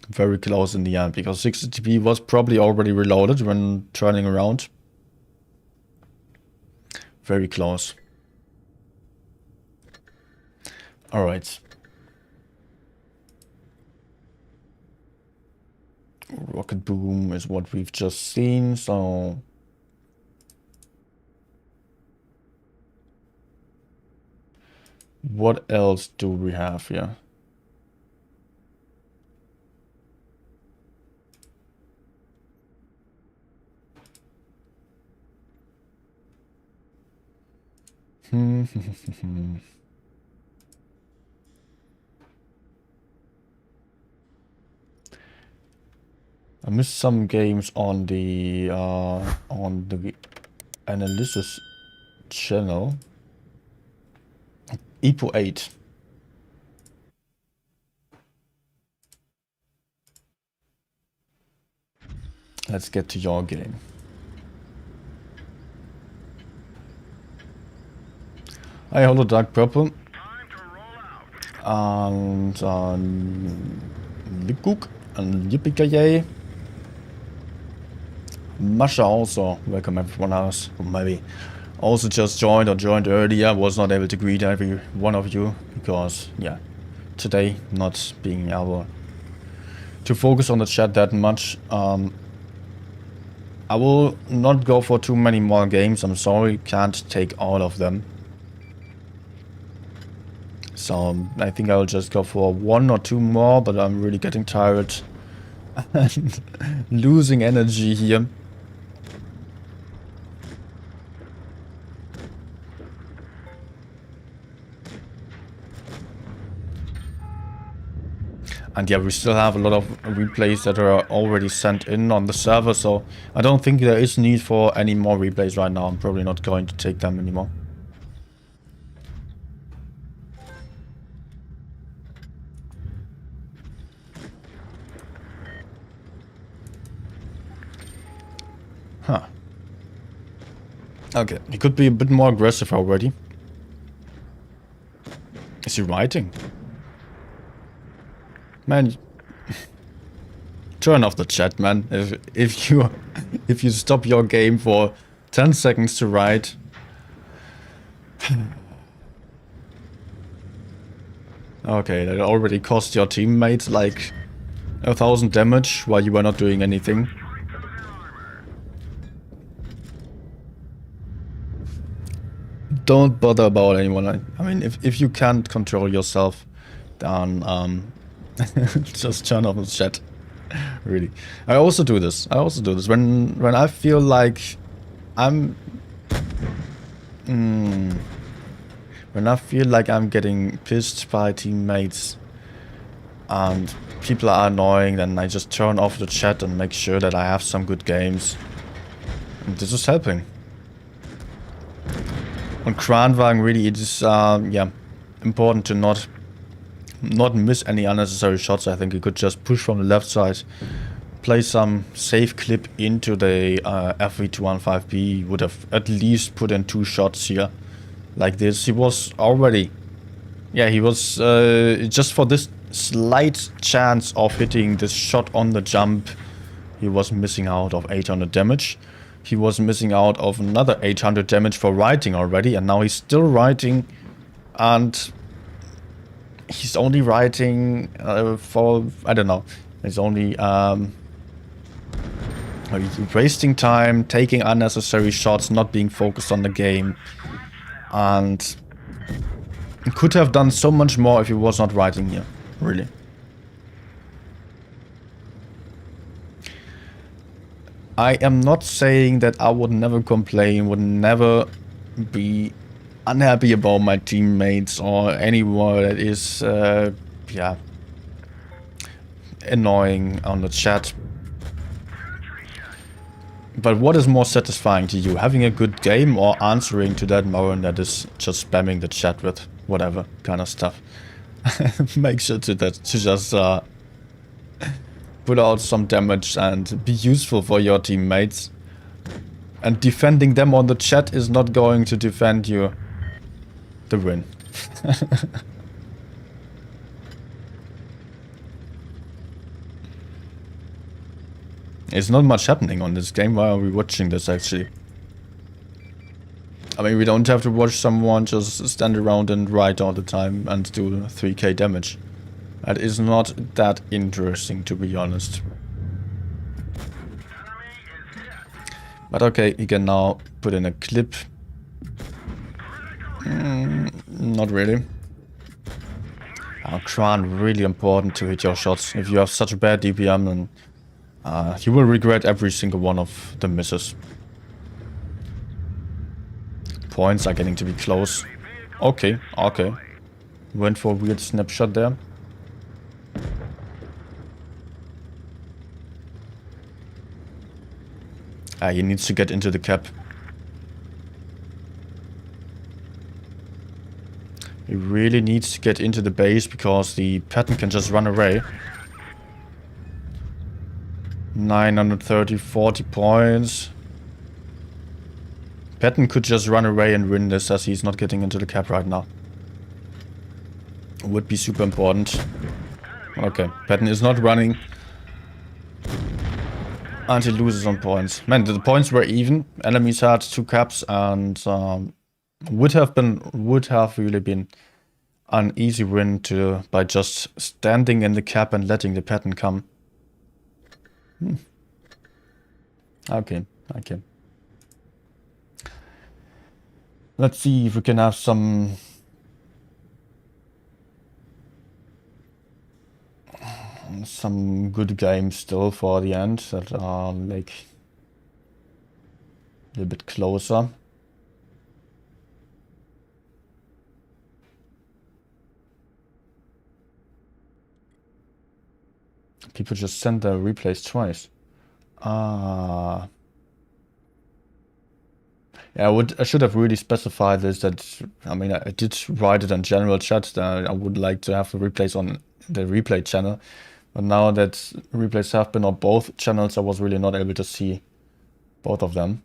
Very close in the end, because 60 TP was probably already reloaded when turning around. Very close. Alright. Rocket boom is what we've just seen, so what else do we have here? I missed some games on the analysis channel. M48. Let's get to your game. Hi, hello, Dark Purple. And Likuk and Yippee Masha also, welcome everyone else who maybe also just joined or joined earlier. Was not able to greet every one of you because, yeah, today not being able to focus on the chat that much. I will not go for too many more games, I'm sorry, can't take all of them. So I think I'll just go for 1 or 2 more, but I'm really getting tired and losing energy here. And yeah, we still have a lot of replays that are already sent in on the server, so I don't think there is need for any more replays right now. I'm probably not going to take them anymore. Huh. Okay, he could be a bit more aggressive already. Is he writing? Man, turn off the chat, man. If you stop your game for 10 seconds to write. Okay, that already cost your teammates like 1,000 damage while you were not doing anything. Don't bother about anyone. I mean, if you can't control yourself, then just turn off the chat. Really. I also do this. When I feel like I'm when I feel like I'm getting pissed by teammates and people are annoying, then I just turn off the chat and make sure that I have some good games. And this is helping. On Kranwagen, really, it is yeah, important to not miss any unnecessary shots. I think you could just push from the left side, play some safe clip into the FV215B. Would have at least put in 2 shots here, like this. He was already, yeah, he was just for this slight chance of hitting this shot on the jump, he was missing out of 800 damage. He was missing out of another 800 damage for writing already, and now he's still writing, and he's only writing for, I don't know, he's only wasting time, taking unnecessary shots, not being focused on the game, and he could have done so much more if he was not writing here, really. I am not saying that I would never complain, would never be unhappy about my teammates or anyone that is, yeah, annoying on the chat. But what is more satisfying to you? Having a good game or answering to that moron that is just spamming the chat with whatever kind of stuff? Make sure to just put out some damage and be useful for your teammates. And defending them on the chat is not going to defend you the win. It's not much happening on this game. Why are we watching this actually? I mean, we don't have to watch someone just stand around and write all the time and do 3k damage. That is not that interesting, to be honest. But okay, you can now put in a clip. Not really. Kran, really important to hit your shots. If you have such a bad DPM, then you will regret every single one of the misses. Points are getting to be close. Okay, okay. Went for a weird snapshot there. He needs to get into the cap. He really needs to get into the base because the Patton can just run away. 930, 40 points. Patton could just run away and win this as he's not getting into the cap right now. would be super important. Okay, Patton is not running. And he loses on points. Man, the points were even. Enemies had 2 caps and would have really been an easy win by just standing in the cap and letting the Patton come. Okay. Let's see if we can have some good games still for the end that are like a little bit closer. People just send their replays twice. Yeah, I should have really specified this. That I mean, I did write it in general chat that I would like to have the replays on the replay channel, but now that replays have been on both channels, I was really not able to see both of them.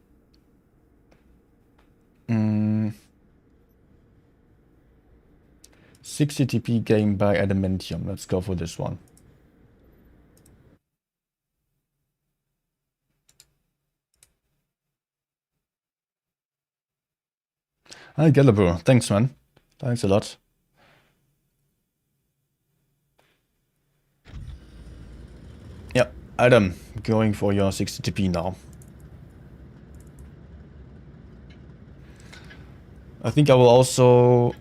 60 TP game by Adamantium. Let's go for this one. Hi, Gallibur. Thanks, man. Thanks a lot. Yeah, Adam, going for your 60 TP now. I think I will also...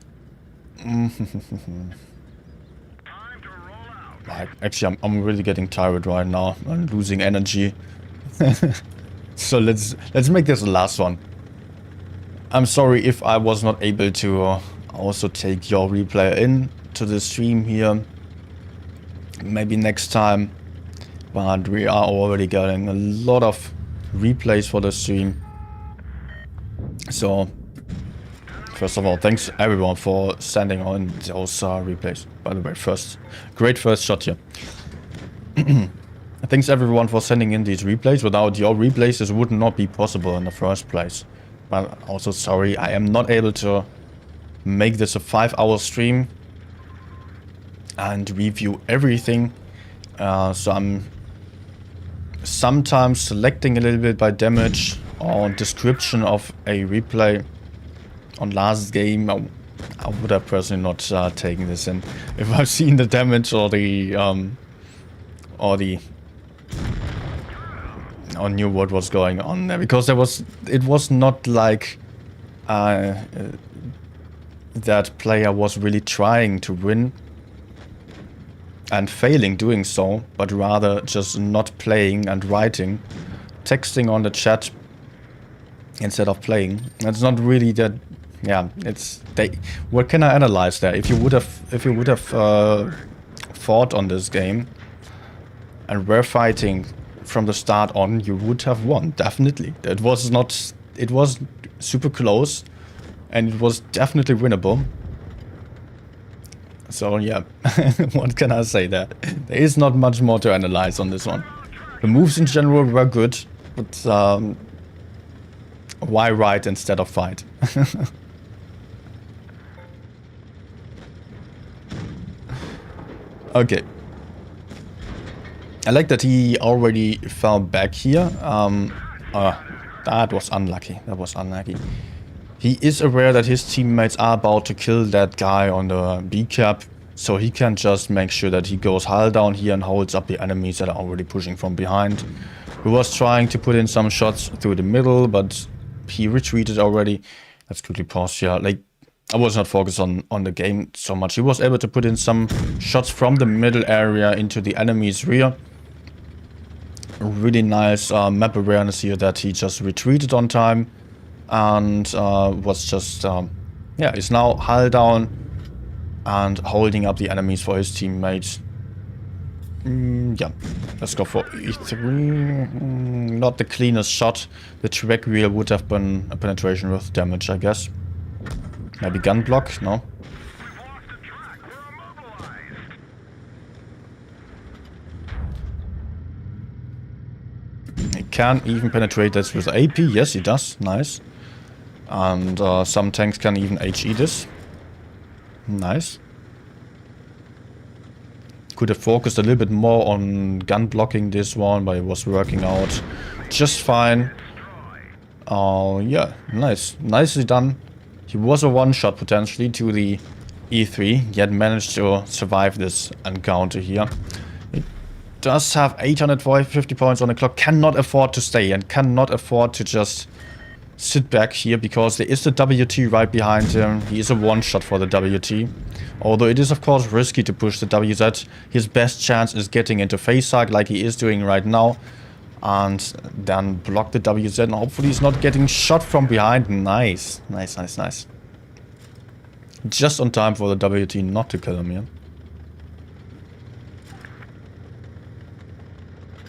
Actually, I'm really getting tired right now. I'm losing energy. So let's make this the last one. I'm sorry if I was not able to also take your replay into the stream here. Maybe next time. But we are already getting a lot of replays for the stream. So, first of all, thanks everyone for sending on those replays. By the way, great first shot here. Thanks everyone for sending in these replays. Without your replays, this would not be possible in the first place. But also sorry, I am not able to make this a 5-hour stream and review everything. So I'm sometimes selecting a little bit by damage or description of a replay. On last game, I would have personally not taken this in if I've seen the damage or knew what was going on there, because it was not like that player was really trying to win and failing doing so, but rather just not playing and writing, texting on the chat instead of playing. That's not really that. Yeah, what can I analyze there? If you would have fought on this game and were fighting from the start on, you would have won, definitely. It was super close and it was definitely winnable. So yeah, what can I say there? There is not much more to analyze on this one. The moves in general were good, but why write instead of fight? Okay. I like that he already fell back here. That was unlucky. He is aware that his teammates are about to kill that guy on the B cap, so he can just make sure that he goes hull down here and holds up the enemies that are already pushing from behind. He was trying to put in some shots through the middle, but he retreated already. Let's quickly pause here. Like, I was not focused on the game so much. He was able to put in some shots from the middle area into the enemy's rear. Really nice map awareness here that he just retreated on time and was just, yeah, is now hull down and holding up the enemies for his teammates. Yeah, let's go for E3. Not the cleanest shot. The track wheel would have been a penetration with damage, I guess. Maybe gun block? No. He can even penetrate this with AP. Yes, he does. Nice. And some tanks can even HE this. Nice. Could have focused a little bit more on gun blocking this one, but it was working out just fine. Yeah, nice. Nicely done. He was a one-shot potentially to the E3, yet managed to survive this encounter here. He does have 850 points on the clock, cannot afford to stay and cannot afford to just sit back here because there is the WT right behind him. He is a one-shot for the WT. Although it is of course risky to push the WZ, his best chance is getting into face hug like he is doing right now. And then block the WZ and hopefully he's not getting shot from behind. Nice. Nice, nice, nice. Just on time for the WT not to kill him here.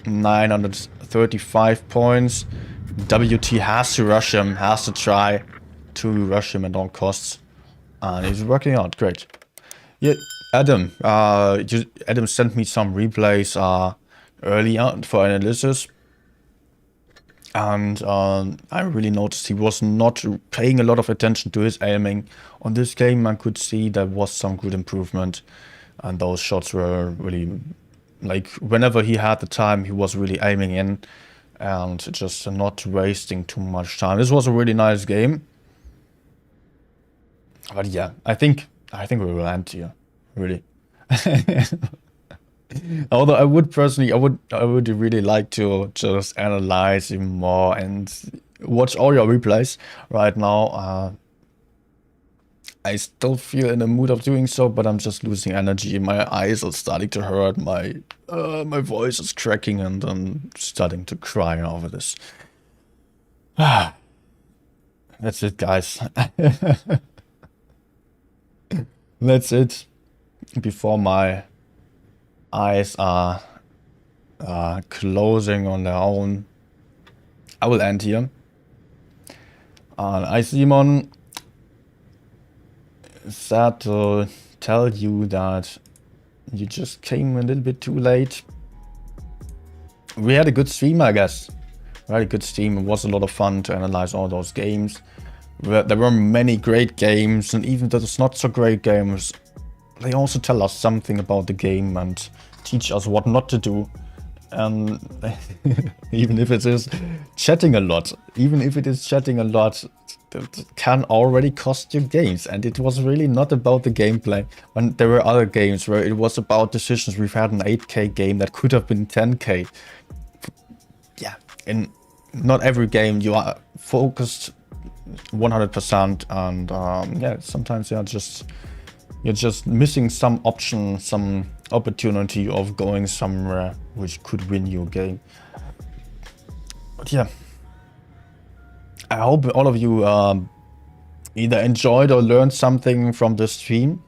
935 points. WT has to rush him, has to try to rush him at all costs. And he's working out, great. Yeah, Adam, Adam sent me some replays earlier for analysis. And I really noticed he was not paying a lot of attention to his aiming. On this game I could see there was some good improvement. And those shots were really, like, whenever he had the time, he was really aiming in. And just not wasting too much time. This was a really nice game. But yeah, I think we will end here, really. Although I would personally, I would really like to just analyze him more and watch all your replays right now. I still feel in the mood of doing so, but I'm just losing energy. My eyes are starting to hurt. My voice is cracking, and I'm starting to cry over this. That's it, guys. That's it. Before my eyes are closing on their own, I will end here. I, Simon, sad to tell you that you just came a little bit too late. We had a good stream, I guess. We had a good stream. It was a lot of fun to analyze all those games. There were many great games, and even those not so great games, they also tell us something about the game and teach us what not to do. And even if it is chatting a lot, it can already cost you games. And it was really not about the gameplay. When there were other games where it was about decisions. We've had an 8K game that could have been 10K. Yeah, in not every game you are focused 100%, and yeah, sometimes you're just missing some option, some opportunity of going somewhere which could win you a game. But yeah, I hope all of you either enjoyed or learned something from this stream.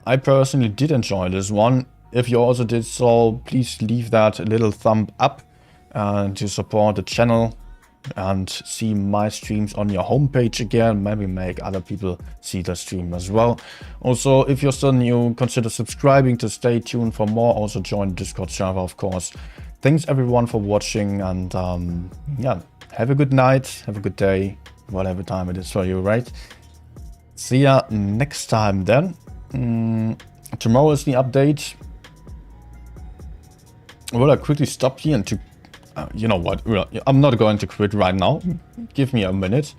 I personally did enjoy this one. If you also did so, please leave that little thumb up to support the channel and see my streams on your homepage again. Maybe make other people see the stream as well. Also, if you're still new, consider subscribing to stay tuned for more. Also join the Discord server, of course. Thanks everyone for watching, and yeah, have a good night, have a good day, whatever time it is for you, right? See ya next time then. Tomorrow is the update. Will I quickly stop here and to you know what, I'm not going to quit right now. Give me a minute.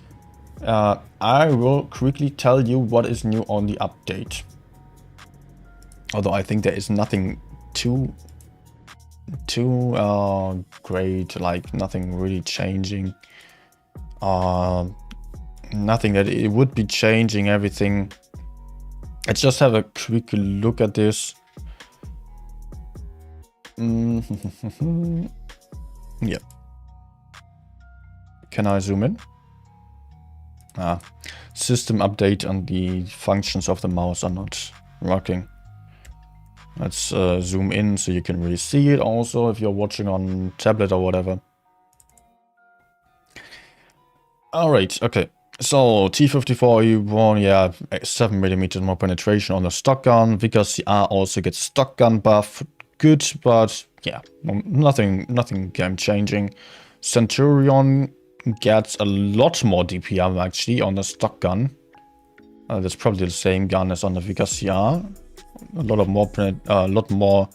I will quickly tell you what is new on the update. Although I think there is nothing too great, like nothing really changing. Nothing that it would be changing everything. Let's just have a quick look at this. Yeah. Can I zoom in? System update and the functions of the mouse are not working. Let's zoom in so you can really see it also if you're watching on tablet or whatever. Alright, okay. So T54E1, yeah, 7mm more penetration on the stock gun. Vickers CR also gets stock gun buff. Good, but yeah, nothing game changing. Centurion gets a lot more DPM actually on the stock gun. That's probably the same gun as on the Vickers CR. a lot more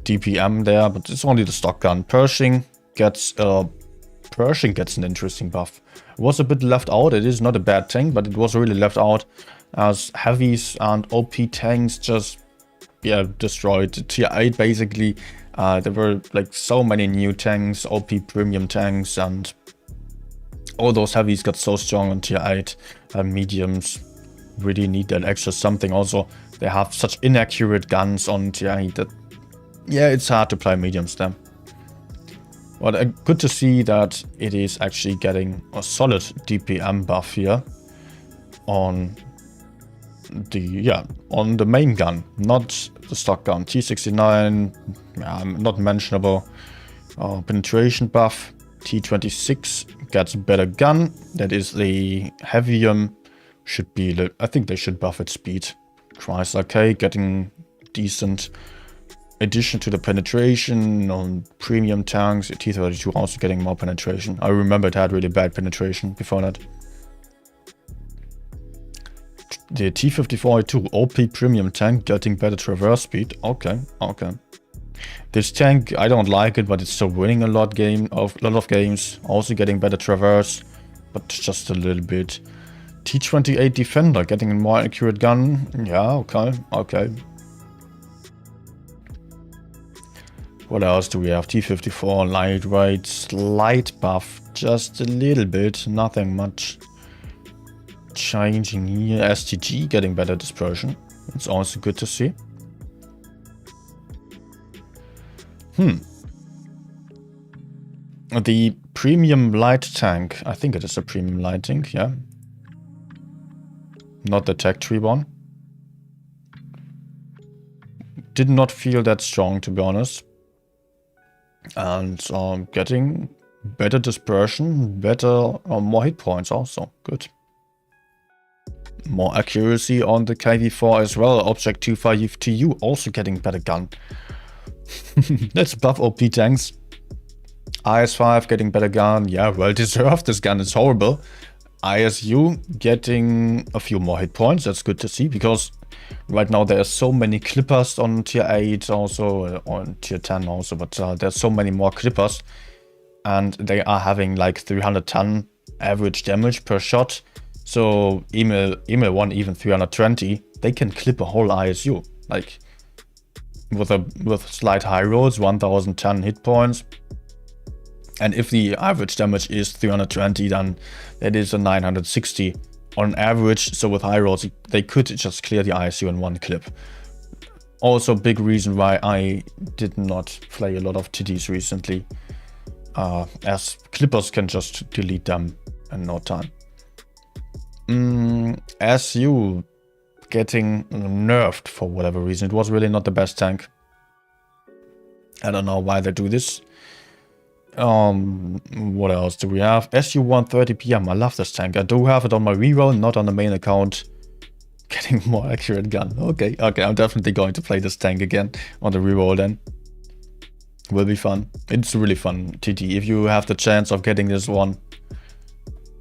DPM there, but it's only the stock gun. Pershing gets an interesting buff. It was a bit left out. It is not a bad tank, but it was really left out as heavies and OP tanks just destroyed tier 8 basically. There were like so many new tanks, OP premium tanks, and all those heavies got so strong on tier 8. Mediums really need that extra something. Also, they have such inaccurate guns on tier 8 that, yeah, it's hard to play mediums then. But good to see that it is actually getting a solid DPM buff here on the main gun, not the stock gun. T69, not mentionable. Penetration buff. T26 gets a better gun. That is the heavium. Should be, I think they should buff its speed. Chrysler getting decent addition to the penetration on premium tanks. T32 also getting more penetration. I remember it had really bad penetration before that. The T54A2 OP premium tank getting better traverse speed. Okay. This tank, I don't like it, but it's still winning a lot of games. Also getting better traverse, but just a little bit. T28 Defender getting a more accurate gun. Yeah, okay. What else do we have? T54 lightweight, slight buff, just a little bit, nothing much changing here. STG getting better dispersion. It's also good to see. The premium light tank. I think it is a premium light tank, yeah. Not the tech tree one. Did not feel that strong, to be honest. And getting better dispersion, more hit points also. Good. More accuracy on the KV4 as well. Object 25TU also getting better gun. Let's buff OP tanks. IS5 getting better gun. Yeah, well deserved. This gun is horrible. ISU getting a few more hit points. That's good to see, because right now there are so many clippers on tier 8 also, on tier 10 also, but there's so many more clippers, and they are having like 310 average damage per shot. So email 1 even 320, they can clip a whole ISU, like with slight high rolls, 1010 hit points. And if the average damage is 320, then that is a 960 on average. So with high rolls, they could just clear the ISU in one clip. Also, big reason why I did not play a lot of TDs recently, as clippers can just delete them in no time. SU getting nerfed for whatever reason. It was really not the best tank. I don't know why they do this. What else do we have? SU 130 PM. I love this tank. I do have it on my reroll, not on the main account. Getting more accurate gun. Okay, I'm definitely going to play this tank again on the reroll then. Will be fun. It's really fun, TT. If you have the chance of getting this one,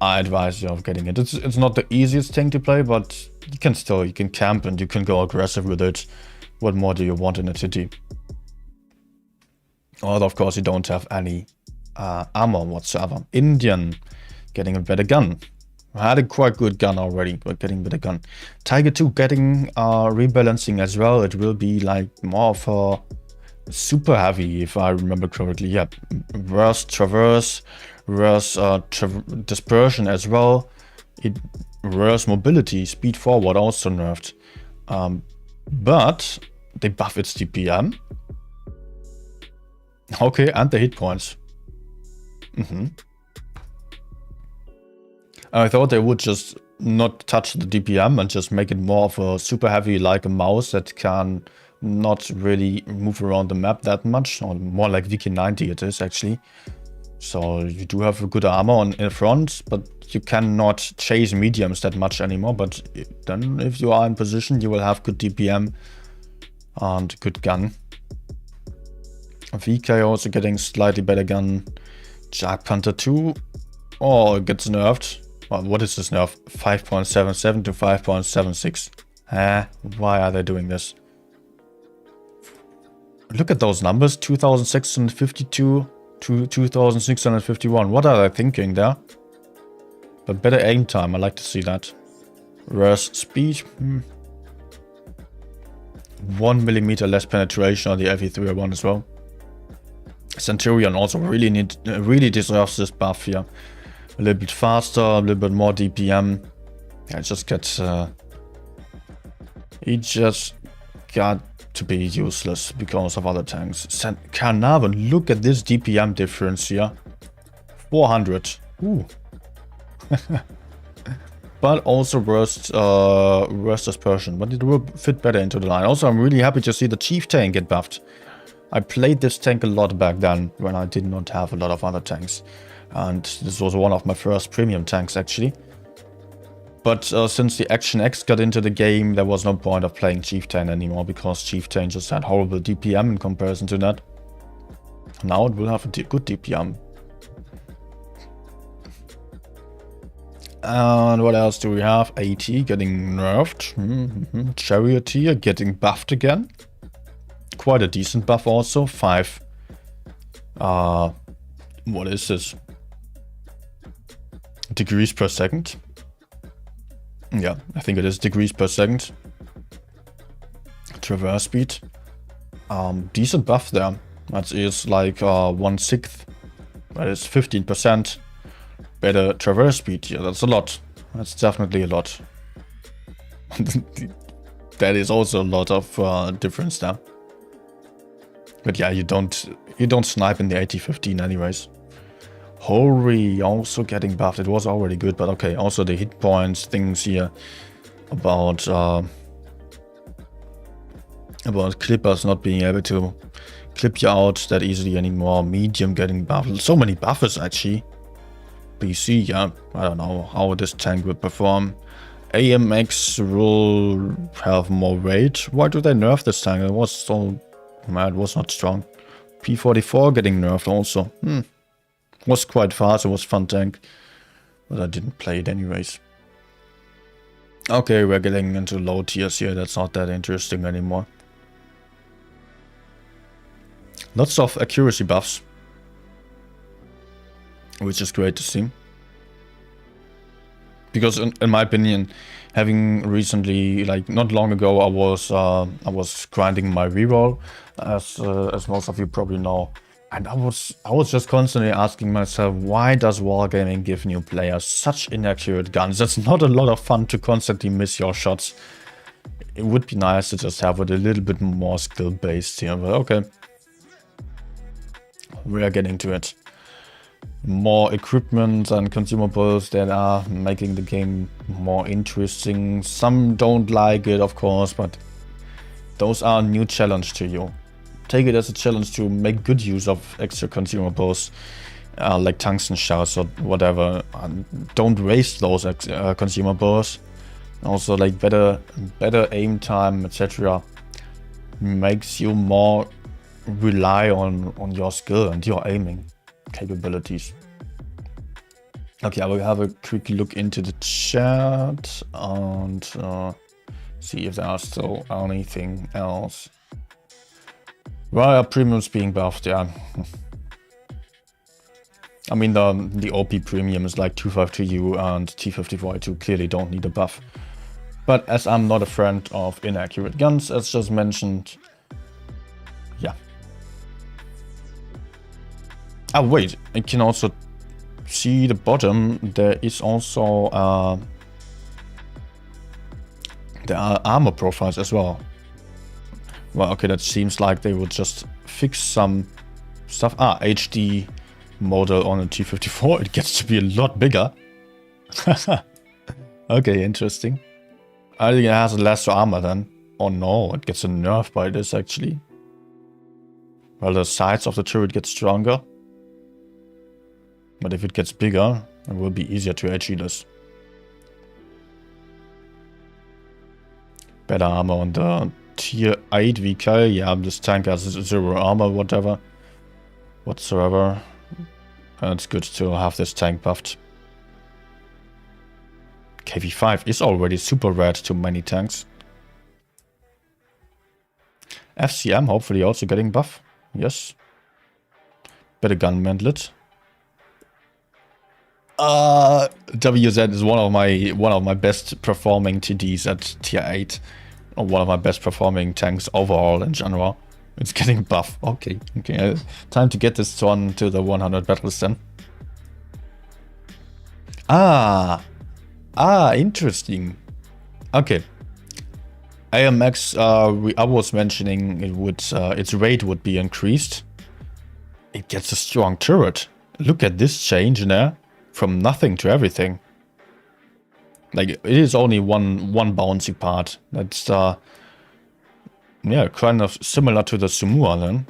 I advise you of getting it. It's not the easiest tank to play, but you can camp and you can go aggressive with it. What more do you want in a TT? Although, of course, you don't have any armor whatsoever. Indian getting a better gun. I had a quite good gun already, but getting a better gun. Tiger 2 getting rebalancing as well. It will be like more of a super heavy, if I remember correctly. Yeah, worse traverse, worse dispersion as well. Worse mobility, speed forward also nerfed. But they buff its DPM. Okay, and the hit points. I thought they would just not touch the DPM and just make it more of a super heavy, like a mouse that can not really move around the map that much, or more like VK90 it is actually. So you do have a good armor in front, but you cannot chase mediums that much anymore. But then if you are in position, you will have good DPM and good gun. VK also getting slightly better gun. Jack Panther 2. Oh, it gets nerfed. Well, what is this nerf? 5.77 to 5.76. Why are they doing this? Look at those numbers, 2,652 to 2,651. What are they thinking there? But better aim time, I like to see that. Burst speed, 1 millimeter less penetration on the FE301 as well. Centurion also really deserves this buff here. A little bit faster, a little bit more DPM. Yeah, it just gets... he just got to be useless because of other tanks. Carnarvon, look at this DPM difference here. 400. Ooh. But also worst dispersion. But it will fit better into the line. Also, I'm really happy to see the Chief tank get buffed. I played this tank a lot back then when I did not have a lot of other tanks. And this was one of my first premium tanks actually. But since the Action X got into the game, there was no point of playing Chieftain anymore, because Chieftain just had horrible DPM in comparison to that. Now it will have a good DPM. And what else do we have? AT getting nerfed. Charioteer getting buffed again. Quite a decent buff also. 5. What is this? Degrees per second. Yeah, I think it is degrees per second. Traverse speed. Decent buff there. That is like 1/6. That is 15%. Better traverse speed. Yeah, that's a lot. That's definitely a lot. That is also a lot of difference there. But yeah, you don't snipe in the AT-15 anyways. Hori also getting buffed. It was already good, but okay. Also the hit points things here about clippers not being able to clip you out that easily anymore. Medium getting buffed. So many buffers actually. BC, yeah. I don't know how this tank will perform. AMX will have more weight. Why do they nerf this tank? It was so mad. It was not strong. P44 getting nerfed also. Was quite fast, it was fun tank, but I didn't play it anyways. Okay, we're getting into low tiers here, that's not that interesting anymore. Lots of accuracy buffs, which is great to see. Because in my opinion, having recently, like not long ago, I was grinding my reroll, as most of you probably know. And I was just constantly asking myself, why does Wargaming give new players such inaccurate guns? That's not a lot of fun to constantly miss your shots. It would be nice to just have it a little bit more skill based here, but okay. We are getting to it. More equipment and consumables that are making the game more interesting. Some don't like it, of course, but those are a new challenge to you. Take it as a challenge to make good use of extra consumables, like tungsten shells or whatever. And don't waste those consumables. Also, like better aim time, etc. makes you more rely on your skill and your aiming capabilities. Okay, I will have a quick look into the chat and see if there's still anything else. Why are premiums being buffed? Yeah. I mean, the OP premium is like 252U and T54A2 clearly don't need a buff. But as I'm not a friend of inaccurate guns, as just mentioned, yeah. Oh wait, I can also see the bottom. There is also there are armor profiles as well. Well, okay, that seems like they would just fix some stuff. HD model on a T54. It gets to be a lot bigger. Okay, interesting. I think it has less armor then. Oh no, it gets a nerf by this actually. Well, the sides of the turret get stronger. But if it gets bigger, it will be easier to HE this. Better armor on the Tier 8 VK. Yeah, this tank has 0 armor, whatsoever. And it's good to have this tank buffed. KV5 is already super rad to many tanks. FCM hopefully also getting buff. Yes. Better gun mantlet. WZ is one of my best performing TDs at tier 8. Or one of my best performing tanks overall in general. It's getting buff. Okay. Time to get this one to the 100 battles then. Interesting. Okay. AMX, I was mentioning its rate would be increased. It gets a strong turret. Look at this change in there. From nothing to everything. Like, it is only one bouncy part. That's, yeah, kind of similar to the Sumua then.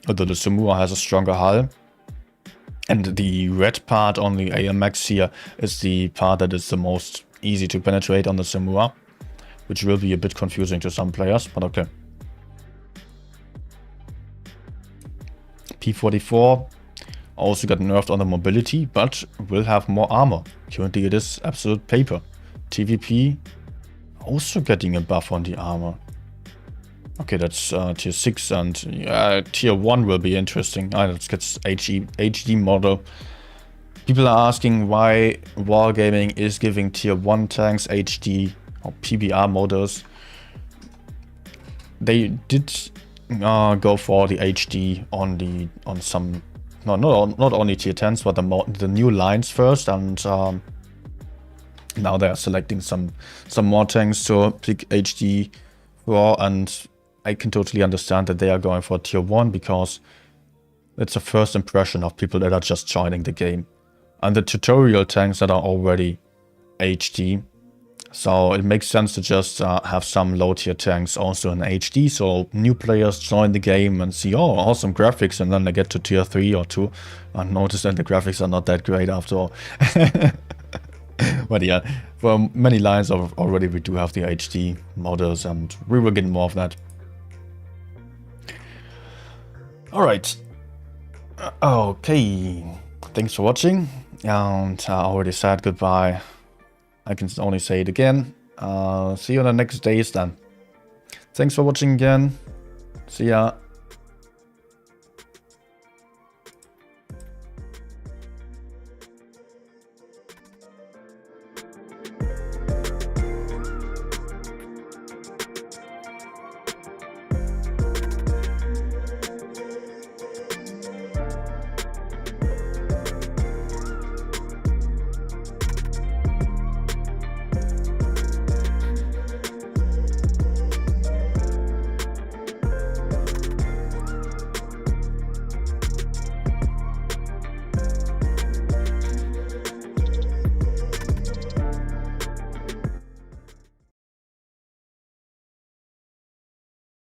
Although the Sumua has a stronger hull. And the red part on the AMX here is the part that is the most easy to penetrate on the Sumua. Which will be a bit confusing to some players, but okay. P44 also got nerfed on the mobility, but will have more armor. Currently it is absolute paper. TVP also getting a buff on the armor. Okay, that's tier 6, and tier 1 will be interesting. Let's get HD model. People are asking why Wargaming is giving tier 1 tanks HD or PBR models. They did go for the HD on some, not only tier 10s, but the new lines first, and now they are selecting some more tanks to pick HD for, and I can totally understand that they are going for tier 1 because it's a first impression of people that are just joining the game. And the tutorial tanks that are already HD, so it makes sense to just have some low tier tanks also in HD, so new players join the game and see, oh, awesome graphics, and then they get to tier 3 or 2 and notice that the graphics are not that great after all. But yeah, for many lines already we do have the HD models, and we will get more of that. Alright. Okay. Thanks for watching. And I already said goodbye. I can only say it again. See you in the next days then. Thanks for watching again. See ya.